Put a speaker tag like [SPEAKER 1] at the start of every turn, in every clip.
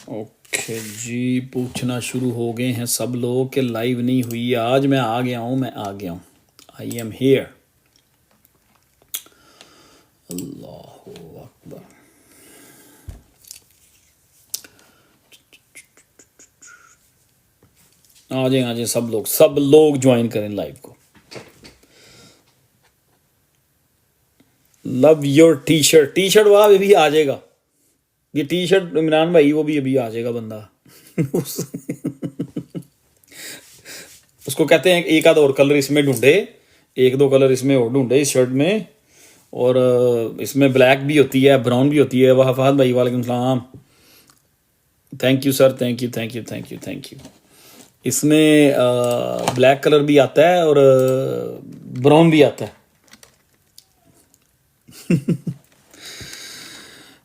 [SPEAKER 1] Okay जी, पूछना शुरू हो गए हैं सब लोग कि लाइव नहीं हुई आज। मैं आ गया हूँ, मैं आ गया हूँ। I am here. अल्लाह अकबर। आ जाए सब लोग ज्वाइन करें लाइव को। Love your T shirt, T shirt वाला भी आ जाएगा। ये टी शर्ट इमरान भाई वो भी अभी आ जाएगा बंदा। उसको कहते हैं एक आध और कलर इसमें ढूंढे, एक दो कलर इसमें और ढूंढे इस शर्ट में। और इसमें ब्लैक भी होती है, ब्राउन भी होती है। वाह फहद भाई वालेकुम सलाम, thank you sir, thank you thank you thank you thank you. इसमें ब्लैक कलर भी आता है और ब्राउन भी आता है।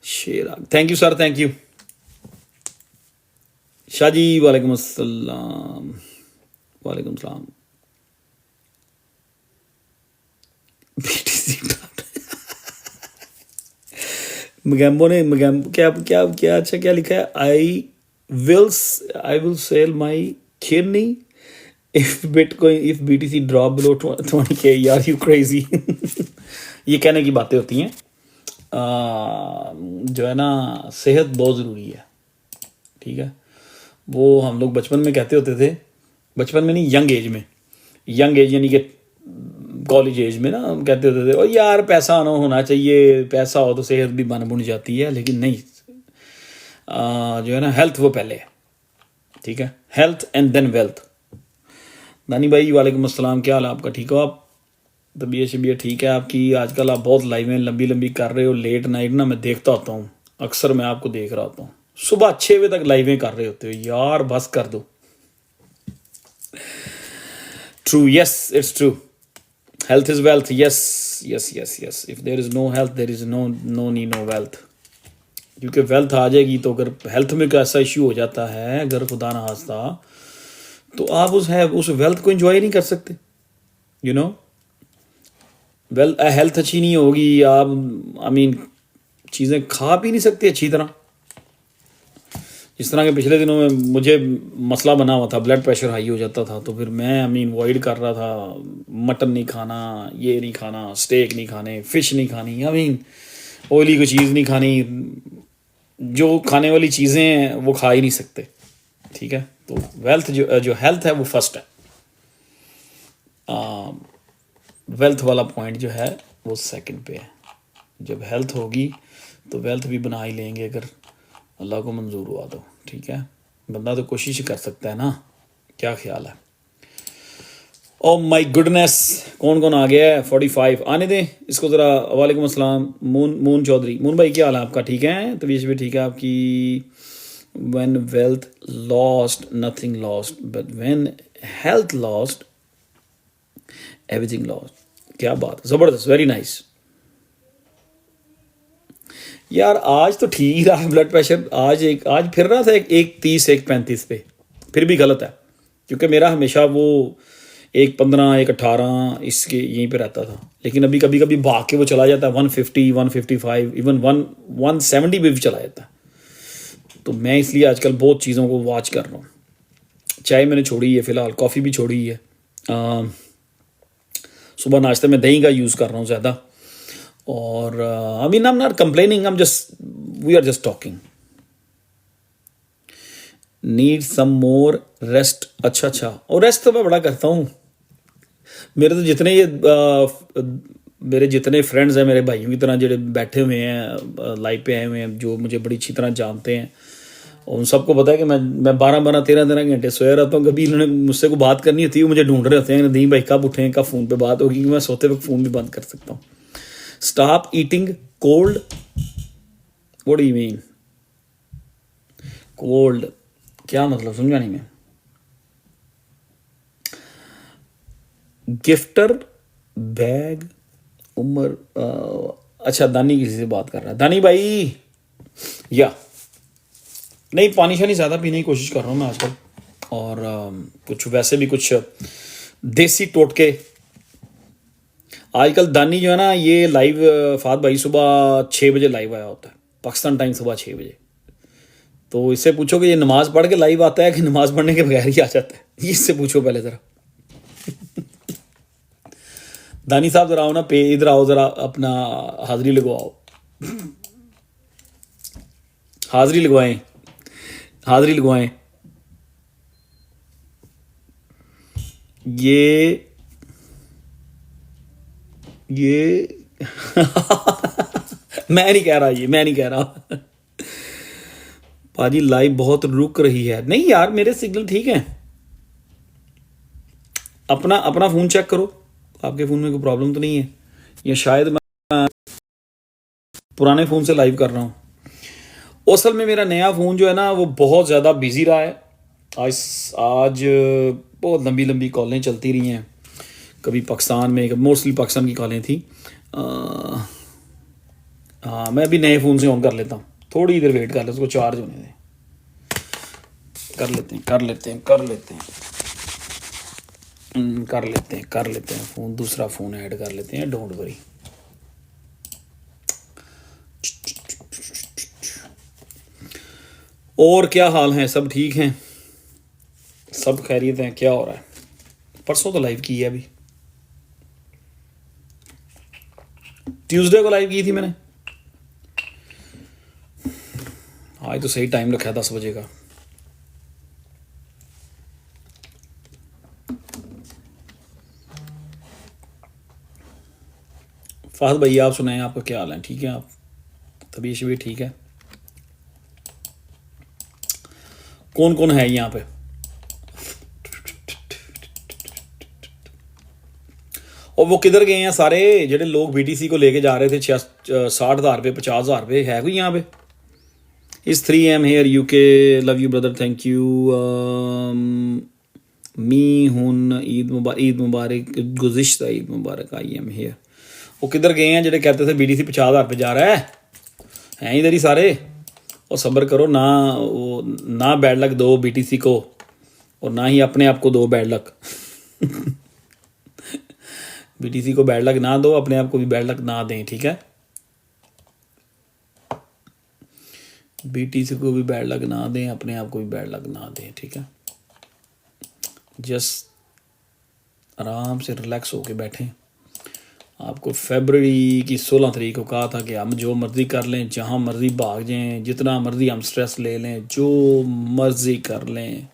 [SPEAKER 1] Shera, thank you sir, thank you. Shahji वालेकुम अस्सलाम, वालेकुम सलाम। मगैम्बो ने क्या क्या क्या अच्छा क्या लिखा है? I will sell my kidney if bitcoin if BTC drop below 20K। यार यू क्रेजी। ये कहने की बातें होती हैं। जो है ना, सेहत बहुत ज़रूरी है, ठीक है। वो हम लोग बचपन में कहते होते थे, बचपन में नहीं, यंग एज में, यंग एज यानी कि कॉलेज एज में ना, हम कहते होते थे और यार पैसा आना होना चाहिए, पैसा हो तो सेहत भी बन बुन जाती है। लेकिन नहीं, जो है ना, हेल्थ वो पहले है, ठीक है। Health and then wealth. Dani भाई वालेकुम अस्सलाम, क्या हाल है आपका? ठीक हो आप? तबीयत शबीयत ठीक है आपकी? आजकल आप बहुत लाइवें लंबी लंबी कर रहे हो, लेट नाइट ना मैं देखता होता हूँ, अक्सर मैं आपको देख रहा होता हूँ। सुबह 6 बजे तक लाइवें कर रहे होते हो यार, बस कर दो। True, yes it's true. Health is wealth, yes yes yes yes. If there is no health there is no नी नो वेल्थ। क्योंकि वेल्थ आ जाएगी तो अगर हेल्थ में कोई ऐसा इश्यू हो जाता है, अगर खुदा ना खास्ता, तो आप उस वेल्थ को एंजॉय नहीं कर सकते। यू नो, हेल्थ अच्छी नहीं होगी, आप आई मीन चीज़ें खा भी नहीं सकते अच्छी तरह। इस तरह के पिछले दिनों में मुझे मसला बना हुआ था, ब्लड प्रेशर हाई हो जाता था, तो फिर मैं आई मीन अवॉइड कर रहा था। मटन नहीं खाना, ये नहीं खाना, स्टेक नहीं खाने, फिश नहीं खानी, आई मीन ऑयली कोई चीज़ नहीं खानी। जो खाने वाली चीज़ें हैं वो खा ही नहीं सकते, ठीक है। तो वेल्थ जो हेल्थ है वो फर्स्ट है। वेल्थ वाला पॉइंट जो है वो सेकंड पे है। जब हेल्थ होगी तो वेल्थ भी बना ही लेंगे, अगर अल्लाह को मंजूर हुआ तो, ठीक है। बंदा तो कोशिश कर सकता है ना, क्या ख्याल है? ओ माय गुडनेस, कौन कौन आ गया है? 45 आने दें इसको ज़रा। वालेकुम अस्सलाम मून चौधरी। मून भाई क्या हाल है आपका? ठीक है, तबीयत भी ठीक है आपकी? when wealth lost nothing lost, but when health lost everything lost। क्या बात, ज़बरदस्त, वेरी नाइस। यार आज तो ठीक रहा ब्लड प्रेशर, आज फिर रहा था 130 135 पे, फिर भी गलत है। क्योंकि मेरा हमेशा वो 115 118 इसके यहीं पे रहता था। लेकिन अभी कभी कभी भाग के वो चला जाता है 150 155, इवन 170 पे भी चला जाता है। तो मैं इसलिए आजकल बहुत चीज़ों को वॉच कर रहा हूँ। चाय मैंने छोड़ी है फ़िलहाल, कॉफ़ी भी छोड़ी है। सुबह नाश्ते में दही का यूज़ कर रहा हूँ ज़्यादा। और I mean I am not complaining, we are just talking. Need some more rest. अच्छा, और रेस्ट तो मैं बड़ा करता हूँ। मेरे तो मेरे जितने फ्रेंड्स हैं, मेरे भाइयों की तरह जो बैठे हुए हैं लाइव पे आए हुए हैं, जो मुझे बड़ी अच्छी तरह जानते हैं, उन सबको पता है कि मैं 12 13 घंटे सोया रहता हूँ। कभी इन्होंने मुझसे को बात करनी होती है, मुझे ढूंढ रहे होते हैं, नहीं भाई कब उठे, कब फ़ोन पे बात होगी। मैं सोते वक्त फ़ोन भी बंद कर सकता हूँ। Stop eating cold, what do you mean? Cold क्या मतलब, समझा नहीं मैं। गिफ्टर बैग उमर अच्छा दानी किसी से बात कर रहा है, दानी भाई या नहीं, पानी शानी ज़्यादा पीने की कोशिश कर रहा हूँ मैं आजकल, और कुछ वैसे भी कुछ देसी टोटके आजकल। दानी जो है ना ये लाइव, फात भाई सुबह 6 बजे लाइव आया होता है पाकिस्तान टाइम, सुबह 6 बजे। तो इससे पूछो कि ये नमाज पढ़ के लाइव आता है कि नमाज पढ़ने के बगैर ही आ जाता है, ये इससे पूछो पहले ज़रा। दानी साहब ज़रा आओ ना, पे इधर आओ ज़रा, अपना हाज़िरी लगवाओ, हाज़िरी लगवाएं, हाज़िरी लगवाएं। ये मैं नहीं कह रहा, ये मैं नहीं कह रहा। पाजी लाइव बहुत रुक रही है। नहीं यार, मेरे सिग्नल ठीक है। अपना अपना फ़ोन चेक करो, आपके फ़ोन में कोई प्रॉब्लम तो नहीं है, या शायद मैं पुराने फ़ोन से लाइव कर रहा हूँ। असल में मेरा नया फ़ोन जो है ना वो बहुत ज़्यादा बिजी रहा है। आज बहुत लंबी लंबी कॉलें चलती रही हैं, कभी पाकिस्तान में, मोस्टली पाकिस्तान की कॉलें थी। हाँ, मैं अभी नए फ़ोन से ऑन कर लेता हूँ, थोड़ी देर वेट कर ले, उसको चार्ज होने दें। कर लेते हैं कर लेते हैं कर लेते हैं कर लेते हैं कर लेते हैं फ़ोन, दूसरा फ़ोन ऐड कर लेते हैं, डोंट वरी। और क्या हाल है, सब ठीक हैं, सब खैरियत हैं? क्या हो रहा है? परसों तो लाइव की है, अभी ट्यूसडे को लाइव की थी मैंने। आज तो सही टाइम रखा है 10 बजे का। फाहद भैया आप सुनाएं, आपका क्या हाल है? ठीक है आप? तबीयत भी ठीक है? कौन कौन है यहाँ पे? और वो किधर गए हैं सारे जेडे लोग बीटीसी को लेके जा रहे थे 60,000 रुपये 50,000 रुपये? है कोई यहाँ पे? इस 3 AM here UK, love you brother, thank you. मी हुन ईद मुबारक, गुज़िश्ता ईद मुबारक, आई एम हेयर। वो किधर गए हैं जेडे कहते थे बीटीसी 50,000 रुपये जा रहा है? हैं इधर ही सारे। और सब्र करो ना, वो ना बैड लक दो बीटीसी को, और ना ही अपने आप को दो बैड लक। बीटीसी को बैड लक ना दो, अपने आप को भी बैड लक ना दें, ठीक है? बीटीसी को भी बैड लक ना दें, अपने आप को भी बैड लक ना दें, ठीक है? जस्ट आराम से रिलैक्स होके बैठें। आपको फरवरी की 16 तारीख को कहा था कि हम जो मर्ज़ी कर लें, जहाँ मर्ज़ी भाग जाएं, जितना मर्ज़ी हम स्ट्रेस ले लें, जो मर्ज़ी कर लें,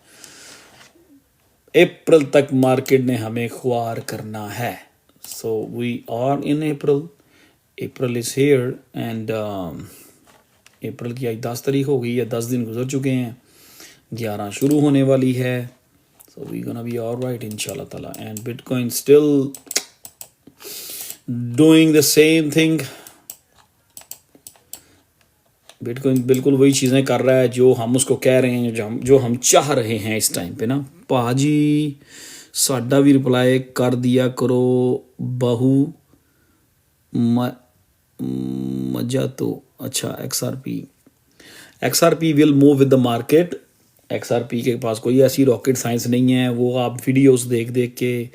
[SPEAKER 1] अप्रैल तक मार्केट ने हमें ख्वार करना है। So we are in April, April is here, and April की आज 10 तारीख हो गई है, 10 दिन गुजर चुके हैं, 11 शुरू होने वाली है। So we gonna be alright इंशाल्लाह ताला। And bitcoin still doing the same thing. Bitcoin बिल्कुल वही चीज़ें कर रहा है जो हम उसको कह रहे हैं, जो हम चाह रहे हैं इस टाइम पे ना। पाजी साडा भी रिप्लाई कर दिया करो, बहू मजा तो। अच्छा, XRP will move with the market. XRP के पास कोई ऐसी रॉकेट साइंस नहीं है। वो आप वीडियोस देख देख के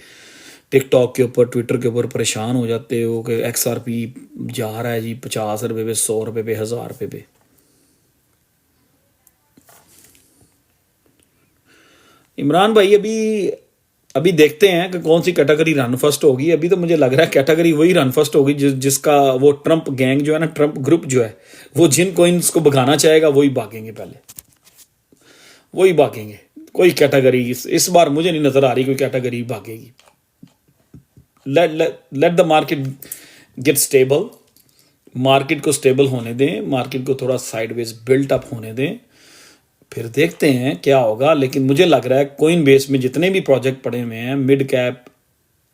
[SPEAKER 1] टिकटॉक के ऊपर, ट्विटर के ऊपर परेशान हो जाते हो कि XRP जा रहा है जी 50 रुपये पे, 100 रुपये पे, 1000 रुपये पे। इमरान भाई अभी देखते हैं कि कौन सी कैटेगरी रन फर्स्ट होगी। अभी तो मुझे लग रहा है कैटेगरी वही रन फर्स्ट होगी जिसका वो ट्रंप गैंग जो है ना, ट्रंप ग्रुप जो है, वो जिन कोइंस को भगाना चाहेगा वही भागेंगे, पहले वही भागेंगे। कोई कैटेगरी इस बार मुझे नहीं नजर आ रही कोई कैटेगरी भागेगी। Let the market get stable, market को स्टेबल होने दें, मार्केट को थोड़ा साइडवेज बिल्ट अप होने दें, फिर देखते हैं क्या होगा। लेकिन मुझे लग रहा है कोइन बेस में जितने भी प्रोजेक्ट पड़े हुए हैं, मिड कैप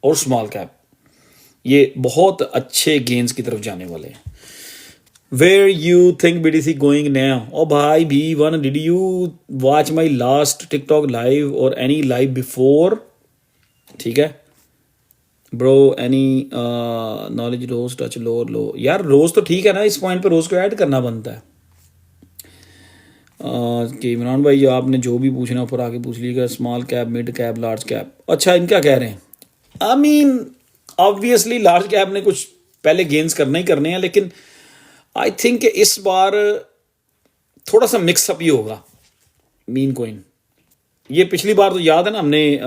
[SPEAKER 1] और स्मॉल कैप, ये बहुत अच्छे गेन्स की तरफ जाने वाले हैं। Where you think BTC going now? ओ भाई B1, did you watch my last TikTok live और एनी लाइव बिफोर? ठीक है, ब्रो एनी नॉलेज रोज टच लो यार, रोज तो ठीक है ना, इस पॉइंट पे रोज को ऐड करना बनता है। कि इमरान भाई आपने जो भी पूछना ऊपर आके पूछ लीजिएगा, small cap, mid cap, large cap. अच्छा इनका कह रहे हैं, I mean obviously large cap ने कुछ पहले गेन्स करने ही करने हैं, लेकिन आई थिंक इस बार थोड़ा सा मिक्सअप ही होगा मीन कोइन। ये पिछली बार तो याद है ना हमने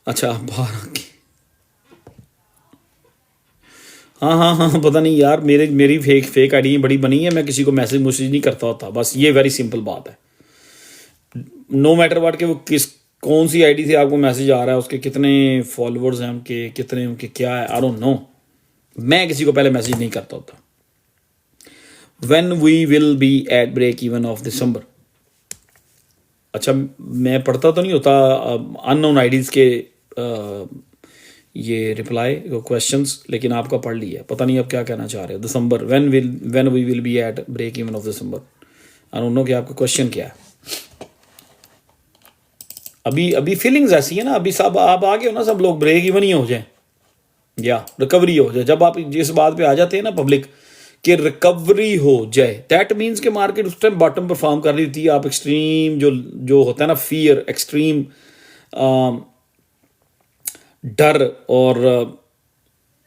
[SPEAKER 1] अच्छा बाहर की, हाँ हाँ हाँ पता नहीं यार, मेरी फेक आईडी बड़ी बनी है, मैं किसी को मैसेज नहीं करता होता, बस ये वेरी सिंपल बात है। नो मैटर वाट के वो कौन सी आईडी से आपको मैसेज आ रहा है, उसके कितने फॉलोअर्स हैं, उनके कितने, उनके क्या है, आई डोंट नो। मैं किसी को पहले मैसेज नहीं करता होता। When we will be at break even of December. अच्छा मैं पढ़ता तो नहीं होता अननोन आईडीज के ये रिप्लाई क्वेश्चंस, लेकिन आपका पढ़ लिया, पता नहीं आप क्या कहना चाह रहे हो। December, when we will be at break even of December. I don't know कि आपका क्वेश्चन क्या है। अभी फीलिंग्स ऐसी है ना, अभी सब आप आ गए हो ना, सब लोग ब्रेक इवन ही हो जाए या रिकवरी हो जाए। जब आप जिस बात पे आ जाते हैं ना पब्लिक कि रिकवरी हो जाए, दैट मीन्स के मार्केट उस टाइम बॉटम परफॉर्म कर रही होती है। आप एक्सट्रीम जो होता है ना फियर, एक्सट्रीम डर और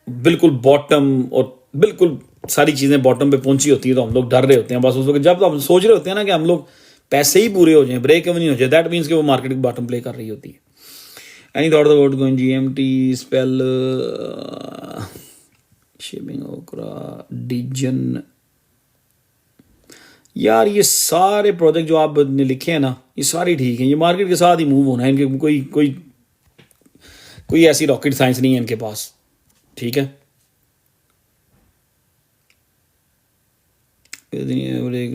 [SPEAKER 1] बिल्कुल बॉटम, और बिल्कुल सारी चीज़ें बॉटम पे पहुंची होती है, तो हम लोग डर रहे होते हैं बस उस वक्त। जब हम सोच रहे होते हैं ना कि हम लोग पैसे ही पूरे हो जाएं, ब्रेक इवन ही हो जाए, दैट मीन्स कि वो मार्केट बॉटम प्ले कर रही होती है। Any thought about going GMT spell shipping ओकरा डिजन। यार ये सारे प्रोजेक्ट जो आपने लिखे हैं ना, ये सारे ठीक हैं, ये मार्केट के साथ ही मूव होना है, इनके कोई ऐसी रॉकेट साइंस नहीं है इनके पास, ठीक है।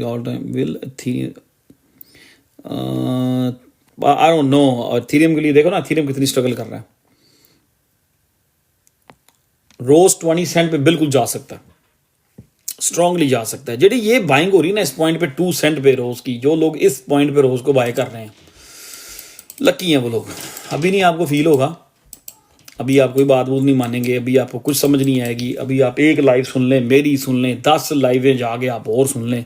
[SPEAKER 1] All time will I don't no. Ethereum के लिए देखो ना, एथेरियम कितनी स्ट्रगल कर रहा है। रोज 20 सेंट पे बिल्कुल जा सकता है, स्ट्रांगली जा सकता है। जेडी ये बाइंग हो रही है ना इस पॉइंट पे 2 सेंट पे रोज की, जो लोग इस पॉइंट पे रोज को बाय कर रहे हैं लकी हैं वो लोग। अभी नहीं आपको फील होगा, अभी आप कोई बात नहीं मानेंगे, अभी आपको कुछ समझ नहीं आएगी। अभी आप एक लाइव सुन लें, मेरी सुन लें, 10 लाइवें जाके आप और सुन लें,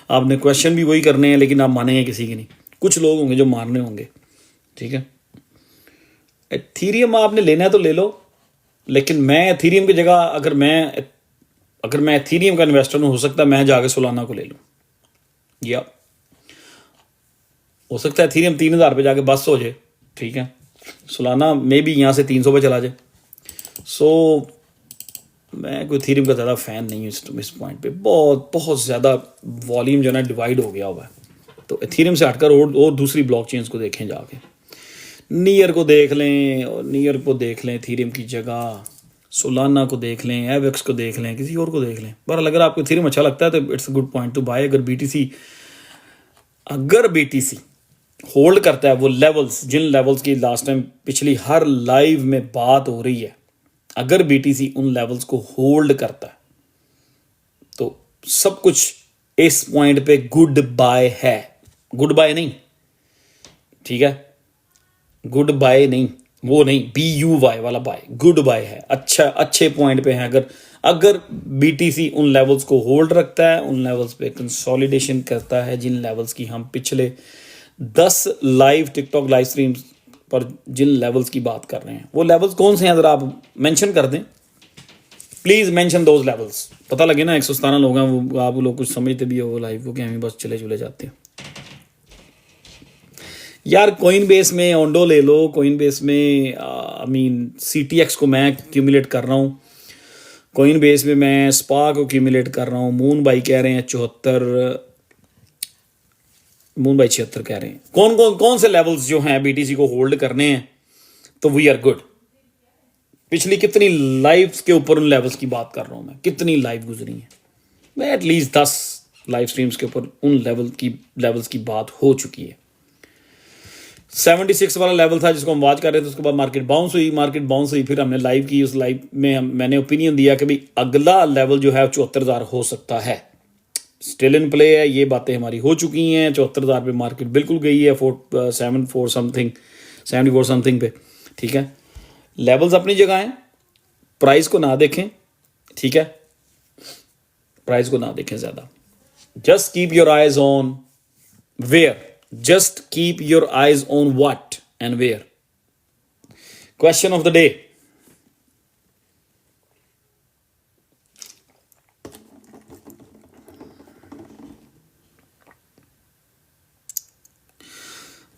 [SPEAKER 1] आपने क्वेश्चन भी वही करने हैं, लेकिन आप मानेंगे किसी की नहीं। कुछ लोग होंगे जो मारने होंगे, ठीक है। एथेरियम आपने लेना है तो ले लो, लेकिन मैं एथेरियम की जगह अगर मैं एथेरियम का इन्वेस्टर हूं, हो सकता है मैं जाके सोलाना को ले लूं, या हो सकता है एथेरियम 3000 पे जाके बस हो जाए, ठीक है। सोलाना में भी यहाँ से 300 पे चला जाए। सो मैं कोई एथेरियम का ज़्यादा फ़ैन नहीं हूँ इस पॉइंट पे। बहुत ज़्यादा वॉल्यूम जो है ना डिवाइड हो गया हुआ है, तो एथेरियम से हटकर और दूसरी ब्लॉक चेन्स को देखें जाके। नियर को देख लें, और नियर को देख लें एथेरियम की जगह, सोलाना को देख लें, एवेक्स को देख लें, किसी और को देख लें। पर अगर आपको एथेरियम अच्छा लगता है तो it's a good point to buy. अगर बीटीसी होल्ड करता है वो लेवल्स, जिन लेवल्स की लास्ट टाइम पिछली हर लाइव में बात हो रही है, अगर बीटीसी उन लेवल्स को होल्ड करता है तो सब कुछ इस पॉइंट पे गुड बाय है। गुड बाय नहीं, ठीक है, गुड बाय नहीं, वो नहीं BUY वाला बाय, गुड बाय है। अच्छा अच्छे पॉइंट पे है। अगर बीटीसी उन लेवल्स को होल्ड रखता है, उन लेवल्स पे कंसोलिडेशन करता है, जिन लेवल्स की हम पिछले 10 लाइव टिकटॉक लाइव स्ट्रीम्स पर जिन लेवल्स की बात कर रहे हैं, वो लेवल्स कौन से हैं अगर आप मेंशन कर दें, प्लीज मेंशन दोज लेवल्स। पता लगे ना, 117 लोग हैं, वो आप लोग कुछ समझते भी हो वो लाइव को कि हम बस चले जाते हैं। यार कोइन बेस में ओंडो ले लो, कोइन बेस में आई मीन CTX को मैं क्यूमुलेट कर रहा हूँ, कोइन बेस में मैं स्पा को क्यूमुलेट कर रहा हूँ। मून भाई कह रहे हैं 74, मून भाई 76 कह रहे हैं। कौन से लेवल्स जो हैं बीटीसी को होल्ड करने हैं, तो वी आर गुड। पिछली कितनी लाइव्स के ऊपर उन लेवल्स की बात कर रहा हूँ मैं, कितनी लाइव गुजरी है, मैं एटलीस्ट 10 लाइव स्ट्रीम्स के ऊपर उन लेवल्स की बात हो चुकी है। 76 वाला लेवल था जिसको हम वॉच कर रहे थे, उसके बाद मार्केट बाउंस हुई, फिर हमने लाइव की। उस लाइव में मैंने ओपिनियन दिया कि भाई अगला लेवल जो है 74,000 हो सकता है, स्टिल इन प्ले है। ये बातें हमारी हो चुकी हैं, 74,000 पे मार्केट बिल्कुल गई है, 7 4 समथिंग 74 समथिंग पे, ठीक है। लेवल्स अपनी जगह हैं, प्राइस को ना देखें, ठीक है, प्राइस को ना देखें ज़्यादा। Just keep your eyes on where, just keep your eyes on what and where. Question of the day,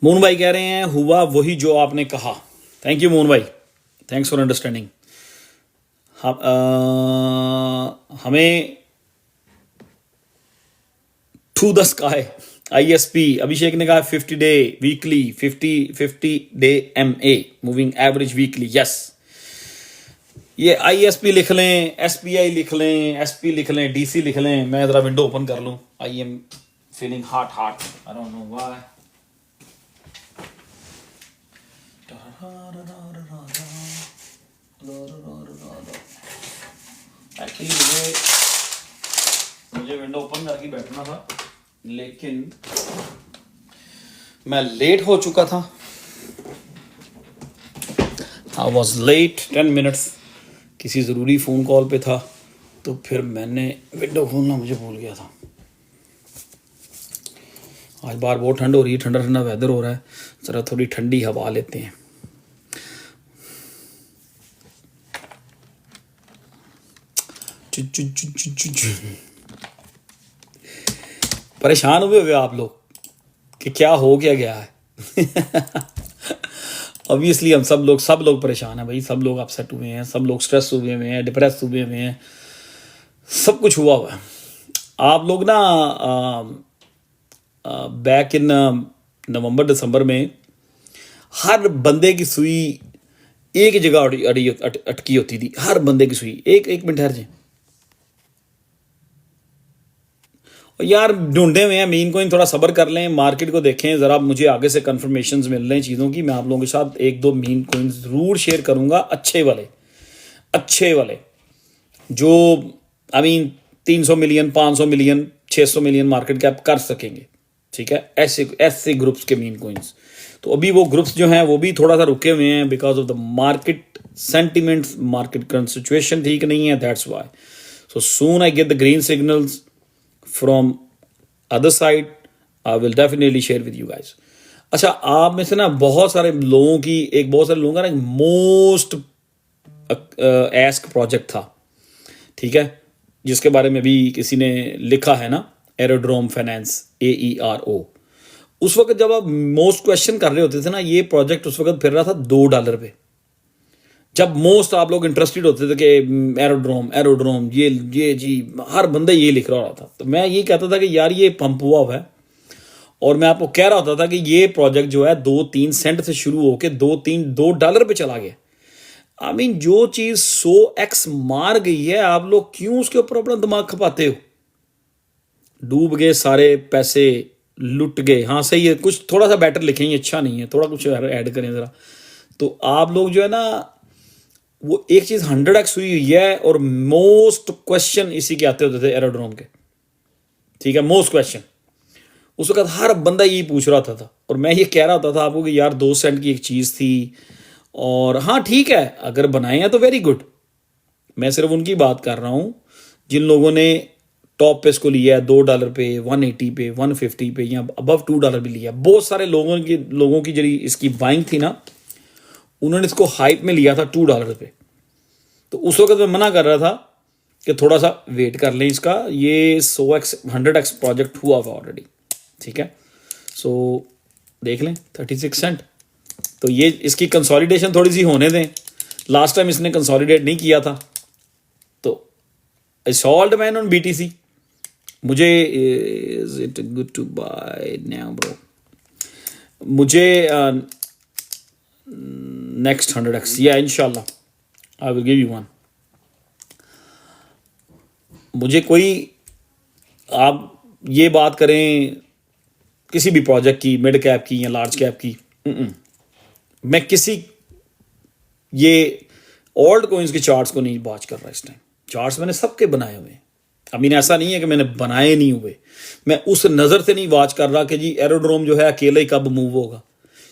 [SPEAKER 1] Mohan भाई कह रहे हैं हुआ वही जो आपने कहा। थैंक यू मोहन भाई, थैंक्स फॉर अंडरस्टैंडिंग। हमें टू द स्काई, ISP अभिषेक ने कहा 50 day weekly, 50 day MA moving average weekly, yes. ये ISP लिख लें, SPI लिख लें, SP लिख लें, DC लिख लें। मैं जरा विंडो ओपन कर लूं। I am feeling hot, I don't know why. Actually मुझे विंडो ओपन करके बैठना था, लेकिन मैं लेट हो चुका था। आई वॉज लेट 10 मिनट्स, किसी ज़रूरी फ़ोन कॉल पे था, तो फिर मैंने विंडो खोलना मुझे भूल गया था। आज बाहर बहुत ठंड हो रही है, ठंडा ठंडा वेदर हो रहा है, ज़रा थोड़ी ठंडी हवा लेते हैं। परेशान हुए हुए आप लोग कि क्या हो क्या गया है। ऑब्वियसली हम सब लोग परेशान हैं भाई, सब लोग अपसेट हुए हैं, सब लोग स्ट्रेस हुए हुए हैं, डिप्रेस हुए हुए हैं, सब कुछ हुआ हुआ है। आप लोग ना बैक इन नवंबर दिसंबर में हर बंदे की सुई एक जगह अटकी होती थी, हर बंदे की सुई। एक मिनट ठहर जाए यार, ढूंढे हुए हैं मीन कोइन, थोड़ा सब्र कर लें, मार्केट को देखें ज़रा, मुझे आगे से कंफर्मेशंस मिल रहे हैं चीज़ों की। मैं आप लोगों के साथ एक दो मीन कोइन ज़रूर शेयर करूंगा, अच्छे वाले जो I mean 300 million, 500 million, 600 million market cap कर सकेंगे, ठीक है। ऐसे ग्रुप्स के मीन कोइंस। तो अभी वो ग्रुप्स जो हैं वो भी थोड़ा सा रुके हुए हैं because of the market sentiments, market current situation ठीक नहीं है, that's why. So soon I get the green signals from other side, I will definitely share with you guys. अच्छा, आप में से ना बहुत सारे लोगों का ना मोस्ट एस्क प्रोजेक्ट था, ठीक है, जिसके बारे में भी किसी ने लिखा है ना, एरोड्रोम फाइनेंस, AERO। उस वक्त जब आप मोस्ट क्वेश्चन कर रहे होते थे ना, ये प्रोजेक्ट उस वक्त फिर रहा था $2 पे। जब मोस्ट आप लोग इंटरेस्टेड होते थे कि एरोड्रोम ये जी, हर बंदा ये लिख रहा था। तो मैं ये कहता था कि यार ये पंप हुआ है, और मैं आपको कह रहा होता था कि ये प्रोजेक्ट जो है 2-3 सेंट से शुरू होकर $2 पे चला गया। आई मीन जो चीज़ 100x मार गई है, आप लोग क्यों उसके ऊपर अपना दिमाग खपाते हो? डूब गए सारे पैसे, लुट गए। हाँ सही है, कुछ थोड़ा सा बेटर लिखेंगे, अच्छा नहीं है, थोड़ा कुछ ऐड करें ज़रा। तो आप लोग जो है ना, वो एक चीज़ 100x हुई है, और मोस्ट क्वेश्चन इसी के आते होते थे एरोड्रोम के, ठीक है, मोस्ट क्वेश्चन। उस वक्त हर बंदा यही पूछ रहा था, और मैं ये कह रहा होता था आपको कि यार 2 सेंट की एक चीज़ थी, और हाँ ठीक है अगर बनाए हैं तो वेरी गुड। मैं सिर्फ उनकी बात कर रहा हूँ जिन लोगों ने टॉप पे इसको लिया है $2 पे, 180 पे, 150 पे, या अबव $2 भी लिया। बहुत सारे लोगों की जरी इसकी बाइंग थी ना, उन्होंने इसको हाइप में लिया था $2 पे। तो उस वक्त मैं मना कर रहा था कि थोड़ा सा वेट कर लें इसका, ये 100x प्रोजेक्ट हुआ हुआ ऑलरेडी, ठीक है। सो देख लें 36 सेंट। तो ये इसकी कंसोलिडेशन थोड़ी सी होने दें, लास्ट टाइम इसने कंसोलिडेट नहीं किया था। तो I sold man on BTC। मुझे is it good to buy now bro, मुझे नेक्स्ट 100x या इंशाल्लाह I will give you one. मुझे कोई, आप ये बात करें किसी भी प्रोजेक्ट की, मिड कैप की या लार्ज कैप की, मैं किसी ये ओल्ड कॉइन्स के चार्ट्स को नहीं बात कर रहा इस टाइम। चार्ट्स मैंने सबके बनाए हुए हैं। आई मीन ऐसा नहीं है कि मैंने बनाए नहीं हुए, मैं उस नज़र से नहीं वाच कर रहा कि जी एरोड्रोम जो है अकेले ही कब मूव होगा।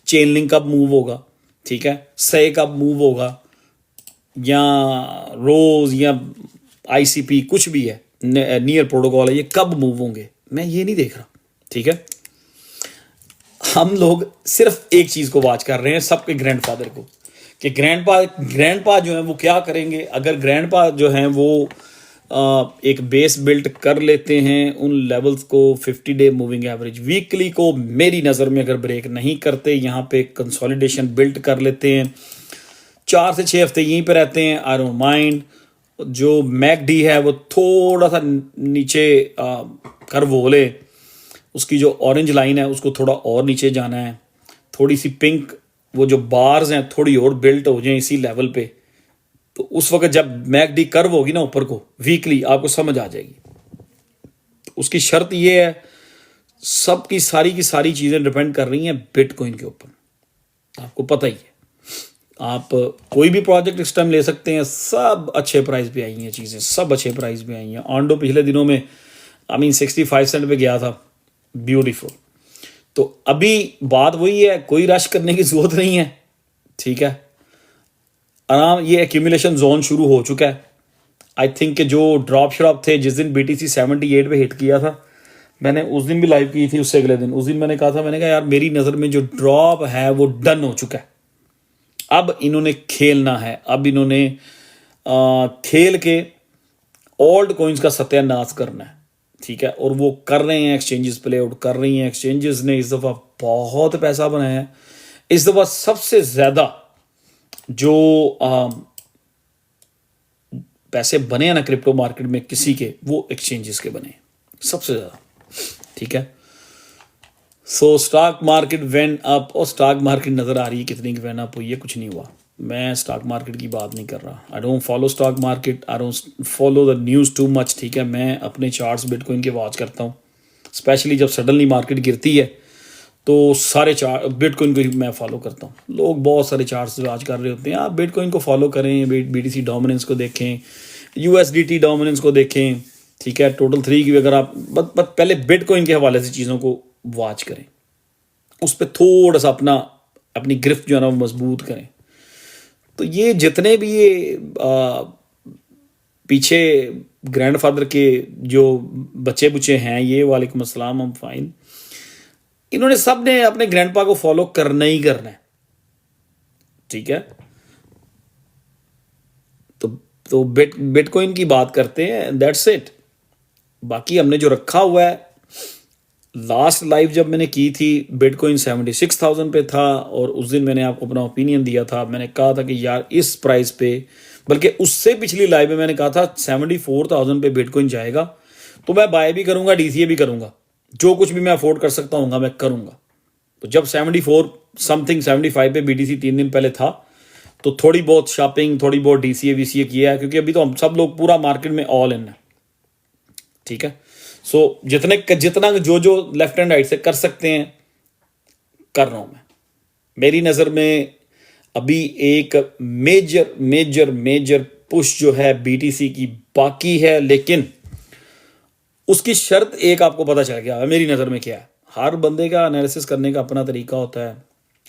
[SPEAKER 1] चेन लिंक कब मूव होगा, ठीक है, से कब मूव होगा, या रोज या आईसीपी कुछ भी है, नियर प्रोटोकॉल है, ये कब मूव होंगे, मैं ये नहीं देख रहा, ठीक है। हम लोग सिर्फ एक चीज को वॉच कर रहे हैं, सबके ग्रैंडफादर को, कि ग्रैंडपा जो है वो क्या करेंगे। अगर ग्रैंडपा जो हैं वो एक बेस बिल्ट कर लेते हैं उन लेवल्स को, 50 डे मूविंग एवरेज वीकली को मेरी नज़र में अगर ब्रेक नहीं करते, यहाँ पे कंसोलिडेशन बिल्ट कर लेते हैं, 4 से 6 हफ्ते यहीं पे रहते हैं, आई डोंट माइंड। जो मैकडी है वो थोड़ा सा नीचे कर्व हो ले, उसकी जो ऑरेंज लाइन है उसको थोड़ा और नीचे जाना है, थोड़ी सी पिंक वो जो बार्स हैं थोड़ी और बिल्ट हो जाए इसी लेवल पे, तो उस वक्त जब मैकडी कर्व होगी ना ऊपर को वीकली, आपको समझ आ जाएगी। तो उसकी शर्त ये है, सब की सारी चीज़ें डिपेंड कर रही हैं बिटकॉइन के ऊपर, आपको पता ही है। आप कोई भी प्रोजेक्ट इस टाइम ले सकते हैं, सब अच्छे प्राइस पे आई हैं चीज़ें, सब अच्छे प्राइस पे आई हैं। आंडो पिछले दिनों में 65 सेंट पे गया था, ब्यूटीफुल। तो अभी बात वही है, कोई रश करने की जरूरत नहीं है, ठीक है, आराम, ये एक्यूमुलेशन जोन शुरू हो चुका है। आई थिंक कि जो ड्रॉप शॉप थे, जिस दिन BTC 78 पे हिट किया था, मैंने उस दिन भी लाइव की थी, उससे अगले दिन, उस दिन मैंने कहा यार मेरी नज़र में जो ड्रॉप है वो डन हो चुका है, अब इन्होंने खेलना है, अब इन्होंने खेल के ओल्ड कॉइन्स का सत्यानाश करना है, ठीक है, और वो कर रहे हैं, एक्सचेंजेस प्ले आउट कर रही हैं, एक्सचेंजेस ने इस दफ़ा बहुत पैसा बनाया है। इस दफ़ा सबसे ज़्यादा जो पैसे बने हैं ना क्रिप्टो मार्केट में किसी के, वो एक्सचेंजेस के बने सबसे ज़्यादा, ठीक है। सो स्टॉक मार्केट वेन अप, और स्टॉक मार्केट नज़र आ रही है कितनी वेन अप हुई है, कुछ नहीं हुआ। मैं स्टॉक मार्केट की बात नहीं कर रहा, I don't follow stock market, I don't follow the news too much, ठीक है। मैं अपने चार्ट्स बिटकॉइन के वॉच करता हूँ, स्पेशली जब सडनली मार्केट गिरती है तो सारे चार्ट बिटकॉइन को ही मैं फॉलो करता हूँ। लोग बहुत सारे चार्ट्स वॉच कर रहे होते हैं, आप बिटकॉइन को फॉलो करें, BTC डोमिनेंस को देखें, USDT डोमिनेंस को देखें, ठीक है, टोटल 3 की अगर आप पहले बिटकॉइन के हवाले से चीज़ों को वॉच करें, उस पर थोड़ा सा अपनी गिरफ्त जो है ना वो मजबूत करें। तो ये जितने भी ये पीछे ग्रैंडफादर के जो बच्चे बुच्चे हैं, ये वालेकुम अस्सलाम, हम फाइन, इन्होंने सब ने अपने ग्रैंडपा को फॉलो करना ही करना है, ठीक है। तो बिटकॉइन की बात करते हैं, दैट्स इट। बाकी हमने जो रखा हुआ है, लास्ट लाइव जब मैंने की थी बिटकॉइन 76,000 पे था, और उस दिन मैंने आपको अपना ओपिनियन दिया था, मैंने कहा था कि यार इस प्राइस पे, बल्कि उससे पिछली लाइव में मैंने कहा था 74,000 पे बिटकॉइन जाएगा, तो मैं बाय भी करूंगा, DCA भी करूंगा, जो कुछ भी मैं अफोर्ड कर सकता हूँ मैं करूंगा। तो जब 74 समथिंग 75 पे BTC 3 दिन पहले था, तो थोड़ी बहुत शॉपिंग, थोड़ी बहुत DCA VCA किया है, क्योंकि अभी तो हम सब लोग पूरा मार्केट में ऑल इन है, ठीक है। सो जितना जो लेफ्ट एंड राइट से कर सकते हैं कर रहा हूं मैं। मेरी नज़र में अभी एक मेजर पुश जो है BTC की बाकी है, लेकिन उसकी शर्त एक आपको पता चल गया है मेरी नज़र में क्या है। हर बंदे का एनालिसिस करने का अपना तरीका होता है,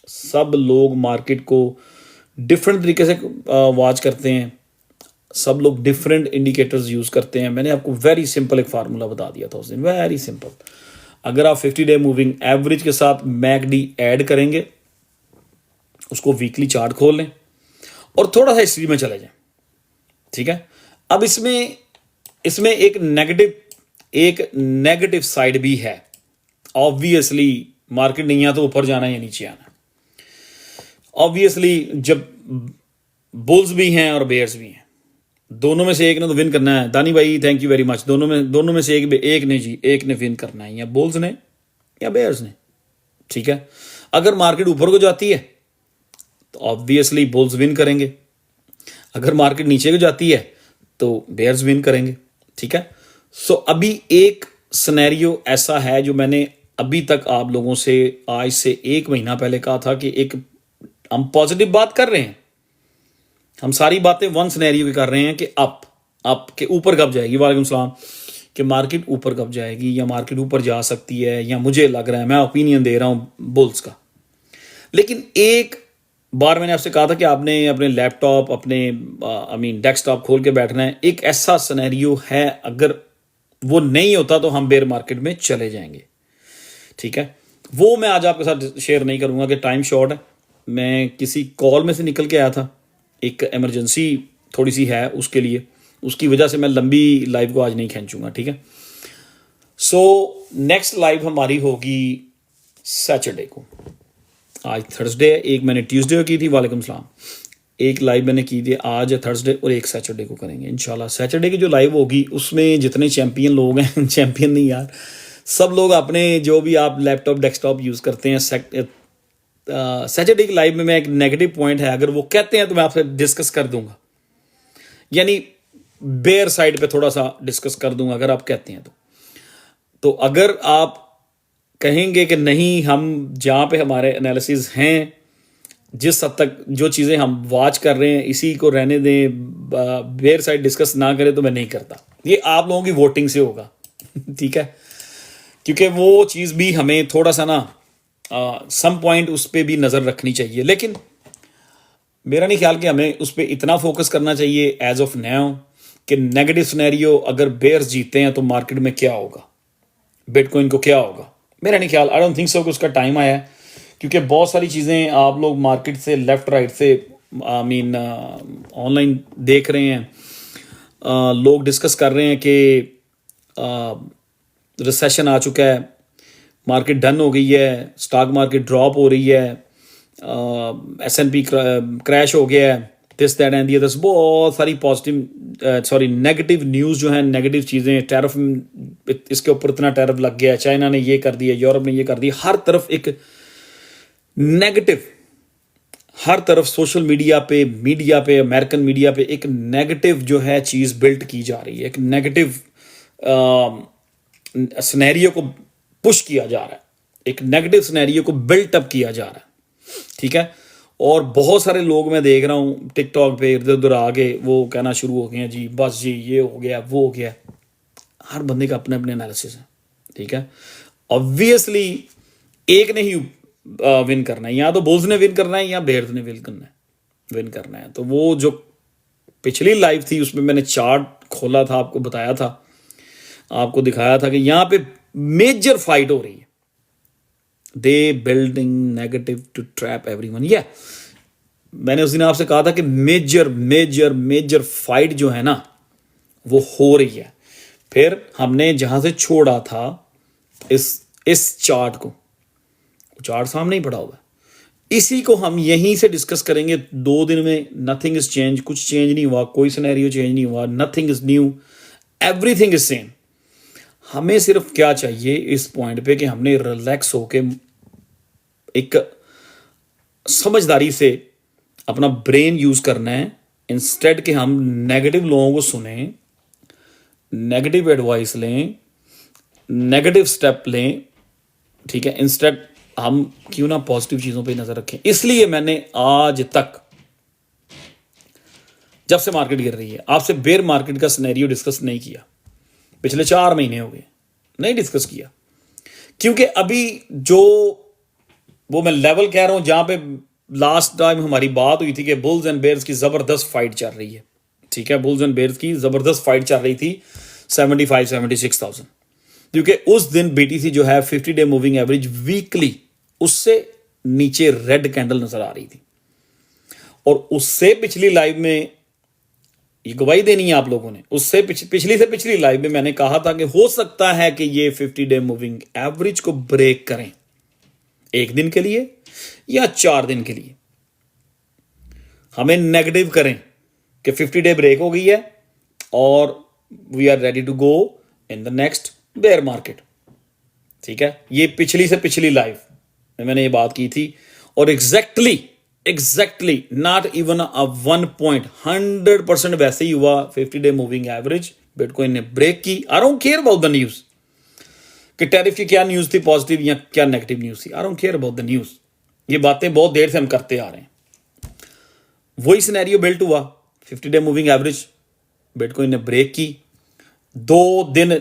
[SPEAKER 1] सब लोग मार्केट को डिफरेंट तरीके से वॉच करते हैं, सब लोग डिफरेंट इंडिकेटर्स यूज़ करते हैं। मैंने आपको वेरी सिंपल एक फार्मूला बता दिया था उस दिन, वेरी सिंपल। अगर आप 50 डे मूविंग एवरेज के साथ मैकडी ऐड करेंगे, उसको वीकली चार्ट खोल लें और थोड़ा सा हिस्ट्री में चले जाएं, ठीक है। अब इसमें एक नेगेटिव साइड भी है। ऑब्वियसली मार्केट नहीं आता तो ऊपर जाना या नीचे आना, ऑब्वियसली जब बुल्स भी हैं और बेयर्स भी हैं, दोनों में से एक ने तो विन करना है। दानी भाई थैंक यू वेरी मच। दोनों में से एक ने विन करना है, या बुल्स ने या बेयर्स ने, ठीक है। अगर मार्केट ऊपर को जाती है तो ऑब्वियसली बुल्स विन करेंगे, अगर मार्केट नीचे को जाती है तो बेयर्स विन करेंगे, ठीक है। सो अभी एक सिनेरियो ऐसा है जो मैंने अभी तक आप लोगों से आज से 1 महीना पहले कहा था कि एक हम पॉजिटिव बात कर रहे हैं, हम सारी बातें वन सिनेरियो की कर रहे हैं कि अप के ऊपर कब जाएगी, वालेकुम सलाम, कि मार्केट ऊपर कब जाएगी या मार्केट ऊपर जा सकती है, या मुझे लग रहा है, मैं ओपिनियन दे रहा हूं बुल्स का। लेकिन एक बार मैंने आपसे कहा था कि आपने अपने लैपटॉप अपने डेस्कटॉप खोल के बैठना है। एक ऐसा सिनेरियो है, अगर वो नहीं होता तो हम बेयर मार्केट में चले जाएंगे, ठीक है। वो मैं आज आपके साथ शेयर नहीं करूंगा कि टाइम शॉर्ट है। मैं किसी कॉल में से निकल के आया था, एक इमरजेंसी थोड़ी सी है, उसके लिए, उसकी वजह से मैं लंबी लाइव को आज नहीं खींचूंगा, ठीक है। सो नेक्स्ट लाइव हमारी होगी सैटरडे को। आज थर्सडे है, एक मैंने ट्यूसडे को की थी, वालेकुम सलाम। एक लाइव मैंने की थी आज है थर्सडे, और एक सैटरडे को करेंगे इंशाल्लाह। सैटरडे की जो लाइव होगी उसमें जितने चैंपियन लोग हैं चैंपियन नहीं यार, सब लोग अपने जो भी आप लैपटॉप डेस्कटॉप यूज़ करते हैं, सैटरडे की लाइव में मैं एक नेगेटिव पॉइंट है, अगर वो कहते हैं तो मैं आपसे डिस्कस कर दूंगा, यानी बेयर साइड पे थोड़ा सा डिस्कस कर दूंगा अगर आप कहते हैं तो अगर आप कहेंगे कि नहीं, हम जहाँ पे हमारे एनालिसिस हैं, जिस हद तक जो चीज़ें हम वॉच कर रहे हैं इसी को रहने दें, बेयर साइड डिस्कस ना करें, तो मैं नहीं करता। ये आप लोगों की वोटिंग से होगा ठीक है, क्योंकि वो चीज़ भी हमें थोड़ा सा ना सम पॉइंट उस पर भी नज़र रखनी चाहिए। लेकिन मेरा नहीं ख्याल कि हमें उस पर इतना फोकस करना चाहिए एज ऑफ नाउ कि नेगेटिव सिनेरियो अगर बेयर्स जीते हैं तो मार्केट में क्या होगा, बिटकॉइन को क्या होगा। मेरा नहीं ख्याल, आई डोंट थिंक सो कि उसका टाइम आया है, क्योंकि बहुत सारी चीज़ें आप लोग मार्केट से लेफ्ट राइट से ऑनलाइन देख रहे हैं, लोग डिस्कस कर रहे हैं कि रिसेशन आ चुका है, मार्केट डन हो गई है, स्टॉक मार्केट ड्रॉप हो रही है, S&P क्रैश हो गया है, दिस दैट एंड दिस। बहुत सारी नेगेटिव न्यूज़ जो है, नेगेटिव चीज़ें, टैरिफ, इसके ऊपर इतना टैरिफ लग गया है, चाइना ने ये कर दिया, यूरोप ने ये कर दिया, हर तरफ एक नेगेटिव, हर तरफ सोशल मीडिया पे, अमेरिकन मीडिया पे एक नेगेटिव जो है चीज़ बिल्ट की जा रही है, एक नेगेटिव सिनेरियो को पुश किया जा रहा है, एक नेगेटिव सिनेरियो को बिल्ट अप किया जा रहा है, ठीक है। और बहुत सारे लोग मैं देख रहा हूँ टिकटॉक पे इधर उधर आगे वो कहना शुरू हो गए हैं, जी बस जी ये हो गया वो हो गया। हर बंदे का अपने अपने एनालिसिस है, ठीक है। ऑब्वियसली एक ने ही विन करना है, या तो बुल्स ने विन करना है या बेयर्स ने विन करना है। तो वो जो पिछली लाइव थी उसमें मैंने चार्ट खोला था, आपको बताया था, आपको दिखाया था कि यहाँ पे मेजर फाइट हो रही है, they building negative to trap everyone. या मैंने उस दिन आपसे कहा था कि मेजर मेजर मेजर फाइट जो है ना वो हो रही है। फिर हमने जहां से छोड़ा था इस चार्ट को, चार्ट सामने ही पड़ा हुआ है, इसी को हम यहीं से डिस्कस करेंगे 2 दिन में। नथिंग इज चेंज, कुछ चेंज नहीं हुआ, कोई सिनेरियो चेंज नहीं हुआ, nothing is new, everything is same. हमें सिर्फ क्या चाहिए इस पॉइंट पे कि हमने रिलैक्स होके एक समझदारी से अपना ब्रेन यूज करना है, इंस्टेड कि हम नेगेटिव लोगों को सुने, नेगेटिव एडवाइस लें, नेगेटिव स्टेप लें, ठीक है। इंस्टेड हम क्यों ना पॉजिटिव चीज़ों पे नज़र रखें। इसलिए मैंने आज तक जब से मार्केट गिर रही है आपसे बेयर मार्केट का सिनेरियो डिस्कस नहीं किया, पिछले 4 महीने हो गए नहीं डिस्कस किया, क्योंकि अभी जो वो मैं लेवल कह रहा हूं जहां पे लास्ट टाइम हमारी बात हुई थी कि बुल्स एंड बेयर्स की ज़बरदस्त फाइट चल रही है, ठीक है। बुल्स एंड बेयर्स की ज़बरदस्त फाइट चल रही थी 75-76,000, क्योंकि उस दिन BTC जो है 50 डे मूविंग एवरेज वीकली उससे नीचे रेड कैंडल नजर आ रही थी। और उससे पिछली लाइव में ये गवाही देनी है आप लोगों ने, उससे पिछली से पिछली लाइव में मैंने कहा था कि हो सकता है कि ये 50 डे मूविंग एवरेज को ब्रेक करें, 1 दिन के लिए या 4 दिन के लिए हमें नेगेटिव करें कि 50 डे ब्रेक हो गई है और we are ready to go in the next bear market, ठीक है। ये पिछली से पिछली लाइव में मैंने ये बात की थी, और exactly not even a 1 point, 100% वैसे ही हुआ। 50 डे मूविंग एवरेज बिटकॉइन ने ब्रेक की। I don't care about the news कि टैरिफ की क्या न्यूज थी पॉजिटिव या क्या नेगेटिव न्यूज थी, I don't care about the news. ये बातें बहुत देर से हम करते आ रहे हैं। वही सिनेरियो बिल्ट हुआ, 50 डे मूविंग एवरेज बिटकॉइन ने ब्रेक की। 2 दिन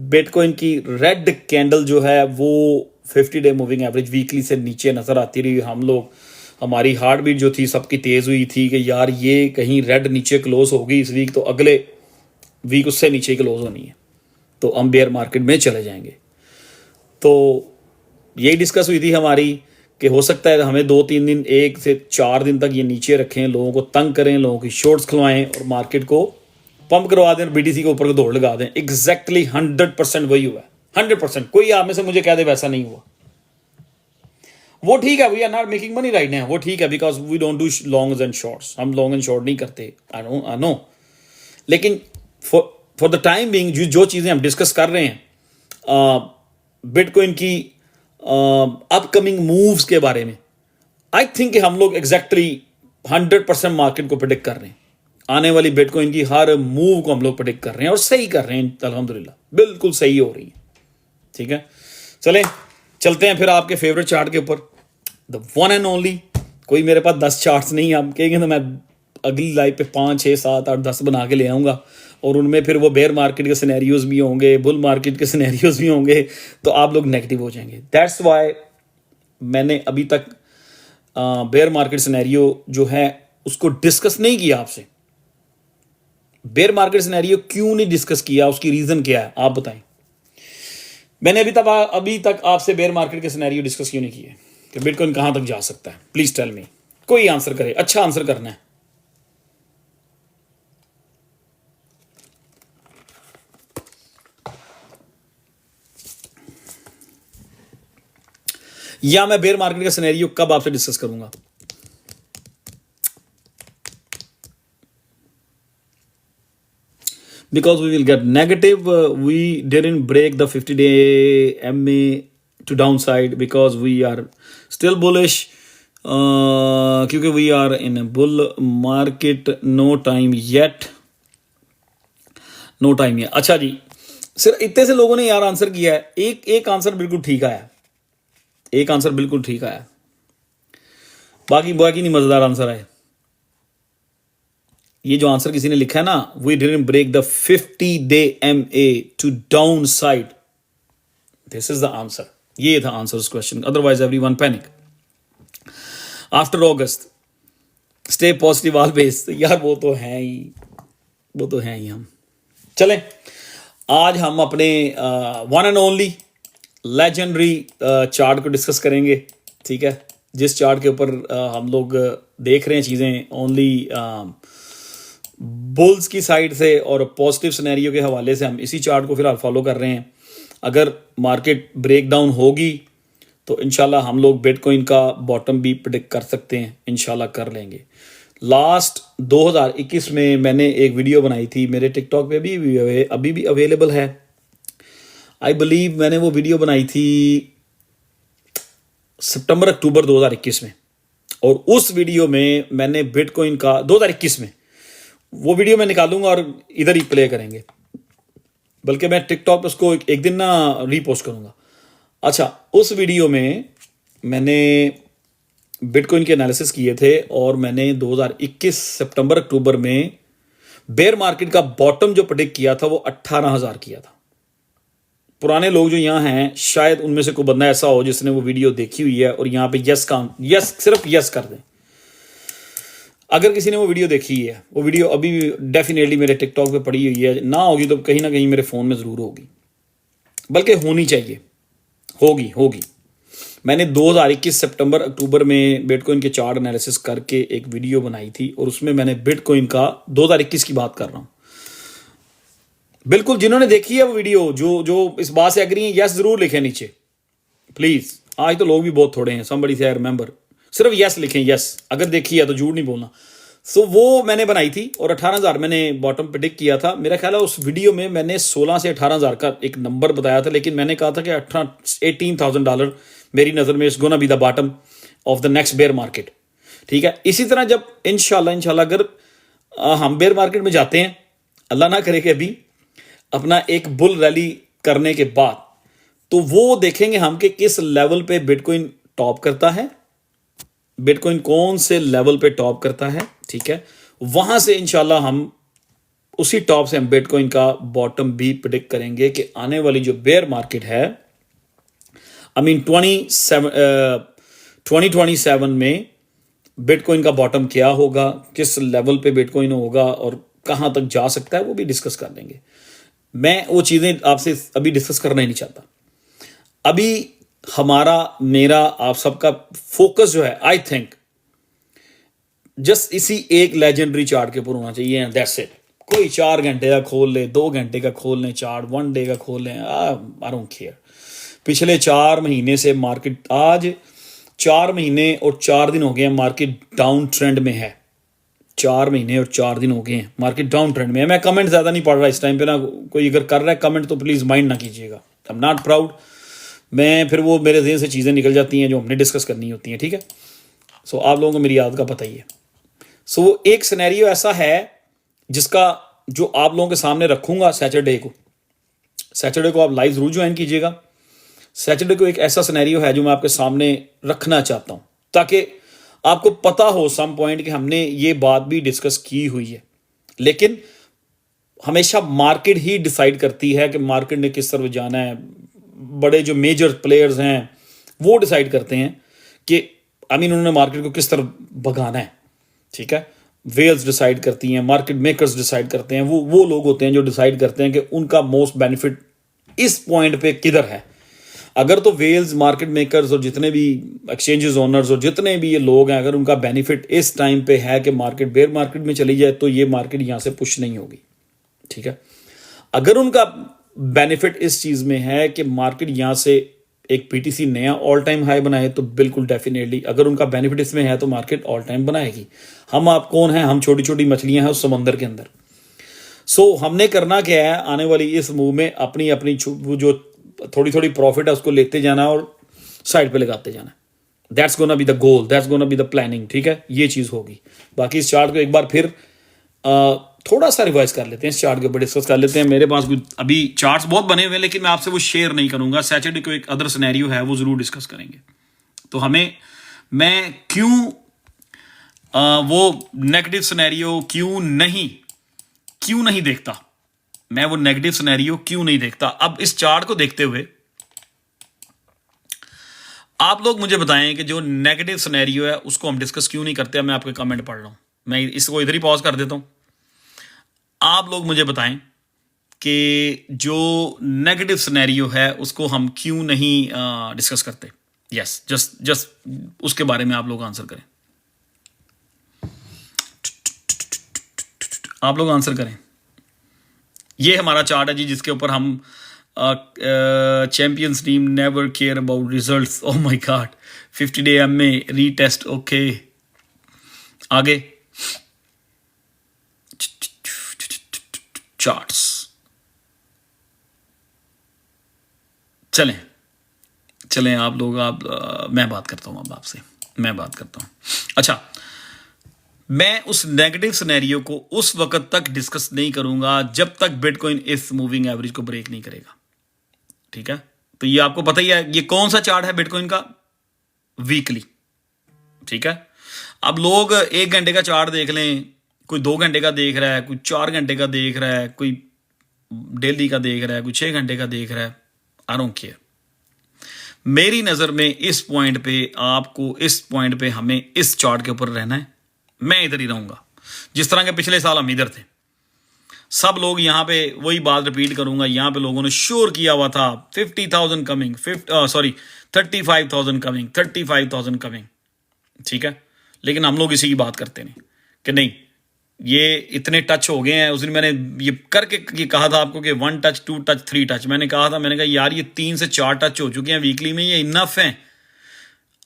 [SPEAKER 1] बिटकॉइन की रेड कैंडल जो है वो 50 डे मूविंग एवरेज वीकली से नीचे नज़र आती रही, हम लोग, हमारी हार्ट बीट जो थी सबकी तेज़ हुई थी कि यार ये कहीं रेड नीचे क्लोज होगी इस वीक, तो अगले वीक उससे नीचे क्लोज होनी है, तो हम बेयर मार्केट में चले जाएंगे। तो यही डिस्कस हुई थी हमारी कि हो सकता है हमें 2-3 दिन, 1 से 4 दिन तक ये नीचे रखें, लोगों को तंग करें, लोगों की शॉर्ट्स खुलवाएं और मार्केट को पंप करवा दें, बीटीसी के ऊपर को दौड़ लगा दें। एग्जैक्टली 100% वही हुआ है, 100%। कोई आप में से मुझे कह दे वैसा नहीं हुआ, वो ठीक है, we are not making money right now, वो ठीक है, because we don't do long and shorts, हम लॉन्ग एंड शॉर्ट नहीं करते, आई नो। लेकिन फॉर द टाइम बीइंग जो चीज़ें हम डिस्कस कर रहे हैं बिटकॉइन की अपकमिंग मूव्स के बारे में, आई थिंक कि हम लोग एग्जैक्टली 100% मार्केट को प्रेडिक्ट कर रहे हैं। आने वाली बिटकॉइन की हर मूव को हम लोग प्रेडिक्ट कर रहे हैं और सही कर रहे हैं, अल्हम्दुलिल्लाह बिल्कुल सही हो रही है। ठीक है, चलें चलते हैं फिर आपके फेवरेट चार्ट के ऊपर, द वन एंड ओनली। कोई मेरे पास 10 चार्ट्स नहीं, आप कहेंगे तो मैं अगली लाइव पे 5, 6, 7, 8, 10 बना के ले आऊँगा, और उनमें फिर वो बेयर मार्केट के सिनेरियोज भी होंगे, बुल मार्केट के सिनेरियोज भी होंगे, तो आप लोग नेगेटिव हो जाएंगे। दैट्स वाई मैंने अभी तक बेयर मार्केट सिनेरियो जो है उसको डिस्कस नहीं किया आपसे। बेयर मार्केट सिनेरियो क्यों नहीं डिस्कस किया, उसकी रीज़न क्या है आप बताएं। मैंने अभी तक आपसे बेयर मार्केट के सिनेरियो डिस्कस क्यों नहीं किए कि बिटकॉइन कहाँ तक जा सकता है? प्लीज़ टेल मी, कोई आंसर करे, अच्छा आंसर करना है। या मैं बेयर मार्केट का सिनेरियो कब आपसे डिस्कस करूंगा? Because we will get negative, we didn't break the 50-day MA to downside because we are still bullish, क्योंकि we are in a bull market, no time yet, no time yet। अच्छा जी, सिर्फ इतने से लोगों ने यार answer किया है, एक आंसर बिल्कुल ठीक आया, एक आंसर बिल्कुल ठीक आया, बाकी नहीं मजेदार आंसर आए। ये जो आंसर किसी ने लिखा है ना, we didn't break the 50-day MA to down side, this is the answer, ये था आंसर उस question. Otherwise everyone panic after August, stay positive always. यार वो तो है ही हम। चलें आज हम अपने one and only legendary chart को डिस्कस करेंगे। ठीक है, जिस चार्ट के ऊपर हम लोग देख रहे हैं चीज़ें ओनली बुल्स की साइड से और पॉजिटिव सिनेरियो के हवाले से, हम इसी चार्ट को फिलहाल फॉलो कर रहे हैं। अगर मार्केट ब्रेक डाउन होगी तो इंशाल्लाह हम लोग बिटकॉइन का बॉटम भी प्रेडिक्ट कर सकते हैं, इंशाल्लाह कर लेंगे। लास्ट 2021 में मैंने एक वीडियो बनाई थी, मेरे टिकटॉक पे भी अभी भी अवेलेबल है, आई बिलीव मैंने वो वीडियो बनाई थी सितंबर अक्टूबर 2021 में, और उस वीडियो में मैंने बिटकॉइन का 2021 में, वो वीडियो मैं निकालूंगा और इधर ही प्ले करेंगे, बल्कि मैं टिकटॉक पे उसको एक दिन ना रीपोस्ट करूंगा। अच्छा, उस वीडियो में मैंने बिटकॉइन के एनालिसिस किए थे और मैंने 2021 सितंबर अक्टूबर में बेयर मार्केट का बॉटम जो प्रेडिक्ट किया था वो 18,000 किया था। पुराने लोग जो यहाँ हैं शायद उनमें से कोई बंदा ऐसा हो जिसने वो वीडियो देखी हुई है और यहाँ पे यस सिर्फ यस कर दें। अगर किसी ने वो वीडियो देखी है, वो वीडियो अभी डेफिनेटली मेरे टिकटॉक पे पड़ी हुई है, ना होगी तो कहीं ना कहीं मेरे फ़ोन में ज़रूर होगी, बल्कि होनी चाहिए, होगी। मैंने 2021 सितंबर अक्टूबर में बिटकॉइन के चार्ट एनालिसिस करके एक वीडियो बनाई थी और उसमें मैंने बिटकॉइन का 2021 की बात कर रहा हूँ। बिल्कुल जिन्होंने देखी है वो वीडियो, जो इस बात से एग्री हैं, यस जरूर लिखें नीचे प्लीज़। आज तो लोग भी बहुत थोड़े हैं, समबडी से आई रिमेंबर, सिर्फ यस लिखें, यस, अगर देखी है तो झूठ नहीं बोलना। सो वो मैंने बनाई थी और 18,000 मैंने बॉटम प्रेडिक्ट किया था। मेरा ख्याल है उस वीडियो में मैंने 16 से 18,000 का एक नंबर बताया था, लेकिन मैंने कहा था कि $18,000 मेरी नज़र में is gonna be the bottom of the next bear market. ठीक है, इसी तरह जब इंशाल्लाह अगर हम बेयर मार्केट में जाते हैं, अल्लाह ना करे कि अभी अपना एक बुल रैली करने के बाद, तो वो देखेंगे हम कि किस लेवल पे बिटकॉइन टॉप करता है, बिटकॉइन कौन से लेवल पे टॉप करता है। ठीक है, वहां से इंशाल्लाह हम उसी टॉप से हम बिटकॉइन का बॉटम भी प्रेडिक्ट करेंगे कि आने वाली जो बेयर मार्केट है, आई मीन 2027 में बिटकॉइन का बॉटम क्या होगा, किस लेवल पे बिटकॉइन होगा और कहाँ तक जा सकता है, वो भी डिस्कस कर लेंगे। मैं वो चीज़ें आपसे अभी डिस्कस करना ही नहीं चाहता। अभी हमारा, मेरा, आप सबका फोकस जो है, आई थिंक जस्ट इसी एक लेजेंडरी चार्ट के ऊपर होना चाहिए, दैट्स इट। कोई 4 घंटे का खोल ले, 2 घंटे का खोल लें चार्ट, 1 डे का खोल लें, आई डोंट केयर। पिछले 4 महीने से मार्केट, आज 4 महीने और 4 दिन हो गए हैं मार्केट डाउन ट्रेंड में है। 4 महीने और 4 दिन हो गए हैं मार्केट डाउन ट्रेंड में है। मैं कमेंट ज़्यादा नहीं पढ़ रहा इस टाइम पे ना, कोई अगर कर रहा है कमेंट तो प्लीज़ माइंड ना कीजिएगा। आई एम नॉट प्राउड, मैं फिर वो मेरे जहन से चीज़ें निकल जाती हैं जो हमने डिस्कस करनी होती हैं, ठीक है। सो आप लोगों को मेरी याद का पता ही है। सो एक सिनेरियो ऐसा है जिसका जो आप लोगों के सामने रखूंगा सैटरडे को आप लाइव जरूर ज्वाइन कीजिएगा। सैटरडे को एक ऐसा सिनेरियो है जो मैं आपके सामने रखना चाहता हूं, ताकि आपको पता हो सम पॉइंट कि हमने ये बात भी डिस्कस की हुई है। लेकिन हमेशा मार्केट ही डिसाइड करती है कि मार्केट ने किस तरफ जाना है। बड़े जो मेजर प्लेयर्स हैं वो डिसाइड करते हैं कि उन्होंने मार्केट को किस तरफ भगाना है, ठीक है। वेल्स डिसाइड करती हैं, मार्केट मेकर्स डिसाइड करते हैं, वो लोग होते हैं जो डिसाइड करते हैं कि उनका मोस्ट बेनिफिट इस पॉइंट पे किधर है। अगर तो वेल्स, मार्केट मेकर्स और जितने भी एक्सचेंजेस ओनर्स और जितने भी ये लोग हैं, अगर उनका बेनिफिट इस टाइम पे है कि मार्केट बेयर मार्केट में चली जाए, तो ये मार्केट यहाँ से पुश नहीं होगी, ठीक है। अगर उनका बेनिफिट इस चीज़ में है कि मार्केट यहाँ से एक पीटीसी नया ऑल टाइम हाई बनाए, तो बिल्कुल डेफिनेटली अगर उनका बेनिफिट इसमें है तो मार्केट ऑल टाइम बनाएगी। हम आप कौन हैं? हम छोटी छोटी मछलियां हैं उस समंदर के अंदर। सो हमने करना क्या है, आने वाली इस मूव में अपनी अपनी जो थोड़ी थोड़ी प्रॉफिट है उसको लेते जाना और साइड पे लगाते जाना। That's gonna be the goal, that's gonna be the planning, ठीक है। ये चीज़ होगी। बाकी इस चार्ट को एक बार फिर थोड़ा सा रिवाइज कर लेते हैं, इस चार्ट के ऊपर डिस्कस कर लेते हैं। मेरे पास अभी चार्ट्स बहुत बने हुए हैं, लेकिन मैं आपसे वो शेयर नहीं करूंगा। सैटरडे को एक अदर सिनेरियो है, वो जरूर डिस्कस करेंगे। तो मैं क्यों वो नेगेटिव सिनेरियो क्यों नहीं देखता, मैं वो नेगेटिव सिनेरियो क्यों नहीं देखता। अब इस चार्ट को देखते हुए आप लोग मुझे बताएं कि जो नेगेटिव सिनेरियो है उसको हम डिस्कस क्यों नहीं करते। मैं आपके कमेंट पढ़ रहा हूं, मैं इसको इधर ही पॉज कर देता हूं। आप लोग मुझे बताएं कि जो नेगेटिव सिनेरियो है उसको हम क्यों नहीं डिस्कस करते। यस, जस्ट उसके बारे में आप लोग आंसर करें। आप लोग आंसर करें। ये हमारा चार्ट है जी, जिसके ऊपर हम champions team never care about results. Oh my God, 50 day MA retest. Okay, आगे चार्ट्स चलें आप लोग, मैं बात करता हूं, अब आपसे मैं बात करता हूं। अच्छा, मैं उस नेगेटिव सिनेरियो को उस वक्त तक डिस्कस नहीं करूंगा जब तक बिटकॉइन इस मूविंग एवरेज को ब्रेक नहीं करेगा, ठीक है। तो ये आपको पता ही है, ये कौन सा चार्ट है बिटकॉइन का? वीकली, ठीक है। अब लोग 1 घंटे का चार्ट देख लें, कोई 2 घंटे का देख रहा है, कोई 4 घंटे का देख रहा है, कोई डेली का देख रहा है, कोई 6 घंटे का देख रहा है। I don't care. मेरी नज़र में इस पॉइंट पे, आपको इस पॉइंट पे हमें इस चार्ट के ऊपर रहना है। मैं इधर ही रहूंगा, जिस तरह के पिछले साल हम इधर थे। सब लोग यहां पे, वही बात रिपीट करूंगा, यहां पे लोगों ने श्योर किया हुआ था 50,000 कमिंग, 35,000 कमिंग, 35,000 कमिंग, ठीक है। लेकिन हम लोग इसी की बात करते नहीं कि नहीं ये इतने टच हो गए हैं। उस दिन मैंने ये करके ये कहा था आपको कि 1 टच, 2 टच, 3 टच। मैंने कहा यार ये 3 से 4 टच हो चुके हैं वीकली में, ये इनफ है।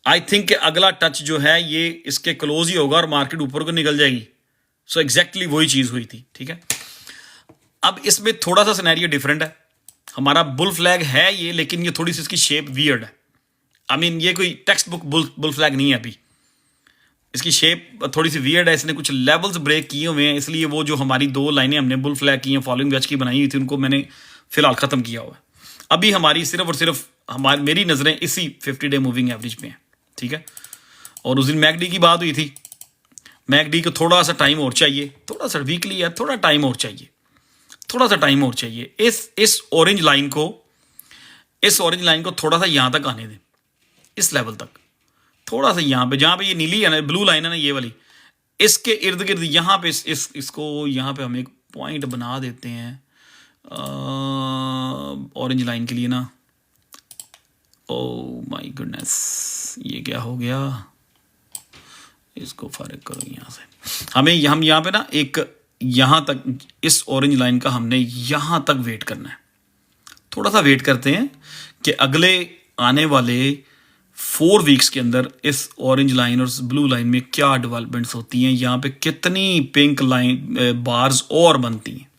[SPEAKER 1] आई थिंक कि अगला टच जो है ये इसके क्लोज ही होगा और मार्केट ऊपर को निकल जाएगी। सो एग्जैक्टली वही चीज हुई थी, ठीक है। अब इसमें थोड़ा सा सिनेरियो डिफरेंट है। हमारा बुल फ्लैग है ये, लेकिन ये थोड़ी सी इसकी शेप वियर्ड है। ये कोई टेक्स्ट बुक बुल फ्लैग नहीं है। अभी इसकी शेप थोड़ी सी वियर्ड है। इसने कुछ लेवल्स ब्रेक किए हुए हैं, इसलिए वो जो हमारी 2 लाइनें हमने बुल फ्लैग की हैं, फॉलोइंग वेज की बनाई हुई थी, उनको मैंने फिलहाल खत्म किया हुआ है। अभी हमारी सिर्फ और सिर्फ मेरी नजरें इसी 50 डे मूविंग एवरेज पे हैं, ठीक है। और उस दिन मैकडी की बात हुई थी। मैकडी को थोड़ा सा टाइम और चाहिए, थोड़ा सा वीकली है, थोड़ा टाइम और चाहिए, थोड़ा सा टाइम और चाहिए। इस ऑरेंज लाइन को इस ऑरेंज लाइन को थोड़ा सा यहाँ तक आने दें, इस लेवल तक, थोड़ा सा यहाँ पे, जहाँ पे ये नीली है ना, ब्लू लाइन है ना ये वाली, इसके इर्द गिर्द यहाँ पे इसको यहाँ पे हम एक पॉइंट बना देते हैं ऑरेंज लाइन के लिए ना। ओह माय गुडनेस, ये क्या हो गया, इसको फर्क करो यहाँ से। हम यहाँ पे ना एक यहाँ तक, इस ऑरेंज लाइन का हमने यहाँ तक वेट करना है। थोड़ा सा वेट करते हैं कि अगले आने वाले 4 वीक्स के अंदर इस ऑरेंज लाइन और ब्लू लाइन में क्या डेवलपमेंट्स होती हैं, यहाँ पे कितनी पिंक लाइन बार्स और बनती हैं।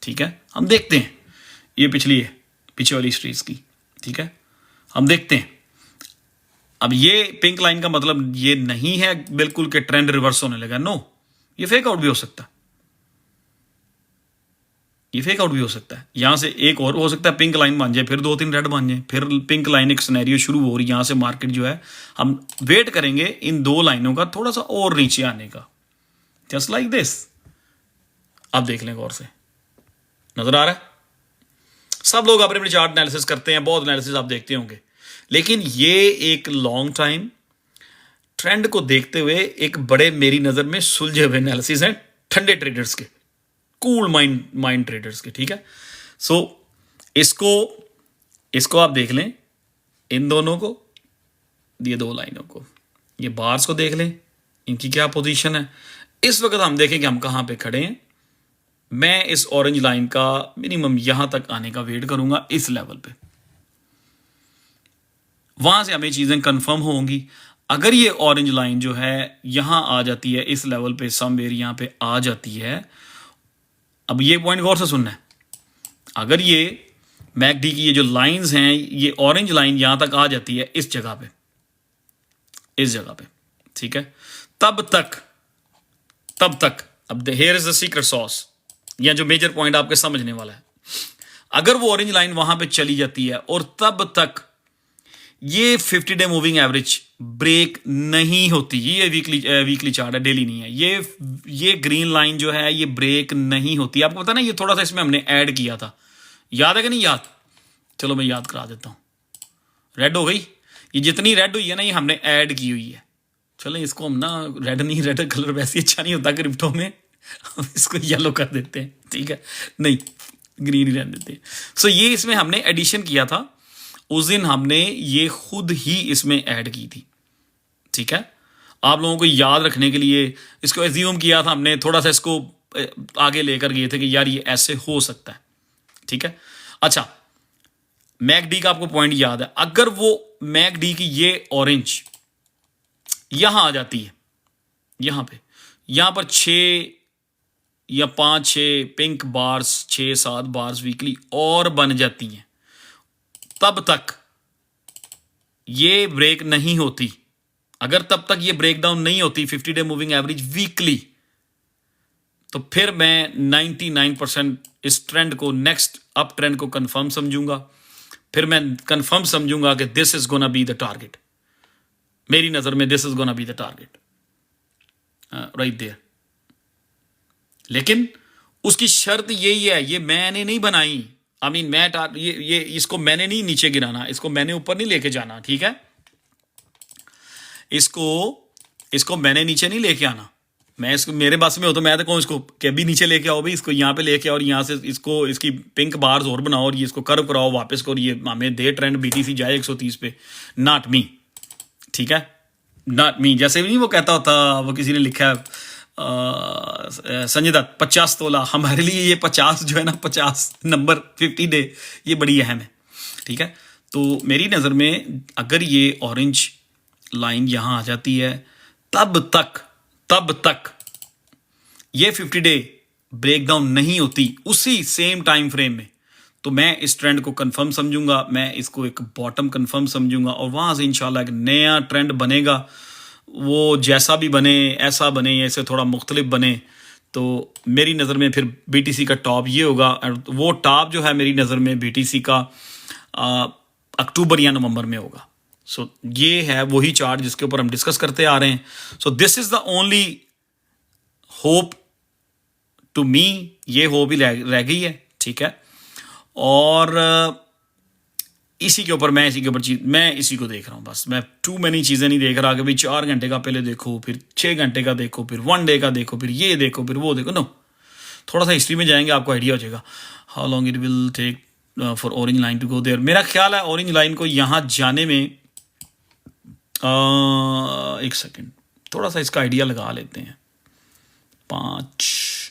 [SPEAKER 1] ठीक है, हम देखते हैं। ये पिछली है, पीछे वाली स्ट्रीज की। ठीक है, हम देखते हैं। अब ये पिंक लाइन का मतलब ये नहीं है बिल्कुल कि ट्रेंड रिवर्स होने लगा, नो, ये फेक आउट भी हो सकता है, ये फेक आउट भी हो सकता है। यहां से एक और हो सकता है, पिंक लाइन बन जाए, फिर 2-3 रेड बन जाए, फिर पिंक लाइन एक सिनेरियो शुरू हो रही, यहां से मार्केट जो है, हम वेट करेंगे इन 2 लाइनों का थोड़ा सा और नीचे आने का, जस्ट लाइक दिस। अब देख लें गौर से, नजर आ रहा है? सब लोग अपने अपने चार्ट एनालिसिस करते हैं, बहुत एनालिसिस आप देखते होंगे, लेकिन ये एक लॉन्ग टाइम ट्रेंड को देखते हुए एक बड़े, मेरी नजर में सुलझे हुए एनालिसिस हैं ठंडे ट्रेडर्स के, कूल माइंड ट्रेडर्स के। ठीक है, सो इसको आप देख लें, इन दोनों को, ये 2 लाइनों को, ये बार्स को देख लें, इनकी क्या पोजीशन है। इस वक्त हम देखें कि हम कहां पे खड़े हैं। मैं इस ऑरेंज लाइन का मिनिमम यहां तक आने का वेट करूंगा, इस लेवल पे, वहां से हमें चीजें कंफर्म होंगी। अगर ये ऑरेंज लाइन जो है यहां आ जाती है, इस लेवल पे समवेयर यहां पे आ जाती है, अब ये पॉइंट गौर से सुनना है, अगर ये मैकडी की ये जो लाइंस हैं, ये ऑरेंज लाइन यहां तक आ जाती है, इस जगह पे, इस जगह पे, ठीक है, तब तक अब here is the secret sauce, या जो मेजर पॉइंट आपके समझने वाला है। अगर वो ऑरेंज लाइन वहां पे चली जाती है और तब तक ये 50 डे मूविंग एवरेज ब्रेक नहीं होती, ये वीकली चार्ट है, डेली नहीं है, ये ग्रीन लाइन जो है ये ब्रेक नहीं होती। आपको पता ना, ये थोड़ा सा इसमें हमने ऐड किया था, याद है कि नहीं याद? चलो मैं याद करा देता हूं। रेड हो गई, ये जितनी रेड हुई है ना, ये हमने ऐड की हुई है। चलो इसको हम ना, रेड नहीं, रेड कलर वैसे अच्छा नहीं होता क्रिप्टो में, हम इसको येलो कर देते हैं। ठीक है, नहीं, ग्रीन ही रहने देते हैं। सो ये इसमें हमने एडिशन किया था, उस दिन हमने ये खुद ही इसमें ऐड की थी। ठीक है, आप लोगों को याद रखने के लिए इसको एज्यूम किया था हमने, थोड़ा सा इसको आगे लेकर गए थे कि यार ये ऐसे हो सकता है। ठीक है, अच्छा, मैकडी का आपको पॉइंट याद है, अगर वो मैकडी की ये ऑरेंज यहां आ जाती है, यहां पे, यहां पर 6 या 5-6 पिंक बार्स, 6-7 बार्स वीकली और बन जाती हैं, तब तक ये ब्रेक नहीं होती। अगर तब तक ये ब्रेकडाउन नहीं होती 50 डे मूविंग एवरेज वीकली, तो फिर मैं 99% इस ट्रेंड को, नेक्स्ट अप ट्रेंड को कंफर्म समझूंगा। फिर मैं कंफर्म समझूंगा कि this is gonna be the target, मेरी नजर में this is gonna be the target right there. लेकिन उसकी शर्त यही है, ये मैंने नहीं बनाई, ये इसको मैंने नहीं नीचे गिराना, इसको मैंने ऊपर नहीं लेके जाना। ठीक है, इसको मैंने नीचे नहीं लेके आना। मैं इसको, मेरे पास में हो तो मैं तो कहूँ इसको कि भी नीचे लेके आओ भाई, इसको यहाँ पे लेके आओ और यहाँ से इसको, इसकी पिंक बार्स और बनाओ और ये इसको कर्व कराओ वापस को, और ये हमें दे ट्रेंड, बीटीसी जाए 130 पे, नॉट मी। ठीक है, नॉट मी। जैसे भी नहीं वो कहता होता, वो किसी ने लिखा है, संजय दत्त, 50 तोला, हमारे लिए ये 50 जो है ना, 50 नंबर 50 डे, ये बड़ी अहम है। ठीक है, तो मेरी नज़र में अगर ये ऑरेंज लाइन यहाँ आ जाती है, तब तक ये 50 डे ब्रेकडाउन नहीं होती उसी सेम टाइम फ्रेम में, तो मैं इस ट्रेंड को कंफर्म समझूंगा, मैं इसको एक बॉटम कंफर्म समझूंगा, और वहाँ से इंशाल्लाह एक नया ट्रेंड बनेगा। वो जैसा भी बने, ऐसा बने या इससे थोड़ा मुख्तलिफ बने, तो मेरी नज़र में फिर बीटीसी का टॉप ये होगा। वो टॉप जो है मेरी नज़र में बीटीसी का अक्टूबर या नवंबर में होगा। सो ये है वही चार्ट जिसके ऊपर हम डिस्कस करते आ रहे हैं। So this is the only hope to me, ये होप ही रह गई है। ठीक है, और इसी के ऊपर मैं इसी को देख रहा हूँ बस। मैं टू मैनी चीज़ें नहीं देख रहा कि भाई 4 घंटे का पहले देखो, फिर 6 घंटे का देखो, फिर 1 डे का देखो, फिर ये देखो, फिर वो देखो। नो, थोड़ा सा हिस्ट्री में जाएंगे, आपको आइडिया हो जाएगा how long it will take for orange line to go there. मेरा ख्याल है ऑरेंज लाइन को यहाँ जाने में एक सेकेंड, थोड़ा सा इसका आइडिया लगा लेते हैं। 5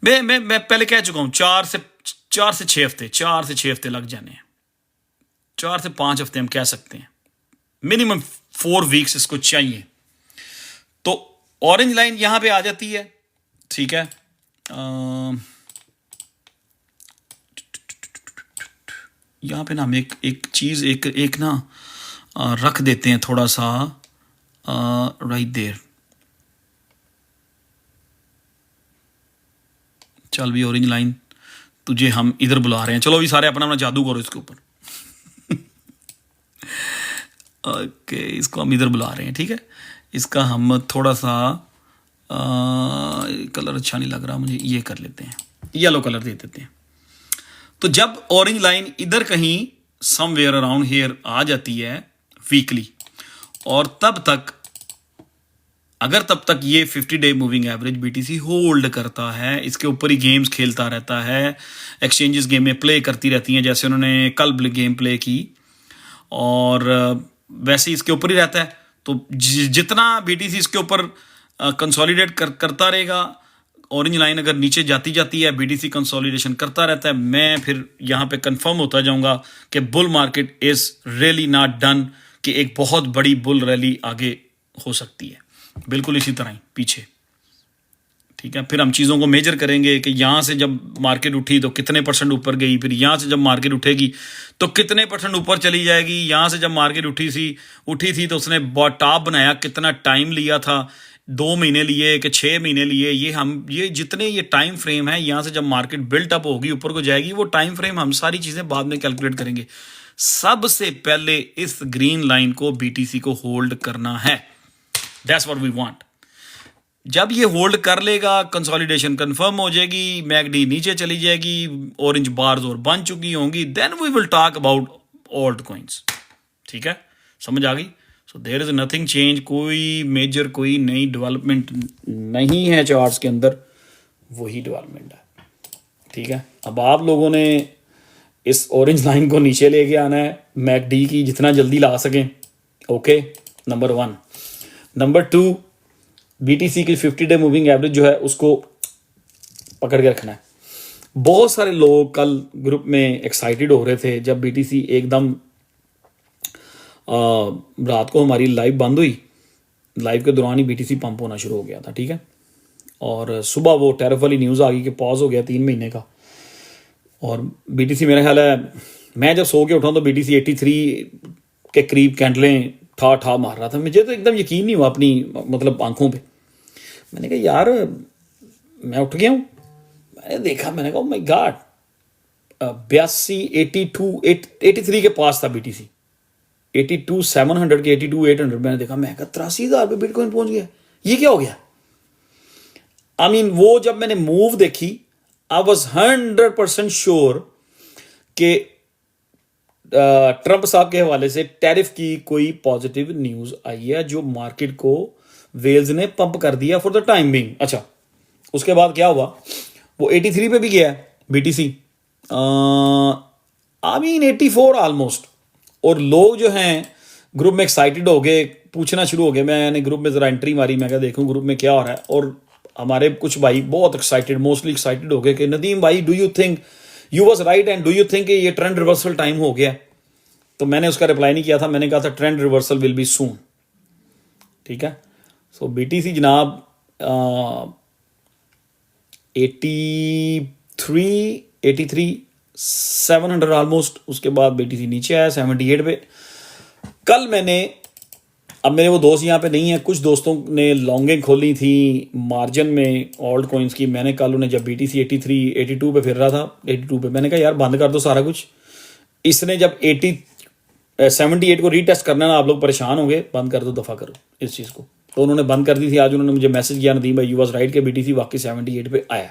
[SPEAKER 1] मैं पहले कह चुका हूँ 4 से 6 हफ्ते, 4 से 6 हफ्ते लग जाने हैं। 4 से 5 हफ्ते हम कह सकते हैं, मिनिमम 4 वीक्स इसको चाहिए। तो ऑरेंज लाइन यहां पे आ जाती है, ठीक है। यहां पे ना हम एक चीज एक ना रख देते हैं थोड़ा सा राइट देयर। चल भी ऑरेंज लाइन, तुझे हम इधर बुला रहे हैं। चलो अभी सारे अपना अपना जादू करो इसके ऊपर। ओके, इसको हम इधर बुला रहे हैं, ठीक है। इसका हम थोड़ा सा कलर अच्छा नहीं लग रहा मुझे, ये कर लेते हैं, येलो कलर दे देते हैं। तो जब ऑरेंज लाइन इधर कहीं समवेयर अराउंड हियर आ जाती है वीकली, और तब तक ये 50 day moving average BTC hold करता है, इसके ऊपर ही गेम्स खेलता रहता है, एक्सचेंजेस गेम में प्ले करती रहती हैं, जैसे उन्होंने कल गेम प्ले की, और वैसे ही इसके ऊपर ही रहता है। तो जितना बीटीसी इसके ऊपर कंसोलिडेट करता रहेगा, ऑरेंज लाइन अगर नीचे जाती है, बीटीसी कंसोलिडेशन करता रहता है, मैं फिर यहाँ पे कंफर्म होता जाऊंगा कि bull market is really not done, कि एक बहुत बड़ी बुल रैली आगे हो सकती है, बिल्कुल इसी तरह ही पीछे, ठीक है। फिर हम चीज़ों को मेजर करेंगे कि यहाँ से जब मार्केट उठी तो कितने % ऊपर गई, फिर यहाँ से जब मार्केट उठेगी तो कितने % ऊपर चली जाएगी। यहाँ से जब मार्केट उठी थी तो उसने टॉप बनाया, कितना टाइम लिया था, 2 महीने लिए कि 6 महीने लिए, ये जितने ये टाइम फ्रेम है, यहाँ से जब मार्केट बिल्ट अप होगी, ऊपर को जाएगी, वो टाइम फ्रेम हम सारी चीज़ें बाद में कैलकुलेट करेंगे। सबसे पहले इस ग्रीन लाइन को बीटीसी को होल्ड करना है, दैट्स व्हाट वी वांट। जब ये होल्ड कर लेगा, कंसोलिडेशन कंफर्म हो जाएगी, मैकडी नीचे चली जाएगी, ऑरेंज बार्स और बन चुकी होंगी, then we will talk about alt coins, ठीक है, समझ आ गई। So there is nothing change, कोई मेजर कोई नई डेवलपमेंट नहीं है चार्ट्स के अंदर, वही डेवलपमेंट है, ठीक है। अब आप लोगों ने इस ऑरेंज लाइन को नीचे लेके आना है, मैकडी की जितना जल्दी ला सकें, ओके, नंबर 1। नंबर 2, बीटीसी की 50 डे मूविंग एवरेज जो है उसको पकड़ के रखना है। बहुत सारे लोग कल ग्रुप में एक्साइटेड हो रहे थे जब बीटीसी एकदम रात को हमारी लाइव बंद हुई, लाइव के दौरान ही बीटीसी पंप होना शुरू हो गया था, ठीक है। और सुबह वो टैरिफ वाली न्यूज़ आ गई कि पॉज हो गया 3 महीने का, और बीटीसी मेरा ख्याल है, मैं जब सो के उठा तो बीटीसी 83 के करीब कैंडलें ठा मार रहा था। मुझे तो एकदम यकीन नहीं हुआ अपनी मतलब आंखों पे। मैंने कहा यार, मैं उठ गया हूँ, मैंने देखा, मैंने कहा माय गॉड, 82 82 83 के पास था बीटीसी, 82,700 के 82,800 मैंने देखा। मैं कहा 83,000 पे बिटकॉइन पहुंच गया, ये क्या हो गया। आई मीन वो जब मैंने मूव देखी, आई वॉज 100% श्योर कि ट्रंप साहब के हवाले से टैरिफ की कोई पॉजिटिव न्यूज़ आई है, जो मार्केट को वेल्स ने पंप कर दिया फॉर द टाइम बिंग। अच्छा, उसके बाद क्या हुआ, वो 83 पे भी गया बीटीसी, आई मीन 84 ऑलमोस्ट, और लोग जो हैं ग्रुप में एक्साइटेड हो गए, पूछना शुरू हो गए। मैंने ग्रुप में ज़रा एंट्री मारी, मैं क्या देखूं ग्रुप में क्या हो रहा है, और हमारे कुछ भाई बहुत एक्साइटेड, मोस्टली एक्साइटेड हो गए कि नदीम भाई, do you think you was right and do you think ये ट्रेंड रिवर्सल टाइम हो गया। तो मैंने उसका रिप्लाई नहीं किया था, मैंने कहा था ट्रेंड रिवर्सल विल बी सून, ठीक है। सो बीटीसी जनाब 83,700 ऑलमोस्ट, उसके बाद बीटीसी नीचे आया 78 पे। कल अब मेरे वो दोस्त यहाँ पे नहीं है, कुछ दोस्तों ने लॉन्गें खोली थी मार्जिन में ऑल्ट कॉइन्स की। मैंने कल उन्हें, जब बीटीसी 83 82 पे फिर रहा था, 82 पे, मैंने कहा यार बंद कर दो सारा कुछ। इसने जब 78 को रीटेस्ट करना ना, आप लोग परेशान होंगे, बंद कर दो, दफ़ा करो इस चीज़ को। तो उन्होंने बंद कर दी थी। आज उन्होंने मुझे मैसेज किया, नदीम भाई यू वाज राइट के बीटीसी वाकई 78 पे आया।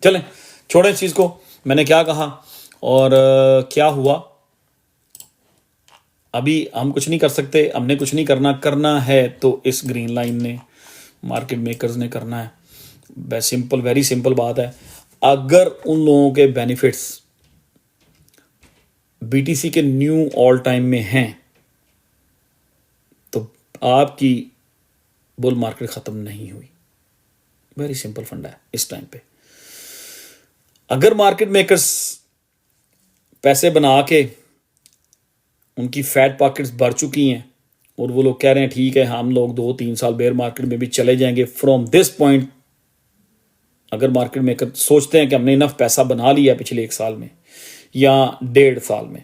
[SPEAKER 1] चलें, छोड़ें इस चीज़ को। मैंने क्या कहा, और क्या हुआ, अभी हम कुछ नहीं कर सकते, हमने कुछ नहीं करना है तो इस ग्रीन लाइन ने, मार्केट मेकर्स ने करना है। सिंपल, वेरी सिंपल बात है। अगर उन लोगों के बेनिफिट्स बीटीसी के न्यू ऑल टाइम में हैं तो आपकी बुल मार्केट ख़त्म नहीं हुई। वेरी सिंपल फंडा है इस टाइम पे। अगर मार्केट मेकर्स पैसे बना के उनकी फैट पॉकेट्स भर चुकी हैं और वो लोग कह रहे हैं ठीक है हम लोग 2-3 साल बेयर मार्केट में भी चले जाएंगे फ्रॉम दिस पॉइंट, अगर मार्केट मेकर सोचते हैं कि हमने इनफ पैसा बना लिया है पिछले 1 साल में या 1.5 साल में,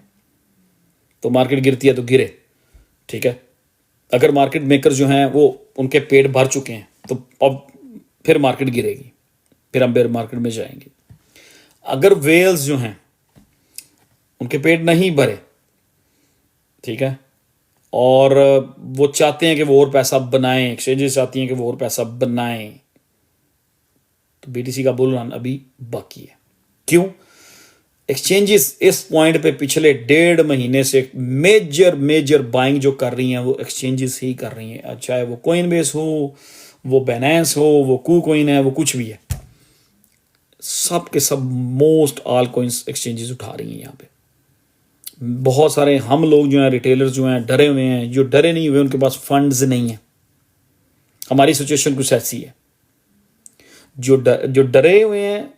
[SPEAKER 1] तो मार्केट गिरती है तो गिरे, ठीक है। अगर मार्केट मेकर जो हैं वो उनके पेट भर चुके हैं तो अब फिर मार्केट गिरेगी, फिर हम बेयर मार्केट में जाएंगे। अगर वेल्स जो हैं उनके पेट नहीं भरे, ठीक है, और वो चाहते हैं कि वो और पैसा बनाएं, एक्सचेंजेस चाहती हैं कि वो और पैसा बनाएं, तो बीटीसी का बुल रन अभी बाकी है। क्यों? एक्सचेंजेस इस पॉइंट पे पिछले 1.5 महीने से मेजर बाइंग जो कर रही हैं वो एक्सचेंजेस ही कर रही हैं, चाहे वो कोइनबेस हो, वो बाइनेंस हो, वो KuCoin है, वो कुछ भी है, सब के सब मोस्ट ऑल कॉइन्स एक्सचेंजेस उठा रही हैं यहाँ पे। बहुत सारे हम लोग जो हैं, रिटेलर्स जो हैं, डरे हुए हैं। जो डरे नहीं हुए उनके पास फंड्स नहीं है। हमारी सिचुएशन कुछ ऐसी है। जो डरे हुए हैं,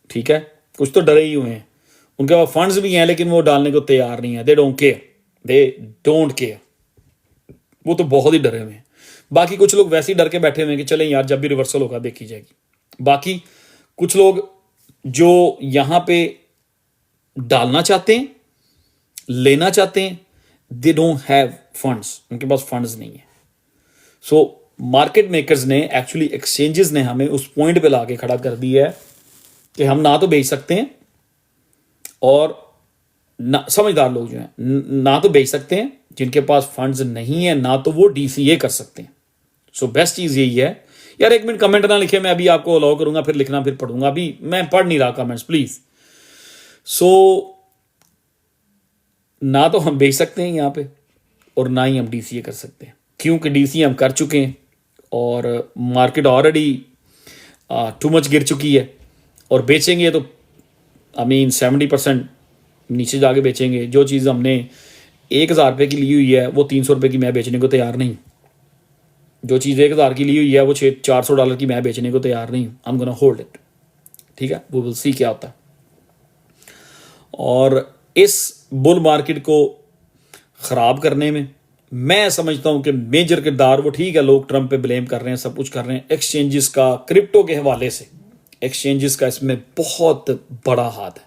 [SPEAKER 1] ठीक है, कुछ तो डरे ही हुए हैं, उनके पास फंड्स भी हैं लेकिन वो डालने को तैयार नहीं है। दे डोंट केयर, वो तो बहुत ही डरे हुए हैं। बाकी कुछ लोग वैसे ही डर के बैठे हुए हैं कि चलें यार जब भी रिवर्सल होगा देखी जाएगी। बाकी कुछ लोग जो यहाँ पे डालना चाहते हैं, लेना चाहते हैं, दे डोंट हैव फंड्स, उनके पास फंड्स नहीं है। सो मार्केट मेकर्स ने एक्चुअली, एक्सचेंजेस ने हमें उस पॉइंट पे लाके खड़ा कर दिया है कि हम ना तो बेच सकते हैं और ना, समझदार लोग जो हैं ना तो बेच सकते हैं, जिनके पास फंड्स नहीं है ना तो वो डीसीए कर सकते हैं। सो बेस्ट चीज यही है यार। 1 मिनट कमेंट ना लिखे, मैं अभी आपको अलाउ करूंगा, फिर लिखना, फिर पढ़ूंगा। अभी मैं पढ़ नहीं रहा कमेंट्स, प्लीज। सो ना तो हम बेच सकते हैं यहाँ पे और ना ही हम डीसीए कर सकते हैं, क्योंकि डीसीए हम कर चुके हैं और मार्केट ऑलरेडी टू मच गिर चुकी है। और बेचेंगे तो 70% नीचे जाके बेचेंगे। जो चीज़ हमने 1,000 रुपये की ली हुई है वो 300 रुपये की मैं बेचने को तैयार नहीं। जो चीज़ 1,000 की ली हुई है वो $400 की मैं बेचने को तैयार नहीं। I am gonna hold it, ठीक है। वो विल सी क्या होता है। और इस बुल मार्केट को ख़राब करने में मैं समझता हूं कि मेजर किरदार वो, ठीक है लोग ट्रंप पे ब्लेम कर रहे हैं, सब कुछ कर रहे हैं, एक्सचेंजेस का, क्रिप्टो के हवाले से एक्सचेंजेस का इसमें बहुत बड़ा हाथ है,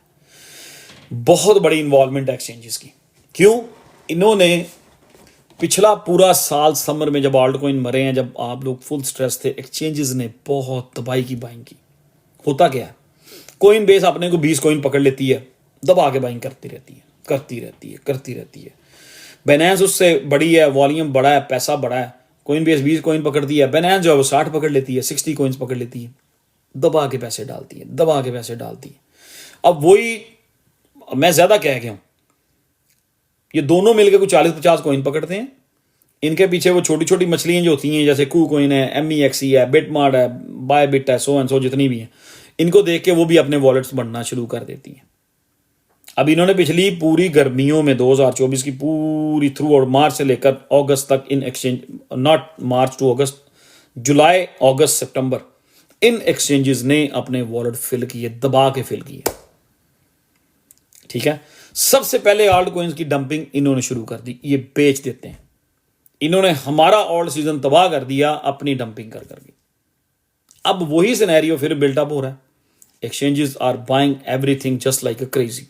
[SPEAKER 1] बहुत बड़ी इन्वॉल्वमेंट है एक्सचेंजेस की। क्यों? इन्होंने पिछला पूरा साल समर में जब ऑल्ट कॉइन मरे हैं, जब आप लोग फुल स्ट्रेस थे, एक्सचेंजेस ने बहुत तबाही की बाइंग की। होता क्या है, कोइन बेस अपने को 20 कॉइन पकड़ लेती है, दबा के बाइंग करती रहती है। बाइनेंस उससे बड़ी है, वॉल्यूम बड़ा है, पैसा बड़ा है। कोइन बेस 20 कॉइन पकड़ती है, बाइनेंस जो है वो 60 पकड़ लेती है, 60 कॉइन्स पकड़ लेती है, दबा के पैसे डालती है। अब वही मैं ज्यादा कह गया हूं, ये दोनों मिलकर कुछ 40-50 कॉइन पकड़ते हैं। इनके पीछे वो छोटी छोटी मछलियां जो होती हैं, जैसे KuCoin है, MEXC है, बिटमार्ट है, बायबिट है, सो एंड सो जितनी भी हैं, इनको देख के वो भी अपने वॉलेट्स बढ़ना शुरू कर देती हैं। अब इन्होंने पिछली पूरी गर्मियों में 2024 की पूरी थ्रू और मार्च से लेकर अगस्त तक in exchange, not March two August, July, August, September, in exchanges ने अपने वॉलेट फिल किए, दबा के फिल किए, ठीक है। सबसे पहले ऑल्ट कॉइन्स की डंपिंग इन्होंने शुरू कर दी, ये बेच देते हैं। इन्होंने हमारा ऑल्ट सीजन तबाह कर दिया अपनी डंपिंग कर करके। अब वही सिनेरियो फिर बिल्टअप हो रहा है। Exchanges are buying everything just like a crazy.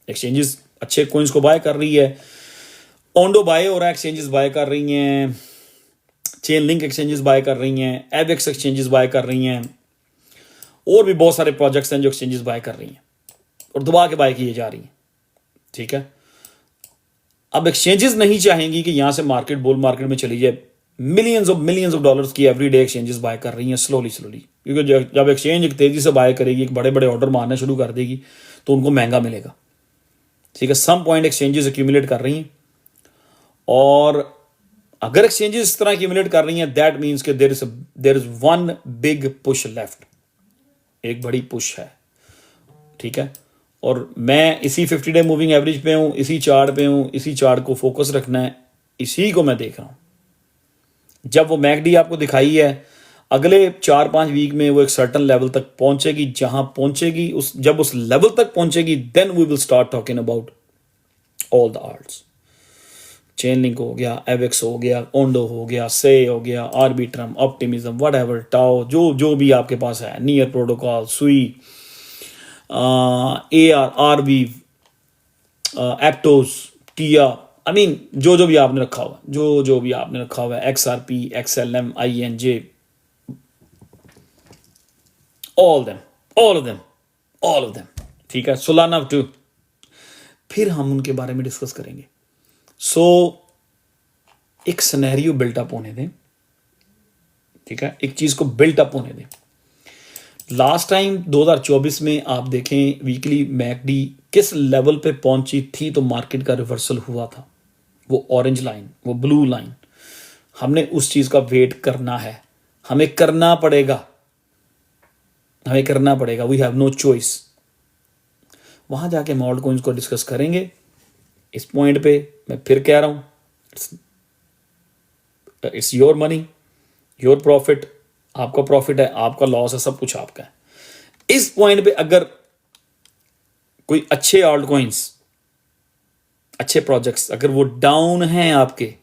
[SPEAKER 1] Exchanges अच्छे कॉइन्स को बाय कर रही है, ओंडो बाय हो रहा है, एक्सचेंजेस बाय कर रही हैं, चेन लिंक एक्सचेंजेस बाय कर रही हैं, एबेक्स एक्सचेंजेस बाय कर रही हैं, और भी बहुत सारे प्रोजेक्ट्स हैं जो एक्सचेंजेस बाय कर रही हैं और दबा के बाय किए जा रही हैं, ठीक है। अब एक्सचेंजेस नहीं चाहेंगी कि यहां से मार्केट बुल मार्केट में चली जाए। मिलियंस ऑफ डॉलर्स की एवरीडे एक्सचेंजेस बाय कर रही हैं स्लोली, क्योंकि जब एक्सचेंज एक तेजी से बाय करेगी, एक बड़े बड़े ऑर्डर मारना शुरू कर देगी, तो उनको महंगा मिलेगा। ठीक है, सम पॉइंट एक्सचेंजेस एक्यूमुलेट कर रही हैं, और अगर एक्सचेंजेस इस तरह एक्यूमुलेट कर रही हैं, दैट मीन्स कि there is one big push left, एक बड़ी पुश है। ठीक है, और मैं इसी 50 डे मूविंग एवरेज पे हूं, इसी चार्ट पे हूं, इसी चार्ट को फोकस रखना है, इसी को मैं देख रहा हूं। जब वो मैकडी आपको दिखाई है, अगले 4-5 वीक में वो एक सर्टन लेवल तक पहुंचेगी, जहां पहुंचेगी जब उस लेवल तक पहुंचेगी, then we will start talking about all the alts. Chainlink हो गया, एवेक्स हो गया, ओंडो हो गया, से हो गया, Arbitrum, optimism, what ever, tau, जो भी आपके पास है, नियर प्रोटोकॉल, सुई, ARV, एप्टोस, टिया, आई मीन जो भी आपने रखा हुआ, जो भी आपने रखा हुआ है, XRP, XLM, INJ, all of them। ठीक है, सोलाना टू, फिर हम उनके बारे में डिस्कस करेंगे। सो एक सिनेरियो बिल्टअप होने दें। ठीक है, एक चीज को बिल्टअप होने दें। लास्ट टाइम 2024 में आप देखें वीकली मैकडी किस लेवल पे पहुंची थी, तो मार्केट का रिवर्सल हुआ था। वो ऑरेंज लाइन, वो ब्लू लाइन, हमने उस चीज का वेट करना है, हमें करना पड़ेगा, वी हैव नो चॉइस। वहां जाके हम ऑल्ट कॉइन्स को डिस्कस करेंगे। इस पॉइंट पे मैं फिर कह रहा हूं, it's your money, your profit, आपका प्रॉफिट है, आपका लॉस है, सब कुछ आपका है। इस पॉइंट पे अगर कोई अच्छे ऑल्ट कॉइन्स, अच्छे प्रोजेक्ट्स अगर वो डाउन हैं, आपके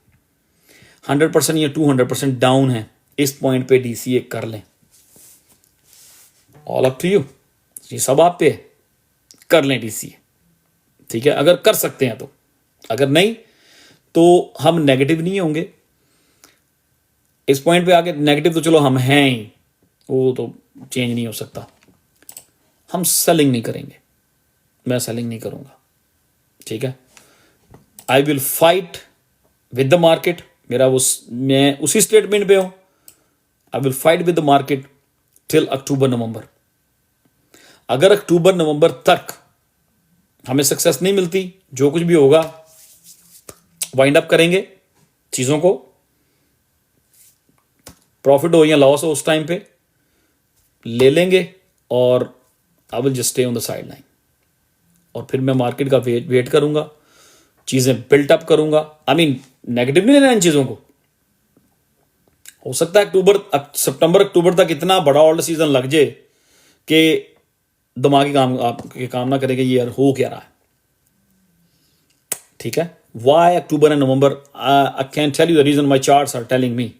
[SPEAKER 1] 100% या 200% डाउन है, इस पॉइंट पे DCA कर लें। ऑल अप टू यू, ये सब आप पे है, कर लें DCA। ठीक है, अगर कर सकते हैं तो, अगर नहीं तो हम नेगेटिव नहीं होंगे। इस पॉइंट पे आके नेगेटिव तो चलो हम हैं ही, वो तो चेंज नहीं हो सकता। हम सेलिंग नहीं करेंगे, मैं सेलिंग नहीं करूंगा। ठीक है, I will fight with the market. मैं उसी स्टेटमेंट पे हूं, I will fight with the market till October November. अगर अक्टूबर-नवंबर तक हमें सक्सेस नहीं मिलती, जो कुछ भी होगा वाइंड अप करेंगे चीजों को, प्रॉफिट हो या लॉस हो, उस टाइम पे ले लेंगे, और I will just stay on the side line. और फिर मैं मार्केट का वेट करूंगा, चीजें बिल्टअप करूंगा। आई मीन नेगेटिव नहीं लेना इन चीजों को। हो सकता है सितंबर अक्टूबर तक इतना बड़ा ऑल्ड सीजन लग जाए कि दिमागी काम ना करेगा ये यार हो क्या रहा है। ठीक है, why October and November, I can tell you the reason, my charts are telling me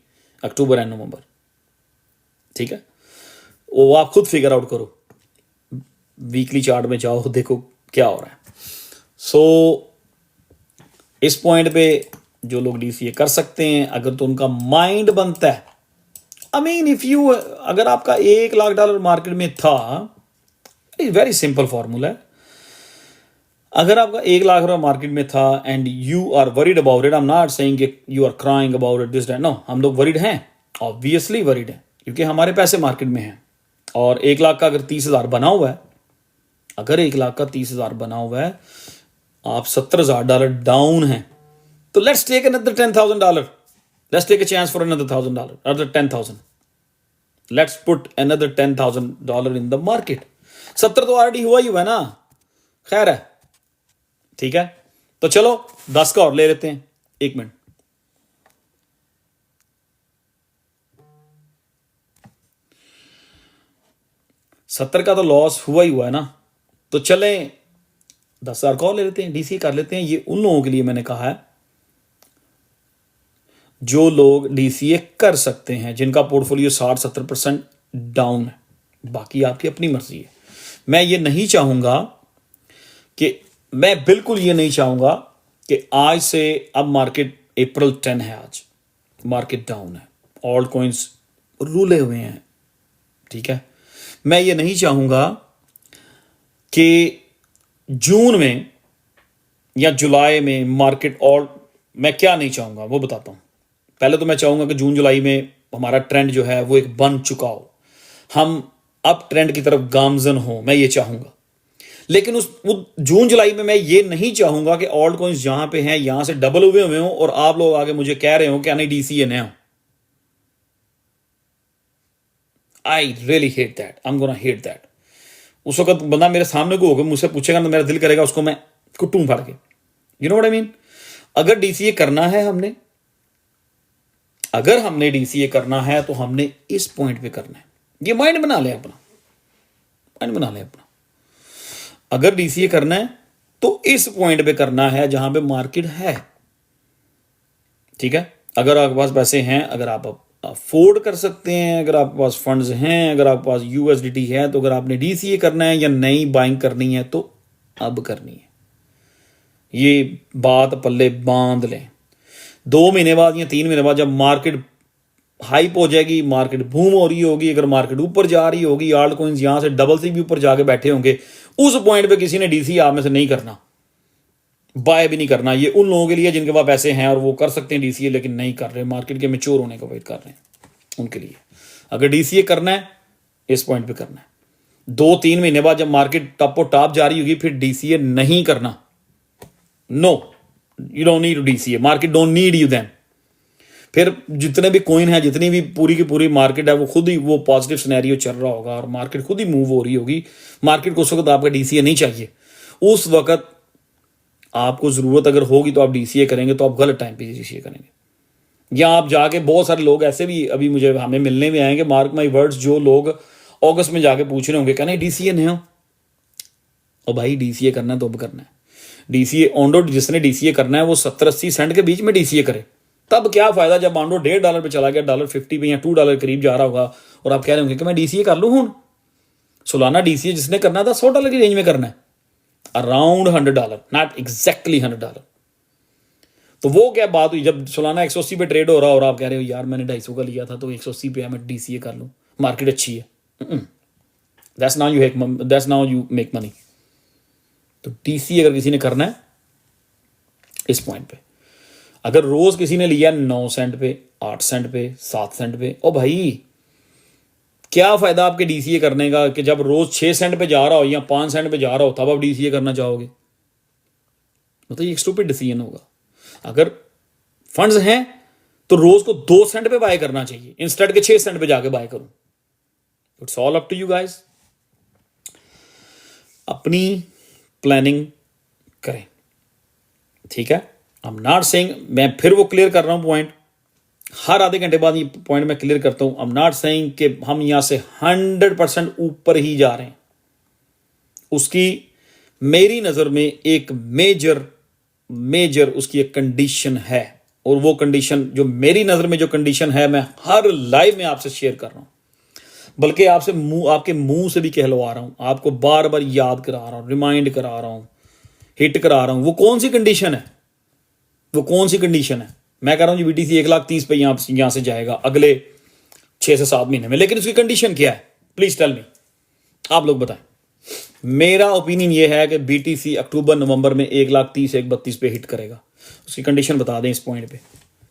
[SPEAKER 1] October and November. ठीक है, वो आप खुद फिगर आउट करो, वीकली चार्ट में जाओ, देखो क्या हो रहा है। सो इस पॉइंट पे जो लोग DCA कर सकते हैं, अगर तो उनका माइंड बनता है, आई मीन इफ यू, अगर आपका $1 लाख मार्केट में था, वेरी सिंपल फॉर्मूला है, अगर आपका $1 लाख मार्केट में था and you are worried about it, I am not saying you are crying about it this that, no, हम लोग वरीड हैं, ऑब्वियसली वरीड हैं, क्योंकि हमारे पैसे मार्केट में हैं। और 1 लाख का अगर 30,000 बना हुआ है, अगर 1 लाख का 30,000 बना हुआ है, आप $70,000 डाउन हैं, तो let's take another $10,000, let's take a chance for another $1,000, another 10,000, let's put another $10,000 in the market. 70 तो ऑलरेडी हुआ ही हुआ है ना, खैर है। ठीक है, तो चलो 10 का और ले लेते हैं, 1 मिनट। $70 का तो लॉस हुआ ही हुआ है ना, तो चलें 10,000 का और ले लेते हैं, DCA कर लेते हैं। ये उन लोगों के लिए मैंने कहा है जो लोग DCA कर सकते हैं, जिनका पोर्टफोलियो 60-70% डाउन है। बाकी आपकी अपनी मर्जी है। मैं बिल्कुल ये नहीं चाहूंगा कि आज से, अब मार्केट अप्रैल 10 है, आज मार्केट डाउन है, ऑल्ट कॉइन्स रूले हुए हैं। ठीक है, मैं ये नहीं चाहूंगा कि जून में या जुलाई में मार्केट, और मैं क्या नहीं चाहूंगा वो बताता हूं। पहले तो मैं चाहूंगा कि जून जुलाई में हमारा ट्रेंड जो है वो एक बन चुका हो, हम अब ट्रेंड की तरफ गामजन हो, मैं ये चाहूंगा। लेकिन उस जून जुलाई में मैं ये नहीं चाहूंगा कि ऑल्ट कॉइन्स जहां पे हैं यहां से डबल हुए हुए हों और आप लोग आगे मुझे कह रहे हो कि नहीं डीसीए न हो। I really hate that, I am gonna hate that. उस वक्त बंदा मेरे सामने को होगा, मुझसे पूछेगा तो मेरा दिल करेगा उसको मैं कुटूं फाड़ के। You know what I mean. अगर डीसीए करना है हमने, अगर हमने डीसीए करना है तो हमने इस पॉइंट पे करना है। ये माइंड बना ले अपना, माइंड बना ले अपना। अगर डीसीए करना है तो इस पॉइंट पे करना है जहां पे मार्केट है, ठीक है। अगर आपके पास पैसे हैं, अगर आप अफोर्ड कर सकते हैं, अगर आपके पास फंड्स हैं, अगर आपके पास यूएसडीटी है, तो अगर आपने डीसीए करना है या नई बाइंग करनी है तो अब करनी है। ये बात पल्ले बांध लें। 2 महीने बाद या 3 महीने बाद जब मार्केट हाइप हो जाएगी, मार्केट बूम हो रही होगी, अगर मार्केट ऊपर जा रही होगी, आल्ट कॉइन्स यहां से डबल से भी ऊपर जाके बैठे होंगे, उस पॉइंट पे किसी ने डीसीए आप में से नहीं करना, बाय भी नहीं करना। ये उन लोगों के लिए जिनके पास पैसे हैं और वो कर सकते हैं डीसीए लेकिन नहीं कर रहे, मार्केट के मैच्योर होने का वेट कर रहे हैं, उनके लिए। अगर डीसीए करना है इस पॉइंट पे करना है। 2-3 महीने बाद जब मार्केट टॉप जा रही होगी फिर डीसीए नहीं करना। No, you don't need DCA, market don't need you then. फिर जितने भी कॉइन है, जितनी भी पूरी की पूरी मार्केट है, वो खुद ही वो पॉजिटिव सिनेरियो चल रहा होगा और मार्केट खुद ही मूव हो रही होगी। मार्केट को उस वक्त आपका डीसीए नहीं चाहिए। उस वक्त आपको जरूरत अगर होगी तो आप डीसीए करेंगे, तो आप गलत टाइम पे डीसीए करेंगे। या आप जाके, बहुत सारे लोग ऐसे भी अभी मुझे हमें मिलने में आएंगे, मार्क माई वर्ड्स, जो लोग अगस्त में जाके पूछ रहे होंगे कहना डीसीए नहीं हो। और भाई डीसीए करना है तो अब करना है। डीसीए ऑन जिसने डीसीए करना है वो 70-80 सेंट के बीच में डीसीए करे। तब क्या फायदा जब ऑन $1.5 पे चला गया, $1.50 पे या $2 करीब जा रहा होगा और आप कह रहे होंगे कि मैं डीसीए कर लूँ। हूँ सालाना डीसीए जिसने करना था $100 की रेंज में करना है, अराउंड $100, नॉट एग्जैक्टली $100। तो वो क्या बात हुई जब सालाना 180 पे ट्रेड हो रहा और आप कह रहे हो यार मैंने 250 का लिया था तो 180 पे है, मैं डीसीए कर लूँ, मार्केट अच्छी है। That's now you make money. तो डीसीए अगर किसी ने करना है इस पॉइंट पे, अगर रोज किसी ने लिया 9 सेंट पे, 8 सेंट पे, 7 सेंट पे, ओ भाई क्या फायदा आपके डीसीए करने का कि जब रोज 6 सेंट पे जा रहा हो या 5 सेंट पे जा रहा हो तब आप डीसीए करना चाहोगे। मतलब ये एक स्टूपिड डिसीजन होगा। अगर फंड्स हैं तो रोज को 2 सेंट पे बाय करना चाहिए इंस्टेड के 6 सेंट पे जाके बाय करूं। It's all up to you guys. अपनी प्लानिंग करें, ठीक है। आई एम नॉट सेइंग, मैं फिर वो क्लियर कर रहा हूं पॉइंट, हर आधे घंटे बाद ये पॉइंट मैं क्लियर करता हूं। आई एम नॉट सेइंग कि हम यहां से 100% ऊपर ही जा रहे हैं। उसकी मेरी नजर में एक मेजर उसकी एक कंडीशन है, और वो कंडीशन जो मेरी नजर में जो कंडीशन है मैं हर लाइव में आपसे शेयर कर रहा हूं, बल्कि आपके मुंह से भी कहलवा रहा हूं, आपको बार बार याद करा रहा हूं, रिमाइंड करा रहा हूं, हिट करा रहा हूं। वो कौन सी कंडीशन है? वो कौन सी कंडीशन है? मैं कह रहा हूं जी बीटीसी 1,30,000 पे यहां से जाएगा अगले 6 से 7 महीने में, लेकिन उसकी कंडीशन क्या है? प्लीज टेल मी, आप लोग बताएं। मेरा ओपिनियन ये है कि बीटीसी अक्टूबर नवंबर में 1,30,000 1,32 पे हिट करेगा। उसकी कंडीशन बता दें इस पॉइंट पे,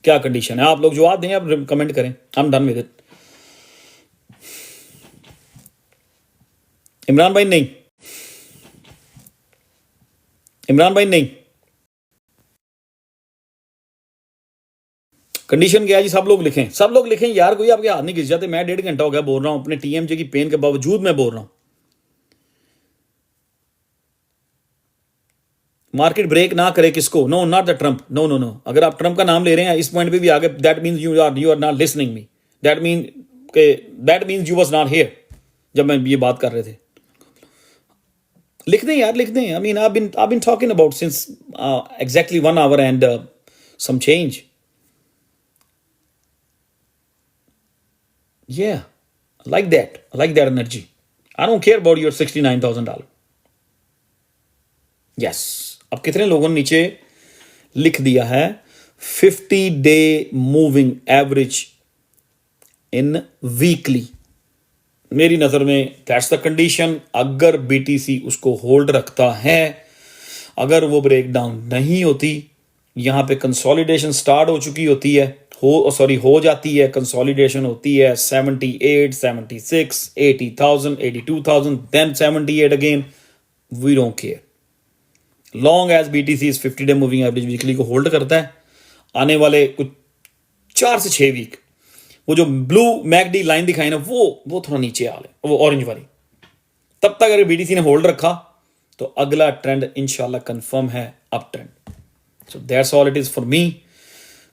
[SPEAKER 1] क्या कंडीशन है? आप लोग जवाब दें, आप कमेंट करें। I am done with it. Imran भाई नहीं, इमरान भाई नहीं, कंडीशन क्या है जी? सब लोग लिखें, सब लोग लिखें यार, कोई आपके हाथ नहीं घिस जाते। मैं 1.5 घंटा हो गया बोल रहा हूं, अपने टीएमजे की पेन के बावजूद मैं बोल रहा हूं। मार्केट ब्रेक ना करे किसको? No, not the Trump, no no no. अगर आप ट्रंप का नाम ले रहे हैं इस पॉइंट पे भी आगे, that means you are not listening me. That means you was not here जब मैं ये बात कर रहे थे। लिख दें यार, लिख दें। I mean I been talking about since exactly 1 hour and some change. Yeah, I like that. I like that energy. I don't care about your $69,000. Yes. अब कितने लोगों ने नीचे लिख दिया है 50-day moving average in weekly? मेरी नजर में दैट्स द कंडीशन। अगर बीटीसी उसको होल्ड रखता है, अगर वो ब्रेक डाउन नहीं होती, यहां पे कंसोलिडेशन स्टार्ट हो चुकी होती है, हो जाती है, कंसोलिडेशन होती है 78, 76, 80,000, 82,000, then 78 again, we don't care long as BTC is 50-day moving average weekly को होल्ड करता है आने वाले कुछ 4 से 6 वीक। वो जो ब्लू मैकडी लाइन दिखाई ना वो थोड़ा नीचे आ ले, वो ऑरेंज वाली, तब तक अगर BTC ने होल्ड रखा तो अगला ट्रेंड इंशाल्लाह कंफर्म है up trend. So that's all it is for me.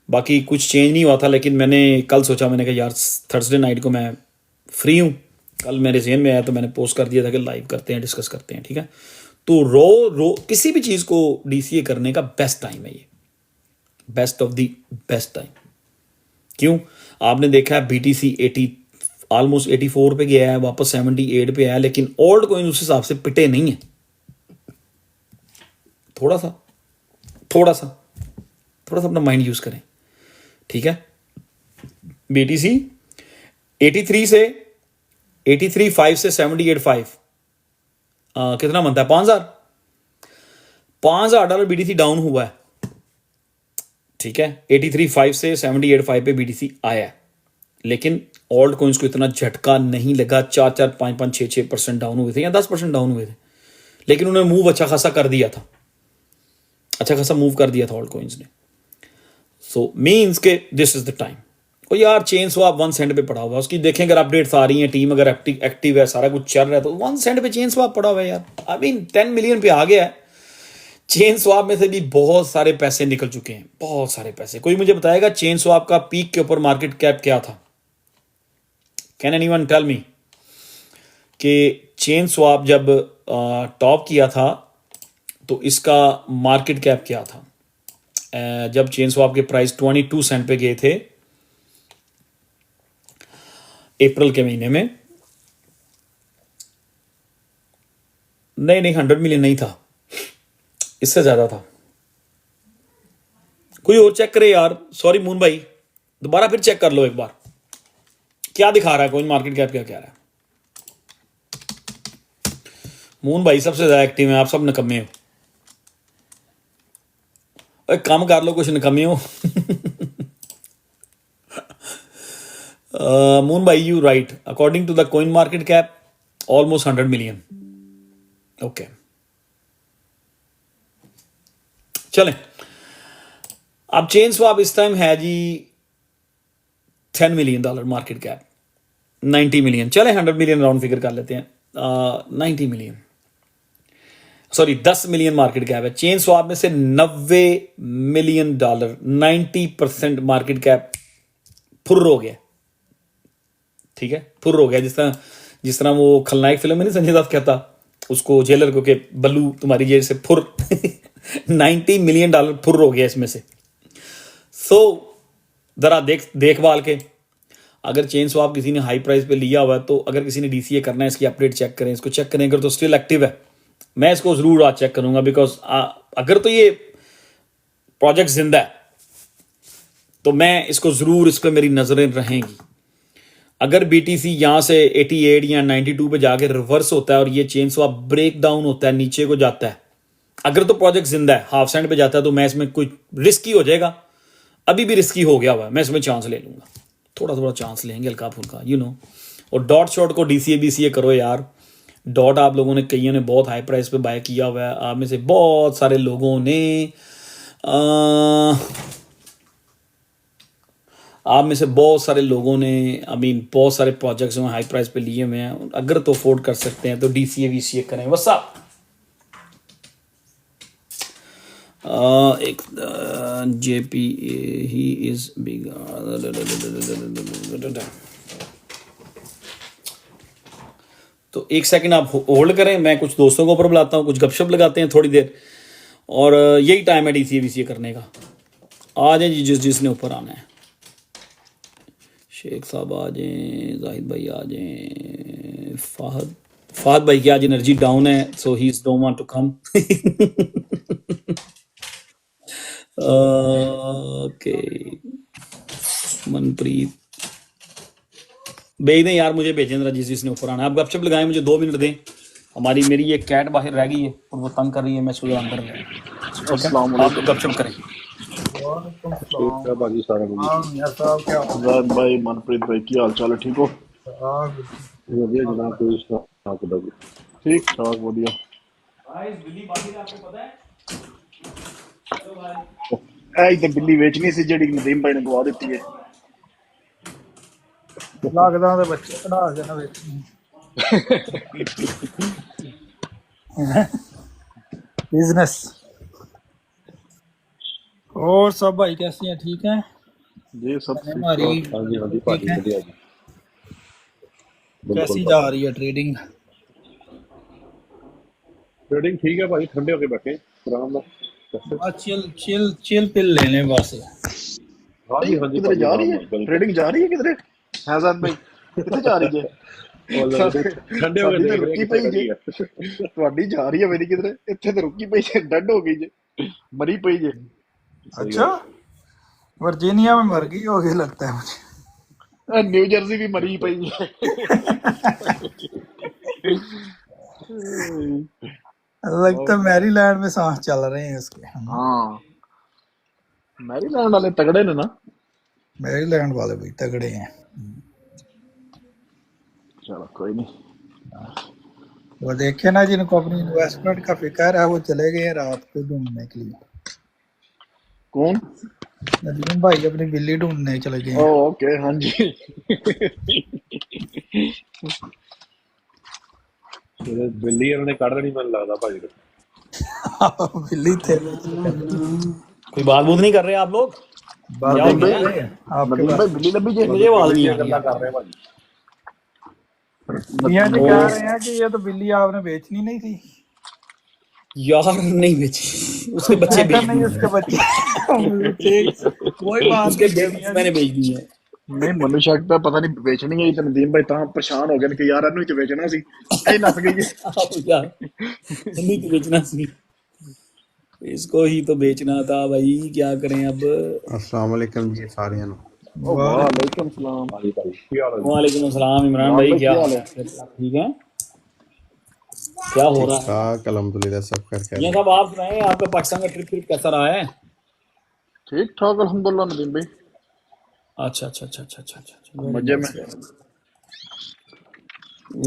[SPEAKER 1] बाकी कुछ चेंज नहीं हुआ था, लेकिन मैंने कल सोचा, मैंने कहा यार थर्सडे नाइट को मैं फ्री हूँ, कल मेरे जहन में आया तो मैंने पोस्ट कर दिया था कि लाइव करते हैं, डिस्कस करते हैं, ठीक है। तो रो किसी भी चीज़ को DCA करने का बेस्ट टाइम है ये, best of the best time. क्यों? आपने देखा है BTC 80 ऑलमोस्ट 84 पे गया है, वापस 78 पे आया, लेकिन ओल्ड कॉइन उस हिसाब से पिटे नहीं है। थोड़ा सा अपना माइंड यूज करें, ठीक है। BTC 83 से 83.5 से 78.5 कितना बनता है? $5,000 BTC डाउन हुआ है, ठीक है। 83.5 से 78.5 पे BTC आया है, लेकिन ओल्ड कॉइन्स को इतना झटका नहीं लगा। 4-4, 5-5, 6% डाउन हुए थे या 10% डाउन हुए थे, लेकिन उन्होंने मूव अच्छा खासा कर दिया था, ओल्ड कॉइन्स ने। सो मीन्स के दिस इज द टाइम। और यार चेन स्वैप 1 सेंट पे पड़ा हुआ है, उसकी देखें अगर अपडेट्स आ रही हैं, टीम अगर एक्टिव है, सारा कुछ चल रहा है, तो 1 सेंट पे चेन स्वैप पड़ा हुआ है यार। आई मीन 10 मिलियन पे आ गया है। चेन स्वैप में से भी बहुत सारे पैसे निकल चुके हैं, बहुत सारे पैसे। कोई मुझे बताएगा चेन स्वैप का पीक के ऊपर मार्केट कैप क्या था? कैन एनीवन टेल मी कि चेन स्वैप जब टॉप किया था तो इसका मार्केट कैप क्या था? जब चेन स्वैप के प्राइस 22 सेंट पे गए थे अप्रैल के महीने में, नहीं 100 मिलियन नहीं था, इससे ज्यादा था। कोई और चेक करे यार, सॉरी मून भाई, दोबारा फिर चेक कर लो एक बार, क्या दिखा रहा है कोई मार्केट कैप, क्या कह रहा है? मून भाई सबसे ज्यादा एक्टिव है, आप सब निकम्मे हो। एक काम कर लो, कुछ निकम्मे हो। मून भाई you right, according to the coin market cap almost 100 million. Okay चलें, अब चेन स्वैप इस टाइम है जी $10 मिलियन मार्केट कैप, 90 मिलियन, चले 100 मिलियन राउंड फिगर कर लेते हैं। 90 million, sorry 10 million market cap है चेन स्वैप में से। $90 मिलियन, 90% मार्केट कैप फुर्र हो गया, ठीक है, फुर्र हो गया। जिस तरह वो खलनायक फिल्म में नहीं संजय दत्त कहता उसको, जेलर को, के बल्लू तुम्हारी जेल से फुर। $90 मिलियन फुर हो गया इसमें से। सो जरा देखभाल के, अगर चेन स्वैप किसी ने हाई प्राइस पे लिया हुआ है, तो अगर किसी ने DCA करना है, इसकी अपडेट चेक करें, इसको चेक करें। अगर तो स्टिल एक्टिव है, मैं इसको जरूर आज चेक करूंगा, बिकॉज अगर तो ये प्रोजेक्ट जिंदा है तो मैं इसको जरूर, इस पर मेरी नजरें रहेंगी। अगर BTC यहां से 88 या 92 पे जाके रिवर्स होता है और ये चेन स्वैप ब्रेक डाउन होता है, नीचे को जाता है, अगर तो प्रोजेक्ट जिंदा है, हाफ सेंट पे जाता है, तो मैं इसमें कुछ रिस्की हो जाएगा, अभी भी रिस्की हो गया हुआ है, मैं इसमें चांस ले लूंगा, थोड़ा चांस लेंगे हल्का फुल्का, यू नो। और डॉट शॉट को DCA BCA करो यार। डॉट आप लोगों ने, कईयों ने बहुत हाई प्राइस पे बाय किया हुआ है, आप में से बहुत सारे लोगों ने बहुत सारे प्रोजेक्ट्स में हाई प्राइस पे लिए हुए हैं। अगर तो अफोर्ड कर सकते हैं तो DCA BCA करें। What's up? एक JP ही इज बिग। तो एक सेकंड आप होल्ड करें, मैं कुछ दोस्तों को ऊपर बुलाता हूँ, कुछ गपशप लगाते हैं थोड़ी देर, और यही टाइम है DCA BCA करने का। आ जाए जी जिसने ऊपर आना है, शेख साहब आ जाएं, जाहिद भाई आ जाएं, फहद भाई की आज एनर्जी डाउन है, so he don't want to come. Okay Manpreet भेज दें यार, मुझे भेजें जरा जिसने ऊपर आना है। आप गपशप लगाएं, मुझे 2 मिनट दें। मेरी ये कैट बाहर रह गई है और वो तंग कर रही है, मैं इसको अंदर ले आप तो गपशप करें।
[SPEAKER 2] भाई मनप्रीत भाई की हाल चाल है? ठीक हो? ठीक ठाक, बढ़िया।
[SPEAKER 1] गाइस बिल्ली बाकी का आपको पता है? चलो भाई
[SPEAKER 2] ਇਹ ਤੇ ਬਿੱਲੀ ਵੇਚਣੀ ਸੀ ਜਿਹੜੀ ਨਦੀਮ ਭਾਈ ਨੇ ਗਵਾ ਦਿੱਤੀ ਹੈ।
[SPEAKER 3] ਲੱਗਦਾ ਉਹਦੇ ਬੱਚੇ ਕਢਾ ਦੇਣਾ ਵਿੱਚ बिजनेस। और सब भाई कैसे हैं? ठीक हैं?
[SPEAKER 2] ਜੀ ਸਭ
[SPEAKER 3] मैंने
[SPEAKER 2] ਠੀਕ
[SPEAKER 3] हमारी
[SPEAKER 2] ਠਾਕ।
[SPEAKER 4] हाँ जी
[SPEAKER 3] ठीक
[SPEAKER 4] भाजी
[SPEAKER 3] है।
[SPEAKER 4] बढ़िया जी बिल्कुल
[SPEAKER 3] कैसी
[SPEAKER 4] भाजी
[SPEAKER 3] जा रही है ट्रेडिंग?
[SPEAKER 4] ट्रेडिंग ठीक है भाजी ठंडे होके बैठे आराम ਨਾਲ कैसे
[SPEAKER 3] बस चिल चिल चिल पिल लेने बस।
[SPEAKER 4] हाँ
[SPEAKER 2] ਨਹੀਂ
[SPEAKER 4] जी
[SPEAKER 2] ਕਿਧਰੇ
[SPEAKER 4] भाजी
[SPEAKER 2] ਜਾ
[SPEAKER 4] आराम
[SPEAKER 2] ਰਹੀ ਹੈ,
[SPEAKER 4] ਨਾਲ बिल्कुल
[SPEAKER 2] ਟ੍ਰੇਡਿੰਗ ਜਾ ਰਹੀ ਹੈ ਕਿਧਰੇ? ਹੈਜ਼ਾਨ ਭਾਈ ਕਿੱਥੇ ਜਾ ਰਹੀ ਹੈ?
[SPEAKER 4] और
[SPEAKER 2] ਸਾਡੇ
[SPEAKER 4] ठंडे होके
[SPEAKER 2] ਸਾਡੀ ਤਾਂ
[SPEAKER 4] देख रहे हैं
[SPEAKER 2] ਰੁਕੀ
[SPEAKER 4] कितने
[SPEAKER 2] ਪਈ
[SPEAKER 4] करी
[SPEAKER 2] ਜੇ,
[SPEAKER 4] है
[SPEAKER 2] ਤੁਹਾਡੀ ਜਾ ਰਹੀ ਹੈ ਮੇਰੀ ਕਿਧਰੇ? ਇੱਥੇ ਤਾਂ ਰੁਕੀ ਪਈ ਜੇ, ਡੱਡ ਹੋ ਗਈ ਜੇ, ਮਰੀ ਪਈ ਜੇ।
[SPEAKER 4] सही
[SPEAKER 3] अच्छा,
[SPEAKER 4] है
[SPEAKER 3] वर्जीनिया में मर गई होगी लगता है मुझे।
[SPEAKER 2] ਨਿਊ ਜਰਸੀ ਵੀ ਮਰੀ ਪਈ ਜੇ।
[SPEAKER 3] लगता है मैरीलैंड में सांस चल रहे हैं उसके।
[SPEAKER 2] ਹਾਂ ਮੈਰੀਲੈਂਡ ਵਾਲੇ ਤਗੜੇ ਨੇ ਨਾ।
[SPEAKER 3] मैरीलैंड वाले भी तगड़े हैं।
[SPEAKER 2] ਚਲੋ ਕੋਈ ਨਹੀਂ।
[SPEAKER 3] वो देखे ना जिनको अपनी इन्वेस्टमेंट का फिक्र है वो चले गए हैं रात को ढूंढने के लिए।
[SPEAKER 2] ਕੌਣ?
[SPEAKER 3] नदीम भाई अपनी बिल्ली ढूंढने चले गए हैं।
[SPEAKER 2] ਓਕੇ ਹਾਂਜੀ।
[SPEAKER 4] ये बिल्ली इन्होंने काट देनी मन लगता भाजी ने
[SPEAKER 3] बिल्ली थे
[SPEAKER 1] कोई बात बूत नहीं कर रहे आप लोग? क्या हो
[SPEAKER 3] बातें
[SPEAKER 1] गया?
[SPEAKER 3] कर रहे हैं आपके
[SPEAKER 2] ਨਦੀਮ
[SPEAKER 3] पास।
[SPEAKER 2] ਭਾਈ ਬਿੱਲੀ ਲੱਭੀ ਜੇ?
[SPEAKER 1] मुझे आवाज नहीं आ रही
[SPEAKER 4] गल्ला
[SPEAKER 1] है।
[SPEAKER 4] कर रहे हैं भाजी
[SPEAKER 3] मियां जी
[SPEAKER 1] वो
[SPEAKER 3] कह रहे हैं कि ये तो बिल्ली आपने बेचनी नहीं थी।
[SPEAKER 1] यार नहीं बेची, उसके बच्चे
[SPEAKER 3] मैं
[SPEAKER 1] बेच
[SPEAKER 3] नहीं
[SPEAKER 1] दिए
[SPEAKER 3] उसके बच्चे वही बात
[SPEAKER 1] उसके
[SPEAKER 3] है
[SPEAKER 1] बेबी
[SPEAKER 3] मियां
[SPEAKER 1] मैंने
[SPEAKER 3] जी।
[SPEAKER 1] बेच दिए हैं।
[SPEAKER 2] ਨਹੀਂ ਮੈਨੂੰ ਸ਼ੱਕ ਪਿਆ ਪਤਾ ਨਹੀਂ ਵੇਚਣੀ ਹੈ ਤੇ ਨਦੀਮ ਭਾਈ ਤਾਂ ਪਰੇਸ਼ਾਨ ਹੋ ਗਏ ਨੇ ਕਿ ਯਾਰ ਇਹਨੂੰ ਹੀ ਤੇ ਵੇਚਣਾ ਸੀ, ਇਹ ਨੱਸ ਗਈ ਹੈ।
[SPEAKER 1] अब यार नहीं तो बेचना सी, इसको ही तो बेचना था भाई, क्या करें अब।
[SPEAKER 5] अस्सलाम वालेकुम जी सारिਆਂ ਨੂੰ।
[SPEAKER 2] ਉਹ ਵਾਲੇकुम सलाम।
[SPEAKER 4] भाजी भाजी की हाल है जी
[SPEAKER 1] वालेकुम अस्सलाम इमरान
[SPEAKER 2] इमरान
[SPEAKER 1] भाई,
[SPEAKER 2] भाई
[SPEAKER 1] क्या
[SPEAKER 2] क्या
[SPEAKER 1] हाल
[SPEAKER 2] हाल
[SPEAKER 1] है?
[SPEAKER 2] है?
[SPEAKER 1] आप ठीक हैं? क्या हो
[SPEAKER 5] ठीक
[SPEAKER 1] रहा है?
[SPEAKER 5] ठाक अल्हम्दुलिल्लाह सब खैर
[SPEAKER 1] ये
[SPEAKER 5] खैरियत।
[SPEAKER 1] सब आप सुनाए, आपका पाकिस्तान का ट्रिप कैसा रहा है?
[SPEAKER 2] ठीक ठाक अल्हम्दुलिल्लाह नदीम भाई,
[SPEAKER 1] अच्छा अच्छा अच्छा अच्छा अच्छा अच्छा, वेरी
[SPEAKER 2] मजे में।
[SPEAKER 1] Nice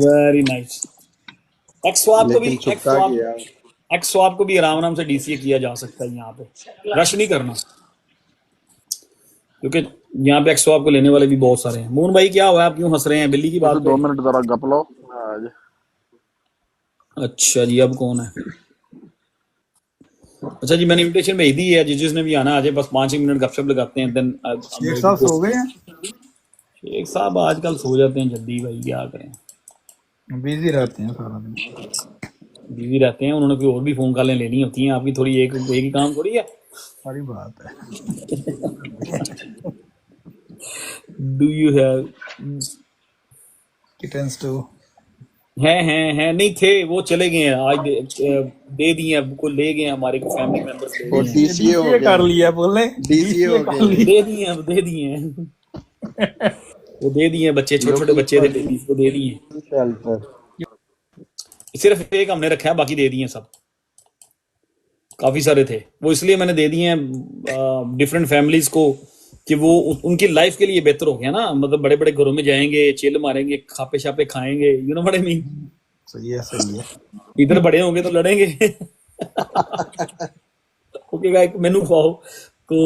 [SPEAKER 1] very nice. X swap को भी
[SPEAKER 5] लेकिन छुपता गया।
[SPEAKER 1] एक्स स्वाप को भी आराम से डीसीए किया जा सकता है यहाँ पे, रश नहीं करना, क्योंकि यहाँ पे एक्स स्वाप को लेने वाले भी बहुत सारे हैं। मोहन भाई क्या हुआ, आप क्यों हंस रहे हैं बिल्ली की
[SPEAKER 2] बस
[SPEAKER 1] बात
[SPEAKER 2] 2
[SPEAKER 1] पे?
[SPEAKER 2] मिनट जरा गप लो आज।
[SPEAKER 1] अच्छा जी, अब कौन है? अच्छा जी, मैंने इनविटेशन भेज दी है, जिसने भी आना आ जाए, बस 5 मिनट गपशप लगाते हैं, देन
[SPEAKER 3] शेख साहब सो गए हैं?
[SPEAKER 1] शेख साहब आजकल सो जाते हैं जल्दी भाई, क्या करें,
[SPEAKER 3] बिजी रहते हैं सारा दिन।
[SPEAKER 1] बिजी रहते हैं, उन्होंने कोई और भी फोन कॉलें लेनी होती हैं, आपकी थोड़ी एक ही काम थोड़ी है।
[SPEAKER 3] सारी बात है।
[SPEAKER 1] Do you have
[SPEAKER 3] kittens to
[SPEAKER 1] हैं नहीं थे, वो चले गए हैं आज, दे दिए हैं, को ले गए हैं, हमारे को फैमिली मेंबर्स ले
[SPEAKER 5] वो
[SPEAKER 1] गए हैं,
[SPEAKER 5] डीसीए हो
[SPEAKER 3] कर
[SPEAKER 5] गया।
[SPEAKER 3] लिया बोले
[SPEAKER 5] डीसीए हो
[SPEAKER 3] कर
[SPEAKER 5] गया।
[SPEAKER 3] लिया।
[SPEAKER 1] दे दिए हैं, दे दिए हैं वो दे दिए हैं, बच्चे छोटे छोटे बच्चे थे, बेबीज को दे दिए हैं।
[SPEAKER 5] शेल्टर
[SPEAKER 1] सिर्फ एक हमने रखा है, बाकी दे दिए हैं सब, काफी सारे थे वो, इसलिए मैंने दे दिए हैं डिफरेंट फैमिलीज को, कि वो उनकी लाइफ के लिए बेहतर हो गया ना, मतलब बड़े बड़े घरों में जाएंगे, चिल मारेंगे, खापे शापे खाएंगे, you know what I mean.
[SPEAKER 3] सही है सही है।
[SPEAKER 1] इधर बड़े होंगे तो लड़ेंगे ओके गाइस, मेनू खाओ, तो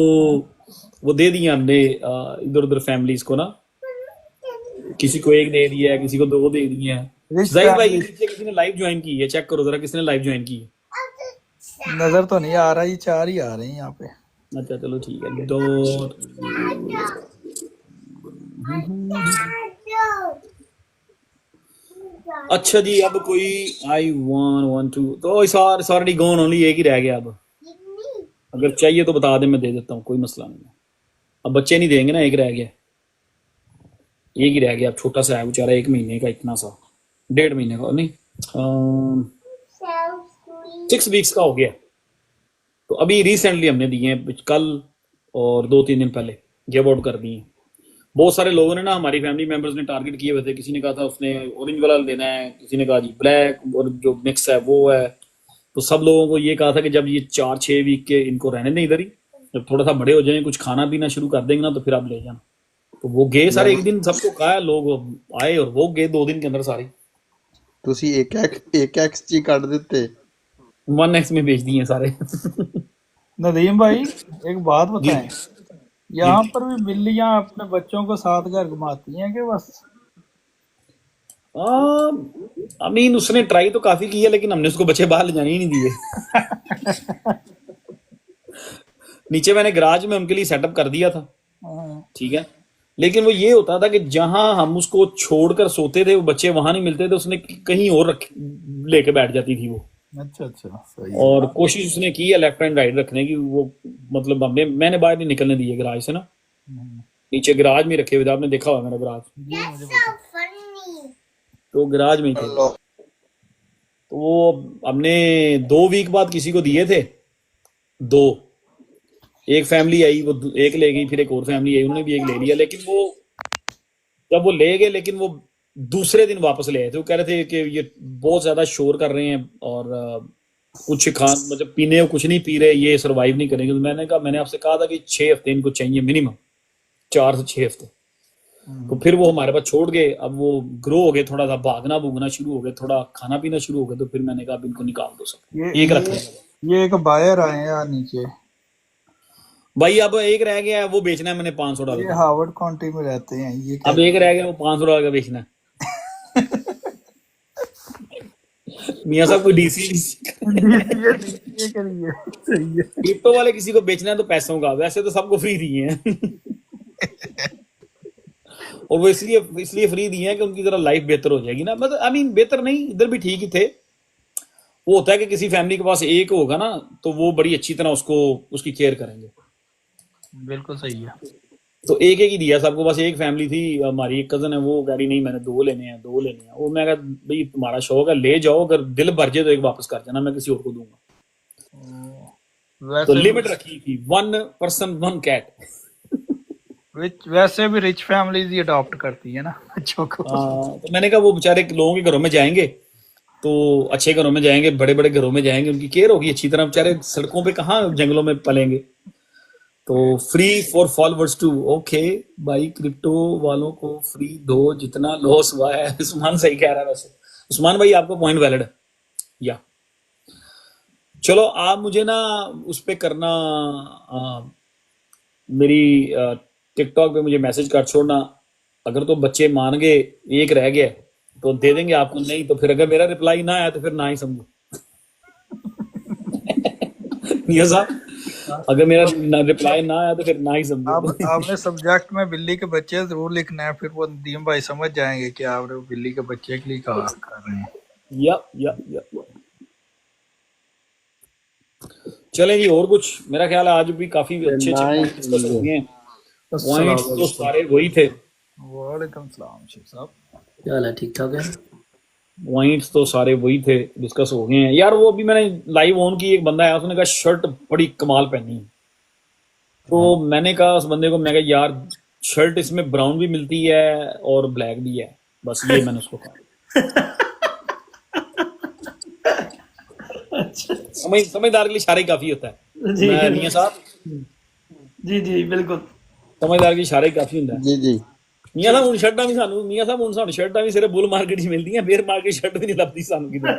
[SPEAKER 1] वो दे दिए हमने इधर उधर फैमिलीज को ना, किसी को एक दे दिया है, किसी को 2 दे दिए हैं।
[SPEAKER 3] Rich
[SPEAKER 1] जाहिर भाई
[SPEAKER 3] families।
[SPEAKER 1] नीचे किसी ने लाइव ज्वाइन की है, चेक करो जरा किसने लाइव ज्वाइन की है।
[SPEAKER 3] नजर तो नहीं आ रहा, ये 4 ही आ रहे हैं यहाँ पे।
[SPEAKER 1] अच्छा चलो ठीक है, 2 अच्छा जी, अब कोई आई वन 2 तो इस ऑलरेडी गॉन, ओनली एक ही रह गया अब, अगर चाहिए तो बता दे, मैं दे देता हूँ, कोई मसला नहीं है। अब बच्चे नहीं देंगे ना, एक रह गया, एक ही रह गया, अब छोटा सा है बेचारा, 1 महीने का, इतना सा 1.5 महीने का नहीं, 6 वीक्स का हो गया। तो अभी रिसेंटली हमने दिए हैं, कल और 2-3 दिन पहले गिव आउट कर दिए। बहुत सारे लोगों ने ना, हमारी फैमिली मेंबर्स ने टारगेट किए हुए थे, किसी ने कहा था उसने ऑरेंज वाला लेना है, किसी ने कहा जी ब्लैक, और जो मिक्स है वो है। तो सब लोगों को ये कहा था कि जब ये 4-6 वीक के इनको रहने दें इधर ही, जब थोड़ा सा बड़े हो जाएं, कुछ खाना पीना शुरू कर देंगे ना, तो फिर आप ले जाना। तो वो गए सारे, एक दिन सबको कहा, लोग आए और वो गए 2 दिन के अंदर सारे।
[SPEAKER 5] ਤੁਸੀਂ ਇੱਕ ਐਕਸ ਜੀ ਕੱਢ ਦਿੱਤੇ।
[SPEAKER 1] 1x में बेच दिए सारे।
[SPEAKER 3] नदीम भाई एक बात
[SPEAKER 1] जी
[SPEAKER 3] बताएं, यहाँ पर भी बिल्लियां अपने बच्चों को साथ घर घुमाती हैं कि बस?
[SPEAKER 1] आई मीन उसने ट्राई तो काफी की है, लेकिन हमने उसको बच्चे बाहर ले जाने ही नहीं दिए। नीचे मैंने गराज में उनके लिए सेटअप कर दिया था,
[SPEAKER 3] हाँ,
[SPEAKER 1] ठीक है, लेकिन वो ये होता था कि जहां हम उसको छोड़कर सोते थे वो बच्चे वहां नहीं मिलते थे, उसने कहीं और रख लेके बैठ जाती थी वो।
[SPEAKER 3] अच्छा सही है।
[SPEAKER 1] और कोशिश उसने की है लेफ्ट एंड राइट रखने की, वो मतलब मैंने बाहर नहीं निकलने दिए गराज से ना। नीचे गराज में रखे हुए थे, आपने देखा होगा मेरा गराज,
[SPEAKER 3] जी मुझे पता।
[SPEAKER 1] तो गराज में ही थे। तो वो हमने 2 वीक बाद किसी को दिए थे, 2। एक फैमिली आई, वो एक ले गई, फिर एक और फैमिली आई, उन्होंने भी एक ले लिया, लेकिन वो जब वो ले गए, लेकिन वो दूसरे दिन वापस ले आए थे। वो कह रहे थे कि ये बहुत ज्यादा शोर कर रहे हैं और कुछ खान मतलब पीने को कुछ नहीं पी रहे, ये सरवाइव नहीं करेंगे। तो मैंने आपसे कहा था कि 6 हफ्ते इनको चाहिए मिनिमम, 4 से 6 हफ्ते। तो फिर वो हमारे पास छोड़ गए। अब वो ग्रो हो गए, थोड़ा सा भागना भूगना शुरू हो गए, थोड़ा खाना पीना शुरू हो गए, तो फिर मैंने कहा अब इनको निकाल दो सब, एक रख लेंगे।
[SPEAKER 3] ये एक बायर आए हैं यहाँ नीचे,
[SPEAKER 1] भाई अब एक रह गया है, वो बेचना है मैंने $500
[SPEAKER 3] ये
[SPEAKER 1] का।
[SPEAKER 3] हार्वर्ड काउंटी में रहते हैं, ये
[SPEAKER 1] अब एक रह गया, वो $500 का बेचना है। मियाँ साहब कोई डीसी
[SPEAKER 3] ये करिए, सही है।
[SPEAKER 1] क्रिप्टो वाले किसी को बेचना है तो पैसों का, वैसे तो सबको फ्री दिए हैं। और वो इसलिए फ्री दिए हैं कि उनकी जरा लाइफ बेहतर हो जाएगी ना। मतलब आई मीन बेहतर नहीं, इधर भी ठीक ही थे। वो होता है कि किसी फैमिली के पास एक होगा ना, तो वो बड़ी अच्छी तरह उसकी केयर करेंगे।
[SPEAKER 3] बिल्कुल सही है।
[SPEAKER 1] तो एक ही दिया सबको, बस एक फैमिली थी। हमारी एक कजन है, वो कह रही नहीं मैंने 2 लेने हैं, 2 लेने हैं। वो मैं कहा भाई तुम्हारा शौक है, ले जाओ, अगर दिल भर जाए तो एक वापस कर देना, मैं किसी और को दूंगा। तो
[SPEAKER 3] वैसे
[SPEAKER 1] लिमिट रखी थी 1 पर्सन 1 कैट।
[SPEAKER 3] वैसे भी रिच फैमिलीज ही अडॉप्ट करती है ना बच्चों को।
[SPEAKER 1] तो मैंने कहा वो बेचारे लोगों के घरों में जाएंगे, तो अच्छे घरों में जाएंगे, बड़े बड़े घरों में जाएंगे, उनकी केयर होगी अच्छी तरह। बेचारे सड़कों पे कहाँ जंगलों में पलेंगे। तो free for followers to, okay भाई, क्रिप्टो वालों को फ्री दो, जितना लॉस हुआ है। उस्मान सही कह रहा है वैसे। उस्मान भाई आपका पॉइंट वैलिड है या। चलो आप मुझे ना उस पे करना, मेरी टिकटॉक पे मुझे मैसेज कर छोड़ना। अगर तो बच्चे मान गए, एक रह गया तो दे देंगे आपको, नहीं तो फिर अगर मेरा रिप्लाई ना आया तो फिर ना ही समझो। मियां साहब अगर मेरा रिप्लाई ना आया तो फिर ना ही समझो।
[SPEAKER 3] आपने सब्जेक्ट में बिल्ली के बच्चे जरूर लिखना है, फिर वो नदीम भाई समझ जाएंगे कि आप बिल्ली के बच्चे के लिए कहा कर रहे हैं।
[SPEAKER 1] या चलें जी, और कुछ? मेरा ख्याल है आज भी काफी अच्छे पॉइंट डिस्कस हो गए हैं। पॉइंट्स तो सारे वही थे।
[SPEAKER 3] वालेकुम सलाम शेख साहब,
[SPEAKER 6] क्या हाल है? ठीक ठाक है।
[SPEAKER 1] पॉइंट्स तो सारे वही थे, डिस्कस हो गए हैं यार। वो अभी मैंने लाइव ऑन की, एक बंदा आया, उसने कहा शर्ट बड़ी कमाल पहनी है। तो मैंने कहा उस बंदे को, मैं कहा यार शर्ट इसमें ब्राउन भी मिलती है और ब्लैक भी है, बस ये मैंने उसको कहा। समझदार के लिए इशारा ही काफी होता है।
[SPEAKER 6] जी
[SPEAKER 1] मैं मियां साहब
[SPEAKER 6] जी बिल्कुल
[SPEAKER 1] समझदार की इशारा ही काफी ਹੁੰਦਾ है।
[SPEAKER 5] जी जी
[SPEAKER 1] मियां साहब ਹੁਣ ਸ਼ਰਟਾਂ ਵੀ ਸਾਨੂੰ, ਮਿयां ਸਾਹਿਬ ਹੁਣ ਸਾਨੂੰ ਸ਼ਰਟਾਂ ਵੀ ਸਿਰੇ ਬੁੱਲ ਮਾਰਕੀਟ 'ਚ ਮਿਲਦੀਆਂ, ਬੇਰ ਮਾਰਕੀਟ ਸ਼ਰਟ ਵੀ ਨਹੀਂ ਲੱਭਦੀ ਸਾਨੂੰ ਕਿਤੇ।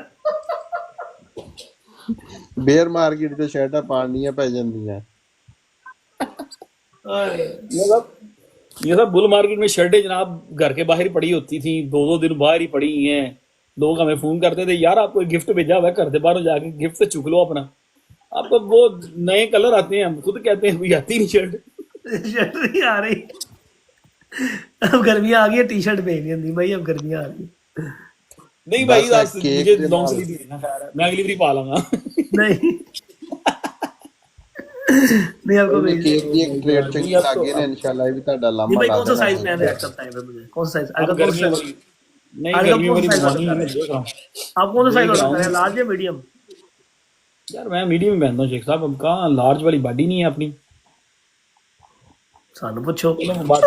[SPEAKER 5] ਬੇਅਰ ਮਾਰਕੀਟ ਤੇ ਸ਼ਰਟਾਂ ਪਾਣੀਆਂ ਪੈ ਜਾਂਦੀਆਂ।
[SPEAKER 1] मियां साहब बुल मार्केट में शर्टें जनाब घर के बाहर ही पड़ी होती थी, 2-2 दिन बाहर ही पड़ी हैं। लोग हमें फोन करते थे, यार आपको गिफ्ट भेजा हुआ है, घर से बाहर जाके गिफ्ट से चुक लो अपना। आपको वो नए कलर आते हैं, हम खुद कहते हैं कोई आती नहीं शर्ट
[SPEAKER 6] नहीं आ रही। अब गर्मियां आ गई है, टी शर्ट पहनी होती भाई, अब गर्मियां आ गई।
[SPEAKER 1] नहीं भाई,
[SPEAKER 5] बस
[SPEAKER 1] आज
[SPEAKER 5] केक
[SPEAKER 1] मुझे
[SPEAKER 5] के
[SPEAKER 1] लॉन्ग
[SPEAKER 5] नाल।
[SPEAKER 1] स्लीव ही देना, खैर है, मैं अगली बारी पा लूंगा।
[SPEAKER 6] नहीं नहीं आपको
[SPEAKER 5] ਕੋਈ
[SPEAKER 6] भेज
[SPEAKER 5] ਕੇਕ ਦੀ ਇੱਕ ਟ੍ਰੇਡ ਚੰਗੀ ਲੱਗ ਗਈ ਨੇ, ਇਨਸ਼ਾਅੱਲਾ ਇਹ ਵੀ ਤੁਹਾਡਾ
[SPEAKER 6] नहीं
[SPEAKER 5] ਲਾਮਾ
[SPEAKER 6] भाई,
[SPEAKER 5] ਲਾ
[SPEAKER 6] कौन सा
[SPEAKER 5] देना।
[SPEAKER 6] साइज पहन रहे हैं सब टाइम पे? मुझे कौन सा साइज?
[SPEAKER 1] अब
[SPEAKER 6] कौन
[SPEAKER 1] गर्मियों
[SPEAKER 6] सा
[SPEAKER 1] वाली नहीं,
[SPEAKER 6] आजकल
[SPEAKER 1] गर्मियों
[SPEAKER 6] कौन
[SPEAKER 1] वाली
[SPEAKER 6] सा
[SPEAKER 1] बनवानी
[SPEAKER 6] साइज
[SPEAKER 1] है, मैं देख रहा हूँ।
[SPEAKER 6] आप कौन सा साइज
[SPEAKER 1] देख रहा
[SPEAKER 6] ऑर्डर
[SPEAKER 1] हूँ।
[SPEAKER 6] करें, लार्ज या मीडियम?
[SPEAKER 1] यार मैं मीडियम में पहनता हूँ शेख साहब, अब कहाँ लार्ज वाली बॉडी नहीं है अपनी।
[SPEAKER 6] सानू पूछो।
[SPEAKER 1] चलो वो बात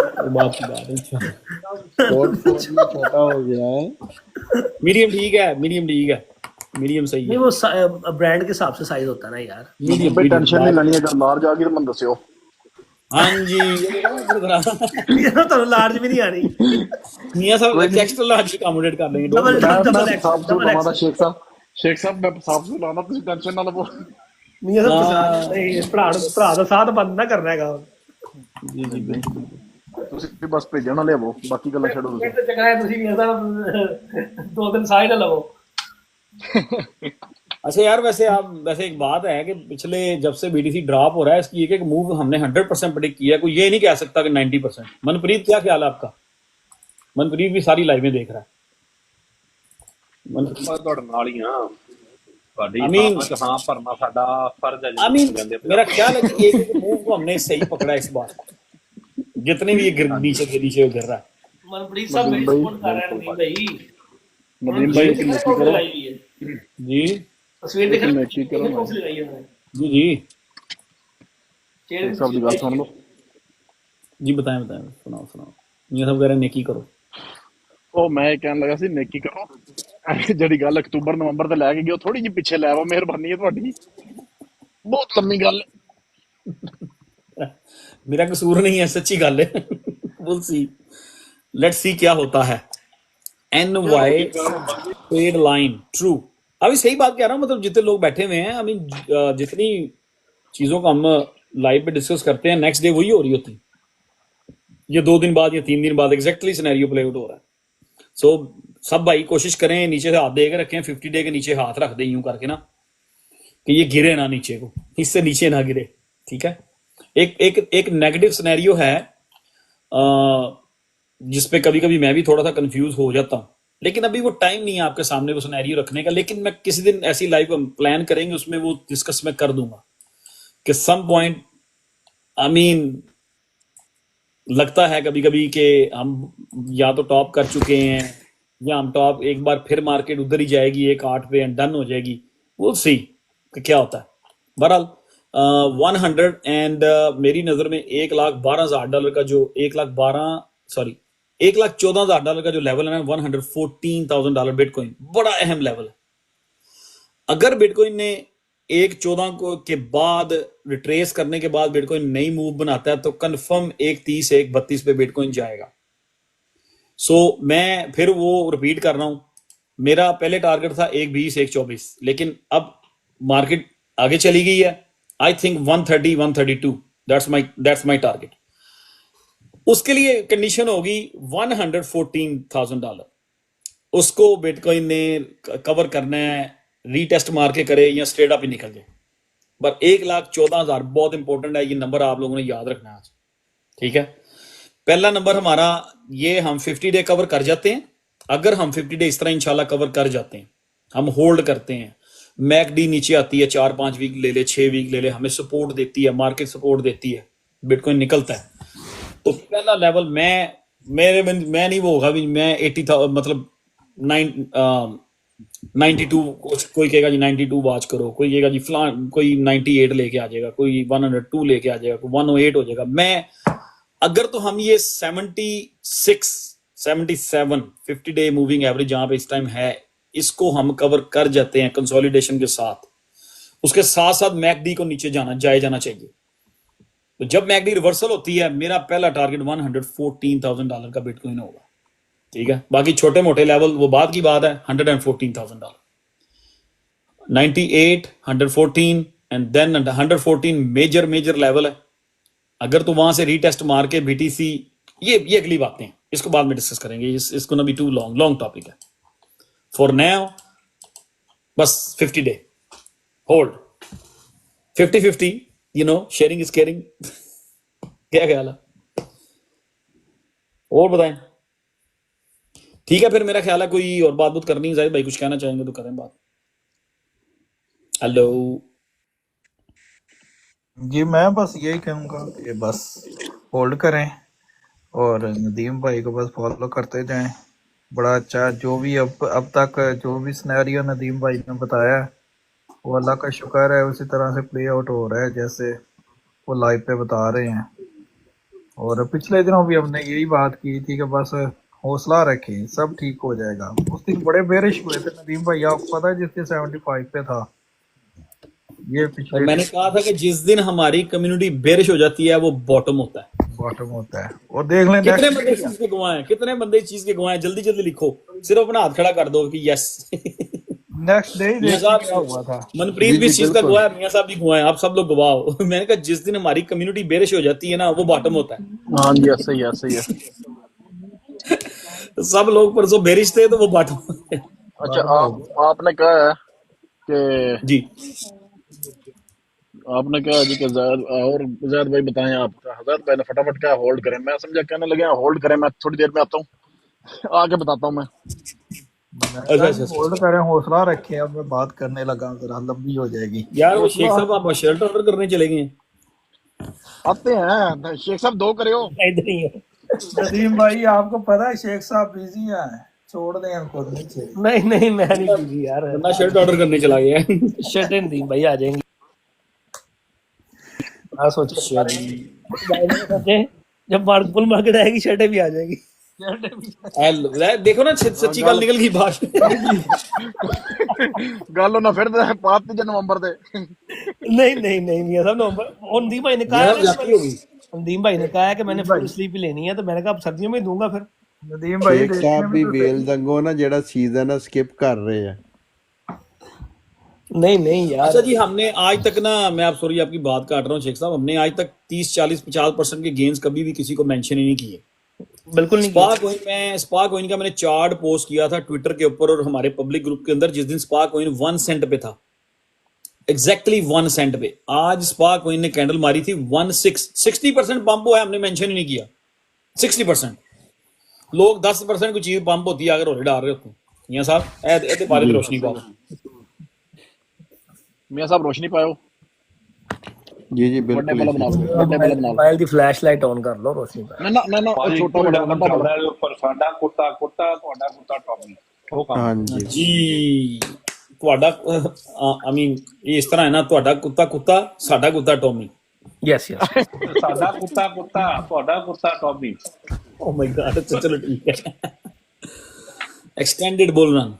[SPEAKER 1] की बात है। अच्छा
[SPEAKER 5] कोट फोट में छोटा हो गया है।
[SPEAKER 1] मीडियम ठीक है, मीडियम ठीक है, मीडियम सही
[SPEAKER 6] नहीं
[SPEAKER 1] है।
[SPEAKER 6] वो ब्रांड के हिसाब से साइज होता है ना यार।
[SPEAKER 1] मीडियम
[SPEAKER 2] भाई टेंशन नहीं लेनी है, जब लार्ज आ गई तो मैं दस्यो।
[SPEAKER 1] हाँ जी, ये देखो ना इधर जरा।
[SPEAKER 6] यार तो लार्ज भी नहीं आ रही।
[SPEAKER 1] मियां साहब एक्स्ट्रा लार्ज भी अकोमोडेट कर लेंगे।
[SPEAKER 6] डबल
[SPEAKER 2] मैं
[SPEAKER 6] डबल
[SPEAKER 2] साहब
[SPEAKER 6] एक्स
[SPEAKER 2] से
[SPEAKER 6] डबल
[SPEAKER 2] हमारा
[SPEAKER 6] एक्स।
[SPEAKER 2] शेख साहब मैं साफ से लाना, तुम टेंशन ना लो।
[SPEAKER 6] ਮੀਆਂ ਸਾਹਿਬ ਪਸੰਦ ਨਹੀਂ ਭਰਾ ਦਾ ਸਾਥ ਬੰਦ ਨਾ ਕਰਨਾ ਹੈਗਾ
[SPEAKER 1] ਜੀ ਜੀ ਬਿਲਕੁਲ।
[SPEAKER 2] ਤੁਸੀਂ ਬਸ ਭੇਜਣ ਨਾ ਲਿਆਵੋ, ਬਾਕੀ ਗੱਲਾਂ ਛੱਡੋ ਤੁਸੀਂ।
[SPEAKER 6] ਇਹ ਤਾਂ ਚੰਗਾ ਹੈ ਤੁਸੀਂ ਮੀਆਂ ਸਾਹਿਬ 2 दिन ਸਾਹ ਨਾ ਲਵੋ।
[SPEAKER 1] अच्छा यार, वैसे एक बात है कि पिछले जब से बीटीसी ड्रॉप हो रहा है, इसकी एक मूव हमने 100% प्रेडिक्ट किया है, कोई ये नहीं कह सकता कि 90%। मनप्रीत क्या ख्याल है आपका? मनप्रीत भी सारी लाइवें देख रहा है।
[SPEAKER 4] ਮੈਂ ਤੁਹਾਡੇ ਨਾਲ ਹੀ ਆ, ਤੁਹਾਡੀ
[SPEAKER 1] I mean-
[SPEAKER 4] ਬਾਤ ਹਾਂ ਭਰਨਾ ਸਾਡਾ ਫਰਜ਼ ਹੈ।
[SPEAKER 1] आई मीन मेरा ख्याल है कि एक मूव को हमने सही पकड़ा है इस बार, जितने भी ये नीचे गिर रहा है।
[SPEAKER 6] ਮਨਪ੍ਰੀਤ ਸਾਹਿਬ ਮੇਰੀ ਸਪੋਰਟ ਕਰ ਰਹੇ ਨੇ ਭਾਈ।
[SPEAKER 2] नदीम भाई की नेकी करो
[SPEAKER 1] जी
[SPEAKER 6] ਤਸਵੀਰ ਦੇਖ
[SPEAKER 2] नेकी करो ना।
[SPEAKER 6] ਲਗਾਈ ਉਹਨਾਂ ਨੇ
[SPEAKER 1] जी जी
[SPEAKER 2] शेख साहब की बात सुन लो।
[SPEAKER 1] जी बताएं बताएं, सुनाओ। ये सब कह रहे हैं नेकी करो।
[SPEAKER 2] ਉਹ ਮੈਂ ਇਹ ਕਹਿਣ ਲੱਗਾ ਸੀ ਨੇਕੀ ਕਰੋ, ਜਿਹੜੀ ਗੱਲ ਅਕਤੂਬਰ ਨਵੰਬਰ ਤੇ ਲੈ ਕੇ ਗਏ ਉਹ ਥੋੜੀ ਜਿਹੀ ਪਿੱਛੇ ਲੈ ਆਵੋ, ਮਿਹਰਬਾਨੀ ਹੈ ਤੁਹਾਡੀ। ਬਹੁਤ ਲੰਮੀ ਗੱਲ ਹੈ।
[SPEAKER 1] मेरा कसूर नहीं है, सच्ची गल है। विल सी, लेट्स सी क्या होता है। NY ट्रेड लाइन ट्रू, अभी सही बात कह रहा हूँ। मतलब जितने लोग बैठे हुए हैं, आई मीन जितनी चीजों को हम लाइव पे डिस्कस करते हैं, नेक्स्ट डे वही हो रही होती, ये 2 दिन बाद या 3 दिन बाद एग्जैक्टली सिनेरियो प्ले आउट हो रहा है। सो सब भाई कोशिश करें, नीचे से हाथ दे के रखें, 50 डे के नीचे हाथ रख दें यूं करके ना, कि ये गिरे ना नीचे को, इससे नीचे ना गिरे। ठीक है, एक नेगेटिव सिनेरियो है जिसपे कभी कभी मैं भी थोड़ा सा कंफ्यूज हो जाता हूँ, लेकिन अभी वो टाइम नहीं है आपके सामने वो सिनेरियो रखने का। लेकिन मैं किसी दिन ऐसी लाइव प्लान करेंगे, उसमें वो डिस्कस मैं कर दूंगा कि सम पॉइंट, आई मीन लगता है कभी कभी कि हम या तो टॉप कर चुके हैं, या हम टॉप एक बार फिर मार्केट उधर ही जाएगी 1.8 पे एंड डन हो जाएगी। वो सी कि क्या होता है। बहरहाल 100 एंड मेरी नज़र में $1,12,000 का जो $1,14,000 का जो लेवल है ना, $114,000 बिटकॉइन, बड़ा अहम लेवल है। अगर बिटकॉइन ने 1.14 को के बाद रिट्रेस करने के बाद बिटकॉइन नई मूव बनाता है तो कंफर्म 1.30 1.32 पे बिटकॉइन जाएगा। सो मैं फिर वो रिपीट कर रहा हूं, मेरा पहले टारगेट था 1.20 1.24, लेकिन अब मार्केट आगे चली गई है। I think 130 132 that's my target. उसके लिए कंडीशन होगी $114,000, उसको बिटकॉइन ने कवर करना है, रीटेस्ट मार के करे या स्ट्रेट अप ही निकल जाए। पर 1,14,000 बहुत इंपॉर्टेंट है, ये नंबर आप लोगों ने याद रखना है आज। ठीक है, पहला नंबर हमारा ये, हम 50 डे कवर कर जाते हैं। अगर हम 50 डे इस तरह इंशाल्लाह कवर कर जाते हैं, हम होल्ड करते हैं, मैकडी नीचे आती है 4-5 वीक ले ले, 6 वीक ले ले, हमें सपोर्ट देती है, मार्केट सपोर्ट देती है, बिटकॉइन निकलता है, तो पहला लेवल मैं नहीं वो होगा भी मैं 80,000 मतलब 92, कोई कहेगा जी 92 वॉच करो, कोई कहेगा जी फलान, कोई 98 लेके आ जाएगा, कोई 102 लेके आ जाएगा, कोई 108 हो जाएगा। मैं अगर तो हम ये 76 77 50 डे मूविंग एवरेज जहां पे इस टाइम है, इसको हम कवर कर जाते हैं कंसोलिडेशन के साथ, उसके साथ साथ मैकडी को नीचे जाना चाहिए। तो जब मैकडी रिवर्सल होती है, मेरा पहला टारगेट $114,000 का बिटकॉइन होगा। ठीक है, बाकी छोटे मोटे लेवल वो बाद की बात है। $114,000, 98 114 एंड देन 114 मेजर लेवल है। अगर तो वहां से रीटेस्ट मार के बीटीसी, ये अगली बातें हैं, इसको बाद में डिस्कस करेंगे, इसको ना भी टू लॉन्ग टॉपिक है। फॉर नाउ बस 50 day hold, 50-50, sharing is caring. क्या ख्याल है, और बताएं। ठीक है, फिर मेरा ख्याल है कोई और बात करनी है, जाहिद भाई कुछ कहना चाहेंगे तो करें बात। हेलो
[SPEAKER 3] जी, मैं बस यही कहूँगा कि बस होल्ड करें और नदीम भाई को बस फॉलो करते जाएं। बड़ा अच्छा, जो भी अब तक जो भी सिनेरियो नदीम भाई ने बताया है, वो अल्लाह का शुक्र है उसी तरह से प्ले आउट हो रहा है जैसे वो लाइव पे बता रहे हैं। और पिछले दिनों भी हमने यही बात की थी कि बस हौसला रखें, सब ठीक हो जाएगा। उस दिन बड़े बेरिश हुए थे नदीम भाई, आपको पता है, जिस दिन 75 पे था ये
[SPEAKER 1] और
[SPEAKER 3] पिछले
[SPEAKER 1] मैंने कहा था कि जिस दिन हमारी कम्युनिटी बेरिश हो जाती है वो बॉटम होता है।
[SPEAKER 3] बॉटम होता है। और देख लें
[SPEAKER 1] कितने
[SPEAKER 3] next
[SPEAKER 1] बंदे इस चीज के गवाह हैं, कितने बंदे इस चीज के गवाह हैं, जल्दी जल्दी लिखो, सिर्फ अपना हाथ खड़ा कर दो कि यस।
[SPEAKER 3] नेक्स्ट डे ही
[SPEAKER 1] मियाँ
[SPEAKER 3] देखिए
[SPEAKER 1] साहब
[SPEAKER 3] क्या हुआ था।
[SPEAKER 1] मनप्रीत
[SPEAKER 5] जी
[SPEAKER 1] भी
[SPEAKER 5] जी
[SPEAKER 1] इस चीज का
[SPEAKER 5] बिल्कुल।
[SPEAKER 1] गवाह है, मियाँ साहब भी गवाह है, आप सब लोग गवाह हो। मैंने कहा जिस दिन हमारी कम्युनिटी बेरिश हो जाती है ना, वो बॉटम होता है।
[SPEAKER 2] हाँ जी, ऐसे ही है।
[SPEAKER 1] तो सब लोग परसों बेरिश थे, तो वो बॉटम।
[SPEAKER 2] अच्छा,
[SPEAKER 3] बॉटम हो गया।
[SPEAKER 2] आपने कहा है कि
[SPEAKER 1] जी
[SPEAKER 2] आपने कहा जी कि जैद और जैद भाई बताएं, आपका जैद भाई ने फटाफट क्या होल्ड करें, मैं समझा कहने लगे होल्ड करें, मैं थोड़ी देर में आता हूँ, आके बताता हूँ मैं।
[SPEAKER 3] मैं
[SPEAKER 1] अच्छा
[SPEAKER 3] कहा
[SPEAKER 1] अच्छा
[SPEAKER 3] जी
[SPEAKER 1] अच्छा।
[SPEAKER 3] होल्ड करें, हौसला रखें, अब मैं बात करने लगा जरा लंबी हो जाएगी।
[SPEAKER 1] यार वो शेख
[SPEAKER 2] हौसला
[SPEAKER 1] साहब आप शर्ट ऑर्डर करने चले गए हैं।
[SPEAKER 2] आते हैं शेख साहब, दो करे हो।
[SPEAKER 6] इधर ही है।
[SPEAKER 3] नदीम भाई आपको पता है शेख साहब बिजी हैं, छोड़ दें उनको नीचे।
[SPEAKER 6] नहीं नहीं, मैं नहीं बिजी यार।
[SPEAKER 1] बंदा शर्ट ऑर्डर करने चला गया है।
[SPEAKER 6] शर्ट एंड दी भाई आ जाएंगे। हाँ सोचे
[SPEAKER 1] अच्छा
[SPEAKER 6] तुम्हारे
[SPEAKER 1] जी।
[SPEAKER 6] मैंने सोचे जब मार्क फुल मार्केट आएगी शर्टें भी आ जाएगी।
[SPEAKER 1] देखो ना,
[SPEAKER 2] हाँ,
[SPEAKER 1] सच्ची गल निकल गई बात।
[SPEAKER 3] नहीं जी,
[SPEAKER 2] गल ना फिर 5 नवंबर से।
[SPEAKER 6] नहीं नहीं नहीं, मियां साहब नवंबर और नदीम भाई ने कहा
[SPEAKER 1] मेरा
[SPEAKER 6] है ना कि
[SPEAKER 1] जाती होगी।
[SPEAKER 6] नदीम भाई ने कहा है कि मैंने
[SPEAKER 3] नदीम
[SPEAKER 6] फुल
[SPEAKER 3] भाई,
[SPEAKER 6] स्लीप ही लेनी है, तो मैंने कहा अब सर्दियों में ही दूंगा फिर।
[SPEAKER 3] नदीम भाई
[SPEAKER 5] शेख
[SPEAKER 3] देखने
[SPEAKER 5] साहब
[SPEAKER 3] में
[SPEAKER 5] भी
[SPEAKER 3] तो
[SPEAKER 5] ਵੇਲ
[SPEAKER 3] सही।
[SPEAKER 5] ਦੰਗੋ ਨਾ ਜਿਹੜਾ ਸੀਜ਼ਨ ਆ ਸਕਿਪ ਕਰ ਰਹੇ ਆ।
[SPEAKER 6] नहीं नहीं यार,
[SPEAKER 1] अच्छा जी, हमने आज तक ना, मैं आप सॉरी आपकी बात काट रहा हूँ शेख साहब, हमने आज तक 30 40 50% के गेंस कभी भी किसी को मेंशन ही नहीं किए।
[SPEAKER 6] बिल्कुल नहीं किया।
[SPEAKER 1] स्पा कॉइन का मैंने चार्ट पोस्ट किया था ट्विटर के ऊपर और हमारे पब्लिक ग्रुप के अंदर, जिस दिन स्पा कॉइन 1 सेंट पे था, एग्जैक्टली 1 सेंट पे। आज स्पा कॉइन ने कैंडल मारी थी 60% पंप हुआ है, हमने मेंशन ही नहीं किया। 60% लोग 10% की चीज पंप होती है अगर होले डाल रहे हो। मियां साहब ए बारे में
[SPEAKER 5] ਜੀ
[SPEAKER 1] रोशनी पाओ।
[SPEAKER 2] मियां साहब रोशनी पाओ,
[SPEAKER 5] ਜੀ ਜੀ
[SPEAKER 2] बड़े
[SPEAKER 5] ਬਿल्कुल
[SPEAKER 2] बल्ब
[SPEAKER 5] ਇਸੇ
[SPEAKER 2] नाल,
[SPEAKER 5] ਤਰ੍ਹਾਂ।
[SPEAKER 2] बड़े बल्ब नाल।
[SPEAKER 6] मोबाइल की फ्लैश लाइट ऑन कर लो, रोशनी पर।
[SPEAKER 2] ना
[SPEAKER 4] ਭਾਜੀ
[SPEAKER 2] छोटा
[SPEAKER 4] ਇੱਕੋ
[SPEAKER 2] बड़ा
[SPEAKER 4] ਡੰਗ
[SPEAKER 2] लंबा
[SPEAKER 4] ਚੱਲਦਾ
[SPEAKER 2] बड़ा।
[SPEAKER 4] ਇਹਦੇ ਉੱਪਰ, ਸਾਡਾ ਕੁੱਤਾ ਕੁੱਤਾ, ਤੁਹਾਡਾ ਕੁੱਤਾ ਟੌਮੀ, ਉਹ ਕੰਮ ਹੈ।
[SPEAKER 5] ਹਾਂਜੀ
[SPEAKER 1] ਜੀ ਤੁਹਾਡਾ ਆਈ ਮੀਨ ਇਹ ਇਸ ਤਰ੍ਹਾਂ ਹੈ ਨਾ, ਤੁਹਾਡਾ ਕੁੱਤਾ ਕੁੱਤਾ, ਸਾਡਾ ਕੁੱਤਾ ਟੋਮੀ।
[SPEAKER 6] Yes yes.
[SPEAKER 4] ਤੇ ਸਾਡਾ ਕੁੱਤਾ ਕੁੱਤਾ, ਤੁਹਾਡਾ ਕੁੱਤਾ ਟੌਮੀ।
[SPEAKER 1] ओ माय गॉड, अच्छा चलो ठीक है। Extended bull run.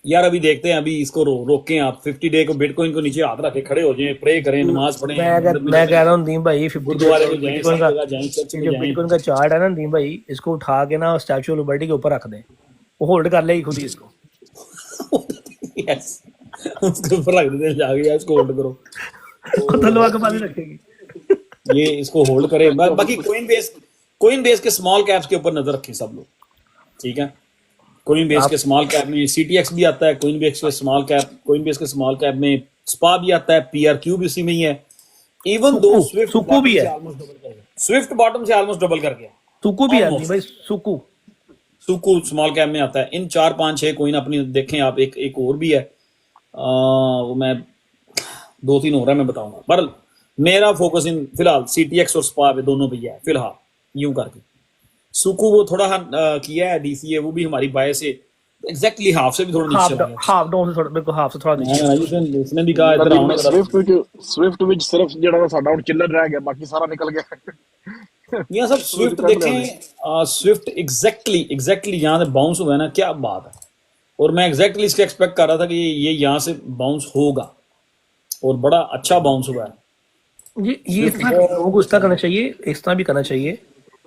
[SPEAKER 1] यार अभी देखते हैं, अभी इसको रोकें आप। 50 डे को बिटकॉइन को नीचे हाथ रखे खड़े हो जाएं, प्रे करें, नमाज पढ़ें, मंदिर में
[SPEAKER 6] मैं कह
[SPEAKER 1] जाएं,
[SPEAKER 6] रहा हूँ नदीम भाई 50
[SPEAKER 1] गुरुद्वारे में जाएं,
[SPEAKER 6] बिटकॉइन
[SPEAKER 1] सब
[SPEAKER 6] का,
[SPEAKER 1] जगह जाएं, चर्च
[SPEAKER 6] ये
[SPEAKER 1] में
[SPEAKER 6] जो
[SPEAKER 1] जाएं।
[SPEAKER 6] बिटकॉइन का चार्ट है ना नदीम भाई, इसको उठा के ना स्टैचू ऑफ लिबर्टी के ऊपर रख दें, वो होल्ड कर लेगी खुद ही इसको।
[SPEAKER 1] यस, उसके ऊपर रख देते हैं जाके, यार इसको होल्ड करो।
[SPEAKER 6] वो तलवा के पास ही रखेगी।
[SPEAKER 1] ये इसको होल्ड करें। बाकी कोइन बेस के स्मॉल कैप्स के ऊपर नजर रखें सब लोग, ठीक है। कोइन बेस के स्मॉल कैप में CTX भी आता है, कोइन बेस के स्मॉल कैप, कोइन बेस के स्मॉल कैप में स्पा भी आता है, PRQ भी उसी में ही है। इवन दो स्विफ्ट
[SPEAKER 6] सुकू भी है,
[SPEAKER 1] स्विफ्ट बॉटम से ऑलमोस्ट डबल कर गया।
[SPEAKER 6] सुकू भी है नदीम
[SPEAKER 1] Almost।
[SPEAKER 6] भाई, सुकू।
[SPEAKER 1] सुकू स्मॉल कैप में आता है। इन 4 5 6 कोइन अपनी देखें आप। एक और भी है, वो मैं 2 3 हो रहा है, मैं बताऊंगा। पर मेरा फोकस इन फिलहाल CTX और स्पा पे दोनों पे ही है फिलहाल, यूं करके। सुकू वो थोड़ा किया है DCA, वो भी हमारी बाय से एग्जैक्टली हाफ से भी थोड़ा नीचे चला गया।
[SPEAKER 6] हाफ डाउन से थोड़ा, बिल्कुल हाफ से थोड़ा नीचे।
[SPEAKER 1] उसने भी कहा इधर आओ ना जरा।
[SPEAKER 2] स्विफ्ट ਵਿੱਚ ਸਿਰਫ ਜਿਹੜਾ ਸਾਡਾ ਹੁਣ ਚਿੱਲਰ ਰਹਿ ਗਿਆ, ਬਾਕੀ सारा निकल गया।
[SPEAKER 1] ये सब स्विफ्ट देखें, स्विफ्ट एग्जैक्टली यहाँ से बाउंस हुआ है ना, क्या बात है। और मैं एग्जैक्टली इसके एक्सपेक्ट कर रहा था कि ये यहाँ से बाउंस होगा, और बड़ा अच्छा बाउंस हुआ है।
[SPEAKER 6] ये इस तरह लोगों को इस तरह करना चाहिए, इस तरह भी करना चाहिए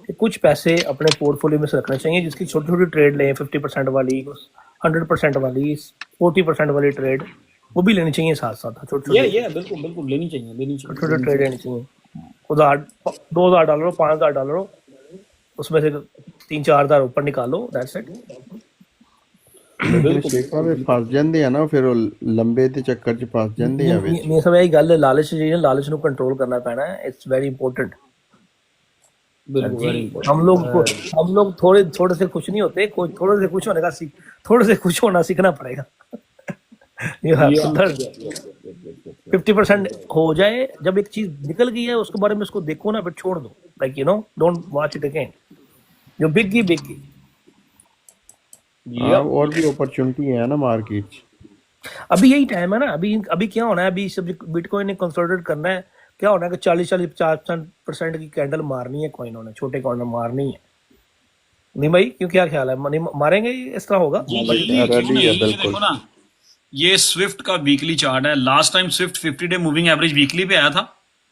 [SPEAKER 6] कि कुछ पैसे अपने पोर्टफोलियो में से रखना चाहिए, जिसकी छोटी छोटी ट्रेड लें, 50% वाली, 100% वाली, 40% वाली ट्रेड, वो भी लेनी चाहिए साथ साथ। छोटे
[SPEAKER 1] ये बिल्कुल बिल्कुल लेनी चाहिए।
[SPEAKER 6] छोटे ट्रेड लेनी चाहिए। 2,000 डॉलर हो, 5,000 डॉलर हो, उसमें से 3-4 हज़ार ऊपर निकालो, दैट्स इट।
[SPEAKER 5] ਜਿਹੜੇ ਸ਼ੇਖ ਸਾਹਿਬ ਇਹ ਫਸ ਜਾਂਦੇ ਆ ਨਾ, ਫਿਰ ਉਹ ਲੰਬੇ ਤੇ ਚੱਕਰ 'ਚ ਫਸ ਜਾਂਦੇ ਆ ਵਿੱਚ।
[SPEAKER 6] मेरे सब यही गल है, लालच चाहिए, लालच को कंट्रोल करना पैना है, इट्स वेरी इंपॉर्टेंट। हम लोग थोड़े से खुश नहीं होते, थोड़े से खुश होने का थोड़े से खुश होना सीखना पड़ेगा। You have to learn। 50% हो जाए, जब एक चीज निकल गई है उसके बारे में उसको देखो ना, फिर छोड़ दो, like don't watch it again. जो बिग
[SPEAKER 5] हाँ, और भी अपॉर्चुनिटी है ना मार्केट 'ਚ।
[SPEAKER 6] अभी यही टाइम है ना। अभी क्या होना है, अभी सब बिटकॉइन ने कंसोलिडेट करना है। क्या होना है कि 40-50% की कैंडल मारनी है कॉइनों ने, छोटे कॉइन मारनी है। नहीं भाई, क्यों, क्या ख्याल है, मारेंगे इस तरह होगा?
[SPEAKER 5] रेडी है बिल्कुल।
[SPEAKER 1] देखो ना, ये स्विफ्ट का वीकली चार्ट है। Last time Swift 50 day moving average weekly पे आया था।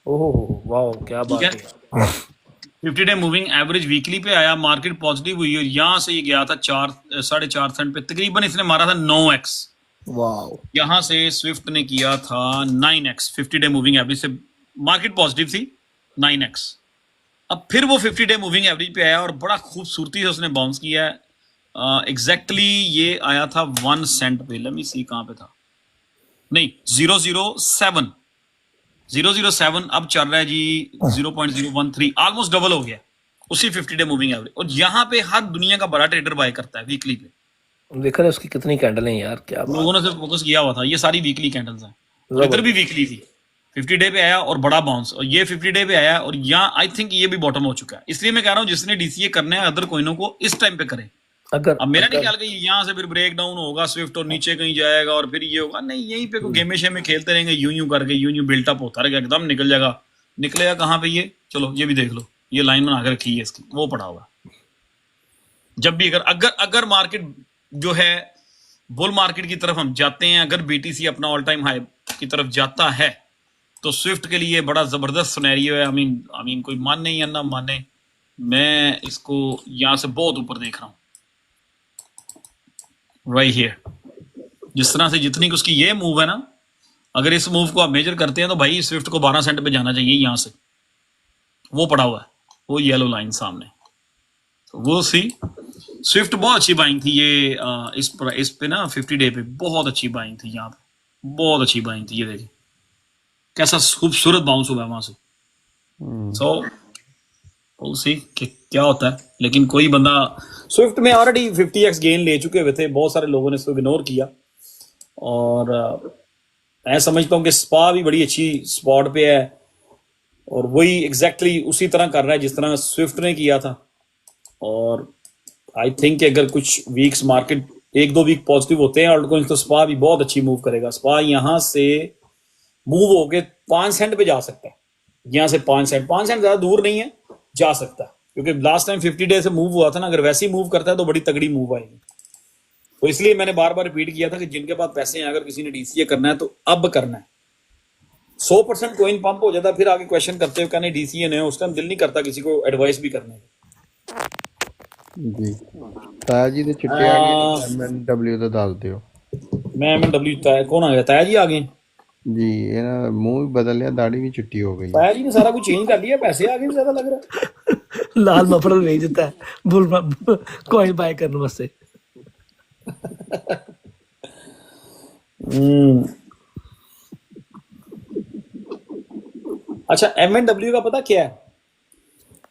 [SPEAKER 6] ओहो वाह, क्या बात
[SPEAKER 1] ठीक
[SPEAKER 6] है।
[SPEAKER 1] 50 डे मूविंग एवरेज वीकली पे आया, मार्केट पॉजिटिव हुई और यहाँ से ये गया था 4 साढ़े 4 सेंट पे, तकरीबन इसने मारा था 9x।
[SPEAKER 6] वाओ,
[SPEAKER 1] यहां से स्विफ्ट ने किया था 9x 50 डे मूविंग एवरेज से, मार्केट पॉजिटिव थी 9x। अब फिर वो 50 डे मूविंग एवरेज पे आया और बड़ा खूबसूरती से उसने बाउंस किया है। एग्जैक्टली ये आया था 1 सेंट पे, लेट मी सी कहां पे था, नहीं 007 007 अब चल रहा है जी 0.013, ऑलमोस्ट डबल हो गया उसी 50 डे मूविंग एवरेज। और यहाँ पे हर दुनिया का बड़ा ट्रेडर बाय करता है वीकली पे,
[SPEAKER 6] देख रहे हैं उसकी कितनी कैंडल है यार, क्या बात।
[SPEAKER 1] लोगों ने सिर्फ फोकस किया हुआ था, ये सारी वीकली कैंडल्स हैं और इधर
[SPEAKER 6] जबरदस्त।
[SPEAKER 1] भी वीकली थी। 50 डे पे आया और बड़ा बाउंस, और ये 50 डे पे आया और यहाँ आई थिंक ये भी बॉटम हो चुका है। इसलिए मैं कह रहा हूँ जिसने डीसीए करना है अदर कोइनों को इस टाइम पे करे।
[SPEAKER 6] अगर
[SPEAKER 1] अब मेरा नहीं
[SPEAKER 6] अगर
[SPEAKER 1] ख्याल कि यहाँ से फिर ब्रेक डाउन होगा स्विफ्ट और नीचे कहीं जाएगा और फिर ये होगा, नहीं यहीं पे कोई गेमे शेमे खेलते रहेंगे, यूं करके यूं बिल्टअप होता रहेगा, एकदम निकल जाएगा। निकलेगा कहाँ पे ये, चलो ये भी देख लो, ये लाइन बना के रखी है इसकी, वो पड़ा हुआ। जब भी अगर अगर अगर मार्केट जो है बुल मार्केट की तरफ हम जाते हैं, अगर बीटीसी अपना ऑल टाइम हाई की तरफ जाता है तो स्विफ्ट के लिए बड़ा जबरदस्त सिनेरियो है। आई मीन कोई माने या ना माने, मैं इसको यहां से बहुत ऊपर देख रहा हूं, राइट हियर। जिस तरह से जितनी की उसकी ये मूव है ना, अगर इस मूव को आप मेजर करते हैं तो भाई स्विफ्ट को 12 सेंट पे जाना चाहिए यहां से, वो पड़ा हुआ है वो येलो लाइन सामने, तो वो सी स्विफ्ट बहुत अच्छी बाइंग थी ये इस पे ना 50 डे पे बहुत अच्छी बाइंग थी, यहाँ पे बहुत अच्छी बाइंग थी। ये देखिए कैसा खूबसूरत बाउंस हुआ है वहां से। सो we'll see कि क्या होता है, लेकिन कोई बंदा स्विफ्ट में ऑलरेडी 50x गेन ले चुके हुए थे, बहुत सारे लोगों ने इसको इग्नोर किया। और मैं समझता हूँ कि स्पा भी बड़ी अच्छी स्पॉट पे है और वही एग्जैक्टली उसी तरह कर रहा है जिस तरह स्विफ्ट ने किया था। और आई थिंक अगर कुछ वीक्स मार्केट 1-2 वीक पॉजिटिव होते हैं ऑल्टकॉइंस तो स्पा भी बहुत अच्छी मूव करेगा। स्पा यहां से मूव होके 5 सेंट पे जा सकता है, यहां से 5 सेंट ज्यादा दूर नहीं है, जा सकता है, क्योंकि लास्ट टाइम 50 डे से मूव हुआ था ना, अगर वैसे ही मूव करता है तो बड़ी तगड़ी मूव आएगी। तो इसलिए मैंने बार बार रिपीट किया था कि जिनके पास पैसे हैं, अगर किसी ने डीसीए करना है तो अब करना है। 100% कोइन पंप हो जाता है, फिर आगे क्वेश्चन करते हुए कहने डीसीए नहीं, उस टाइम दिल नहीं करता किसी को एडवाइस भी करने का।
[SPEAKER 5] जी ताया जी ਦੇ ਚਿੱਟੇ ਆ ਗਏ, MNW ਦਾ ਦੱਸ ਦਿਓ।
[SPEAKER 1] मैं MNW ताया कौन आ गया, ताया जी आ गए।
[SPEAKER 5] जी ਇਹਨਾਂ ਦਾ ਮੂੰਹ ਵੀ बदल लिया, दाढ़ी भी चिट्टी हो गई।
[SPEAKER 1] ताया जी ने सारा कुछ चेंज कर लिया, पैसे आ गए ज्यादा लग रहा है।
[SPEAKER 6] लाल मफलर भेज देता है बुल कॉइन बाय करने वास्ते।
[SPEAKER 1] अच्छा MNW का पता क्या है,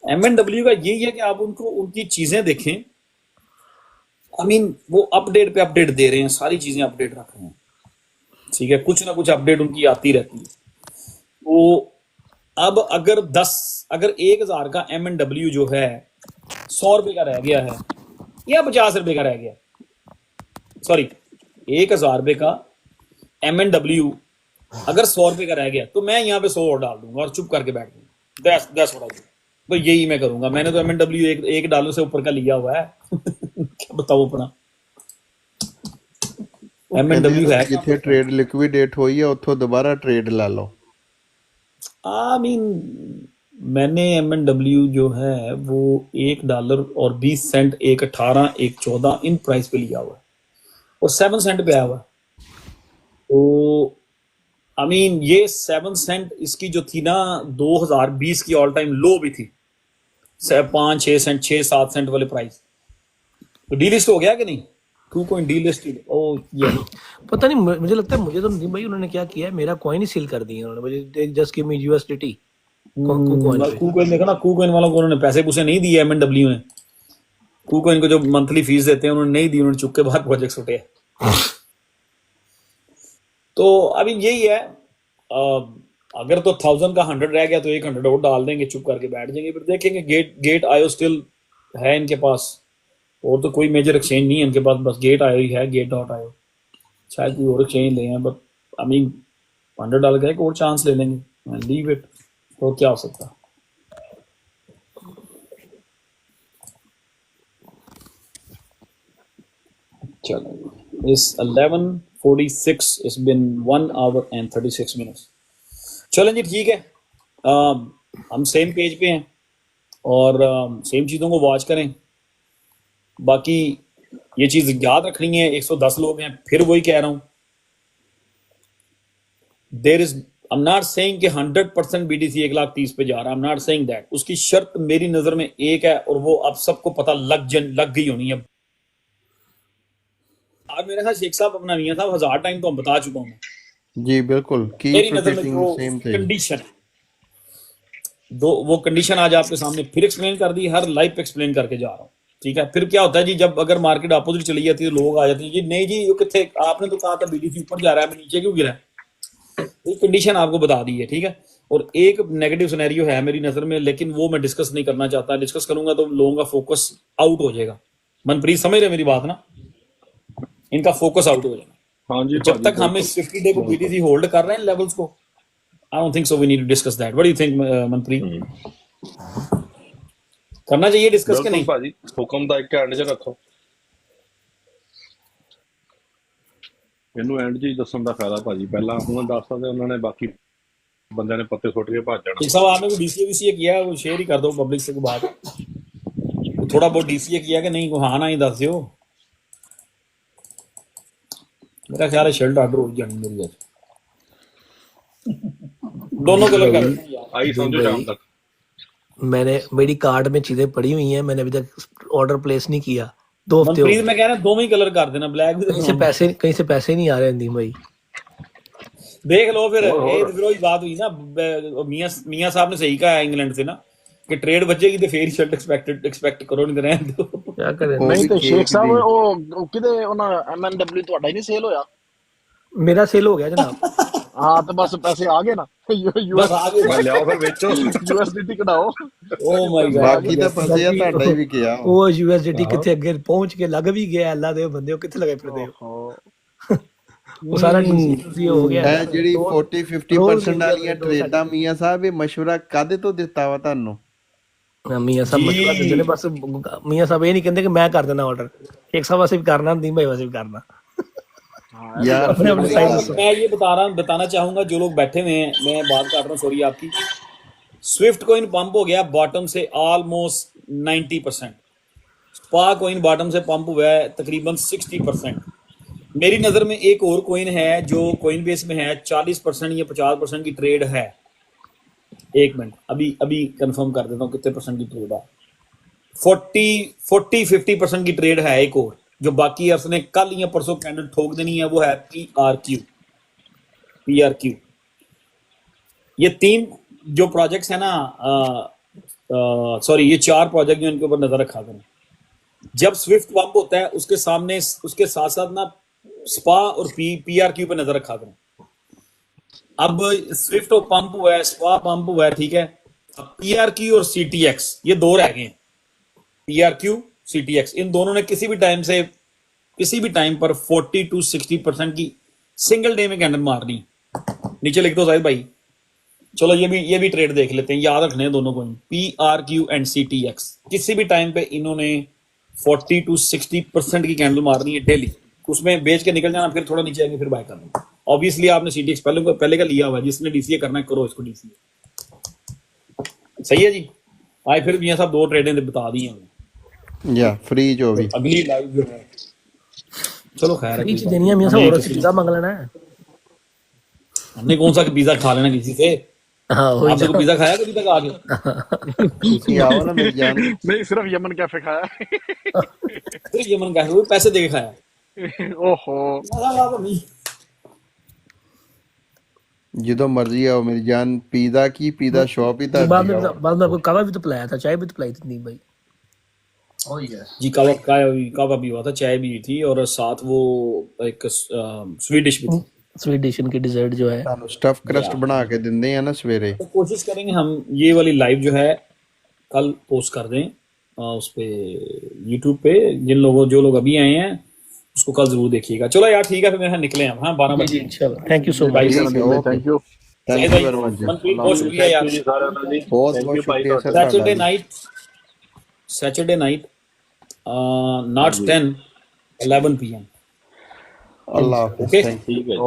[SPEAKER 1] MNW का यही है कि आप उनको उनकी चीजें देखें। आई मीन वो अपडेट पे अपडेट दे रहे हैं, सारी चीजें अपडेट रख रहे हैं, ठीक है, कुछ ना कुछ अपडेट उनकी आती रहती है। तो अब अगर 1000 का MNW जो है 100 रुपए का रह गया है या 50 रुपए का रह गया, सॉरी 1000 रुपए का MNW अगर 100 रुपए का रह गया तो मैं यहाँ पे 100 और डाल दूंगा और चुप करके बैठ दूंगा। 10 हो रहा, तो यही मैं करूंगा। मैंने तो MNW $1 से ऊपर का लिया हुआ है। क्या बताऊं अपना MNW है,
[SPEAKER 5] ਜਿੱਥੇ ਟ੍ਰੇਡ ਲਿਕੁਇਡੇਟ ਹੋਈ ਹੈ ਉੱਥੋਂ ਦੁਬਾਰਾ ट्रेड ला लो।
[SPEAKER 1] आई मीन मैंने MNW जो है वो $1 और 20 सेंट, 1.18, 1.14 इन प्राइस पे लिया हुआ है और 7 सेंट पे आया हुआ है। तो आई मीन ये 7 सेंट इसकी जो थी ना 2020 की ऑल टाइम लो भी थी, 5-6 सेंट 6-7 सेंट वाले प्राइस। तो डीलिस्ट हो गया कि नहीं, 2 कॉइन डीलिस्टेड। ओ ये
[SPEAKER 6] पता नहीं, मुझे लगता है, मुझे तो नहीं भाई, उन्होंने क्या किया है, मेरा कॉइन ही सील कर दिया उन्होंने, मुझे just give me USDT
[SPEAKER 1] KuCoin देखा ना, कूकॉइन वालों को उन्होंने पैसे पूसे नहीं दिए MNW में। कूकॉइन को जो मंथली फीस देते हैं उन्होंने नहीं दी, उन्होंने चुप के बाहर प्रोजेक्ट्स उठे। तो अभी यही है, अगर तो 1000 का 100 रह गया तो 100 और डाल देंगे, चुप करके बैठ जाएंगे, फिर देखेंगे। गेट आयो स्टिल है इनके पास, और तो कोई मेजर एक्सचेंज नहीं है इनके पास, बस गेट आयो ही है, गेट.io। शायद कोई और एक्सचेंज ले हैं, बट आई मीन $100 का एक और चांस ले लेंगे, लीव इट, तो क्या हो सकता है। चलो इस 11:46 it's been 1 hour and 36 minutes। चलें जी ठीक है, हम सेम पेज पे हैं और सेम चीज़ों को वॉच करें। बाकी ये चीज़ याद रखनी है, 110 लोग हैं, फिर वही कह रहा हूँ there is I am not saying कि 100% बीडीसी 1,30,000 पे जा रहा है, I am not saying that. उसकी शर्त मेरी नजर में एक है और वो अब सबको पता लग गई होनी है। आज मेरे साथ शेख साहब अपना मियां साहब 1000 टाइम तो हम बता चुका हूं।
[SPEAKER 5] जी बिल्कुल, कीप
[SPEAKER 1] मेरी नजर में
[SPEAKER 5] रिपीटिंग
[SPEAKER 1] जो
[SPEAKER 5] सेम थिंग।
[SPEAKER 1] कंडीशन है, वो कंडीशन आज आपके सामने फिर एक्सप्लेन कर दी, हर लाइव पे एक्सप्लेन करके जा रहा हूँ। ठीक है, फिर क्या होता है जी, जब अगर मार्केट अपोजिट चली जाती है तो लोग आ जाते हैं जी नहीं जी ये कितने, आपने तो कहा था बीडीसी ऊपर जा रहा है, नीचे क्यों गिरा है। ये कंडीशन आपको बता दी है। ठीक है, और एक नेगेटिव सिनेरियो है मेरी नजर में, लेकिन वो मैं डिस्कस नहीं करना चाहता। डिस्कस करूंगा तो लोगों का फोकस आउट हो जाएगा। मनप्रीत समझ रहे मेरी बात ना, इनका फोकस आउट हो जाएगा।
[SPEAKER 4] हाँ जी
[SPEAKER 1] जब तक हम इस 50 डे को बीडीसी होल्ड कर रहे हैं लेवल्स को, I don't think so we need to discuss that. What do you think Manpreet, करना चाहिए डिस्कस के
[SPEAKER 4] बिल्कुल
[SPEAKER 1] नहीं?
[SPEAKER 4] भाजी, हुक्म ਦਾ ਇੱਕ ਐਂਡ 'ਚ ਰੱਖੋ, ਇਹਨੂੰ ਐਂਡ 'ਚ ਹੀ ਦੱਸਣ ਦਾ ਫਾਇਦਾ ਭਾਜੀ। ਪਹਿਲਾਂ ਉਹਨਾਂ ਦੱਸਤਾ ਤੇ ਉਹਨਾਂ ਨੇ ਬਾਕੀ ਬੰਦਿਆਂ ने पत्ते सुट के भाग जाना।
[SPEAKER 1] एक साहब आपने कोई डीसीए वीसीए किया है, वो शेयर ही कर दो पब्लिक से कोई बात, थोड़ा बहुत डीसीए किया कि नहीं, को हाँ ना ही दस दियो। मेरा ख्याल है शर्ट ऑर्डर हो जानी मेरी आज, दोनों कलर का रखना यार।
[SPEAKER 4] आई समझो शाम तक।
[SPEAKER 6] मेरी कार्ड में चीजें पड़ी हुई हैं, मैंने अभी तक ऑर्डर प्लेस नहीं किया, 2 हफ्ते हो
[SPEAKER 1] मनप्रीत
[SPEAKER 6] गए।
[SPEAKER 1] मैं कह रहा दोनों ही कलर कर देना, ब्लैक भी
[SPEAKER 6] कहीं से पैसे नहीं आ रहे नदीम भाई।
[SPEAKER 1] देख लो फिर। ये तो फिर वही बात हुई ना, मियां साहब ने सही कहा है इंग्लैंड से ना कि ट्रेड बचेगी तो फिर शर्ट एक्सपेक्ट करो, नहीं रहने दो।
[SPEAKER 6] क्या करें,
[SPEAKER 5] ਉਹ
[SPEAKER 2] ਨਹੀਂ
[SPEAKER 5] ਵੀ
[SPEAKER 2] ਤੇ
[SPEAKER 5] ਕੇਕ
[SPEAKER 2] ਸ਼ੇਖ ਸਾਹਿਬ
[SPEAKER 5] ਦੀ
[SPEAKER 2] ਉਹ ਕਿਤੇ ਉਹਨਾਂ MNW ਤੁਹਾਡਾ ਹੀ ਨਹੀਂ ਸੇਲ ਹੋਇਆ?
[SPEAKER 6] मेरा सेल हो गया जनाब।
[SPEAKER 2] ਹਾਂ ਤੇ ਬਸ ਪੈਸੇ ਆ ਗਏ ਨਾ,
[SPEAKER 1] बस आगे
[SPEAKER 4] मैं लियाओ फिर बेचो।
[SPEAKER 2] USDT ਕਢਾਓ।
[SPEAKER 1] ओ माय गॉड,
[SPEAKER 5] ਬਾਕੀ ਤਾਂ ਫਸੇ ਆ, ਤੁਹਾਡਾ ਹੀ ਵੀ ਗਿਆ।
[SPEAKER 6] वो यूएसडीटी कितने अगे पहुंच के लग भी गया, अल्लाह दे बंदे हो कितने लगे फिरदे हो। वो सारा डीसी हो गया।
[SPEAKER 5] ਇਹ ਜਿਹੜੀ 40-50% ਵਾਲੀਆਂ ਟ੍ਰੇਡਾਂ ਮੀਆਂ ਸਾਹਿਬ, ਇਹ ਮਸ਼ਵਰਾ ਕਾਦੇ ਤੋਂ ਦਿੱਤਾ ਵਾ ਤੁਹਾਨੂੰ?
[SPEAKER 6] मियां साहब मशवरा देते ने, बस मियां साहब ये नहीं कहते कि मैं कर देना ऑर्डर, एक साहब वैसे भी करना, नदीम भाई वैसे भी करना।
[SPEAKER 5] यार
[SPEAKER 6] अपने अपने साइड से
[SPEAKER 1] मैं ये बताना चाहूंगा जो लोग बैठे हुए हैं, मैं बात कर रहा हूँ सॉरी आपकी। स्विफ्ट कॉइन पंप हो गया बॉटम से ऑलमोस्ट 90%, स्पा कॉइन बॉटम से पंप हुआ है तकरीबन 60%। मेरी नज़र में एक और कॉइन है जो कॉइन बेस में है, 40% या 50% की ट्रेड है। एक मिनट अभी कंफर्म कर देता हूँ कितने परसेंट की ट्रेड है। 40-50% की ट्रेड है एक और, जो बाकी अर्स ने कल या परसों कैंडल ठोक देनी है, वो है PRQ। ये 3 जो प्रोजेक्ट्स है ना, सॉरी ये 4 प्रोजेक्ट जो इनके ऊपर नजर रखा करें। जब स्विफ्ट पंप होता है उसके सामने उसके साथ साथ ना स्पा और PRQ पे नजर रखा करें। अब स्विफ्ट पंप हुआ है, स्पा पंप हुआ है, ठीक है। अब PRQ और CTX ये 2 रह गए हैं, PRQ CTX, इन दोनों ने किसी भी टाइम पर 40-60% की सिंगल डे में कैंडल मारनी। नीचे लिख दो जाहिद भाई, चलो ये भी ट्रेड देख लेते हैं, याद रखने हैं दोनों को, PRQ एंड CTX। किसी भी टाइम पे इन्होंने 40-60% की कैंडल मारनी है डेली, उसमें बेच के निकल जाना, फिर थोड़ा नीचे आएंगे फिर बाय करना। ऑब्वियसली आपने CTX पहले का लिया हुआ है, जिसने DCA करना है करो इसको DCA, सही है जी। आज फिर मियां साहब 2 ट्रेडें बता दी हैं,
[SPEAKER 5] या फ्री जो भी
[SPEAKER 1] अगली लाइव जो है चलो खैर है,
[SPEAKER 6] फ्री देनी है मियां साहब, और पिज्जा मांग लेना है।
[SPEAKER 1] हमने कौन सा पिज्जा खा लेना किसी से?
[SPEAKER 6] हाँ वही
[SPEAKER 1] आपसे
[SPEAKER 6] ना।
[SPEAKER 1] कोई पिज्जा खाया कभी तक आके?
[SPEAKER 5] ਤੁਸੀਂ ਆਓ ਨਾ ਮੇਰੀ ਜਾਨ।
[SPEAKER 2] नहीं सिर्फ यमन कैफे खाया।
[SPEAKER 1] फिर यमन का वो पैसे दे के खाया?
[SPEAKER 2] ओहो
[SPEAKER 5] ਜਦੋਂ ਮਰਜ਼ੀ ਆਓ ਮੇਰੀ ਜਾਨ। ਪੀਜ਼ਾ ਕੀ ਪੀਜ਼ਾ ਸ਼ॉप ही
[SPEAKER 6] बाद
[SPEAKER 5] ਤੁਹਾਡੀ
[SPEAKER 6] में
[SPEAKER 5] ਆ।
[SPEAKER 6] बाद में आपको कावा भी तो पिलाया था, चाय भी तो पिलाई थी नदीम भाई।
[SPEAKER 1] जी, कावा भी हुआ था, चाय भी हुई थी, और साथ वो एक स्वीट डिश भी थी।
[SPEAKER 6] स्वीट डिश की डिजर्ट जो है,
[SPEAKER 5] ਤੁਹਾਨੂੰ ਸਟਫ ਕਰਸਟ ਬਣਾ ਕੇ ਦਿੰਦੇ ਆ ਨਾ ਸਵੇਰੇ।
[SPEAKER 1] तो कोशिश करेंगे हम ये वाली लाइव जो है कल पोस्ट कर दें उस पे यूट्यूब पे। जो लोग अभी आए हैं उसको कल जरूर देखिएगा। चलो यार ठीक है, फिर मेरे निकले हम। हाँ 12 बजे
[SPEAKER 6] इंशाल्लाह। Thank you so much.
[SPEAKER 1] भाई
[SPEAKER 2] thank you.
[SPEAKER 5] Thank you very much.
[SPEAKER 1] Manpreet बहुत शुक्रिया यार।
[SPEAKER 4] जी सारा जी,
[SPEAKER 5] बहुत
[SPEAKER 4] थैंक
[SPEAKER 5] बहुत
[SPEAKER 4] यू भाई।
[SPEAKER 5] शुक्रिया सर
[SPEAKER 1] सैटरडे
[SPEAKER 5] ਤੁਹਾਡਾ।
[SPEAKER 1] Night not 10 11 PM।
[SPEAKER 5] Allah Hafiz.
[SPEAKER 1] Okay.
[SPEAKER 5] Thank you.
[SPEAKER 4] ठीक है।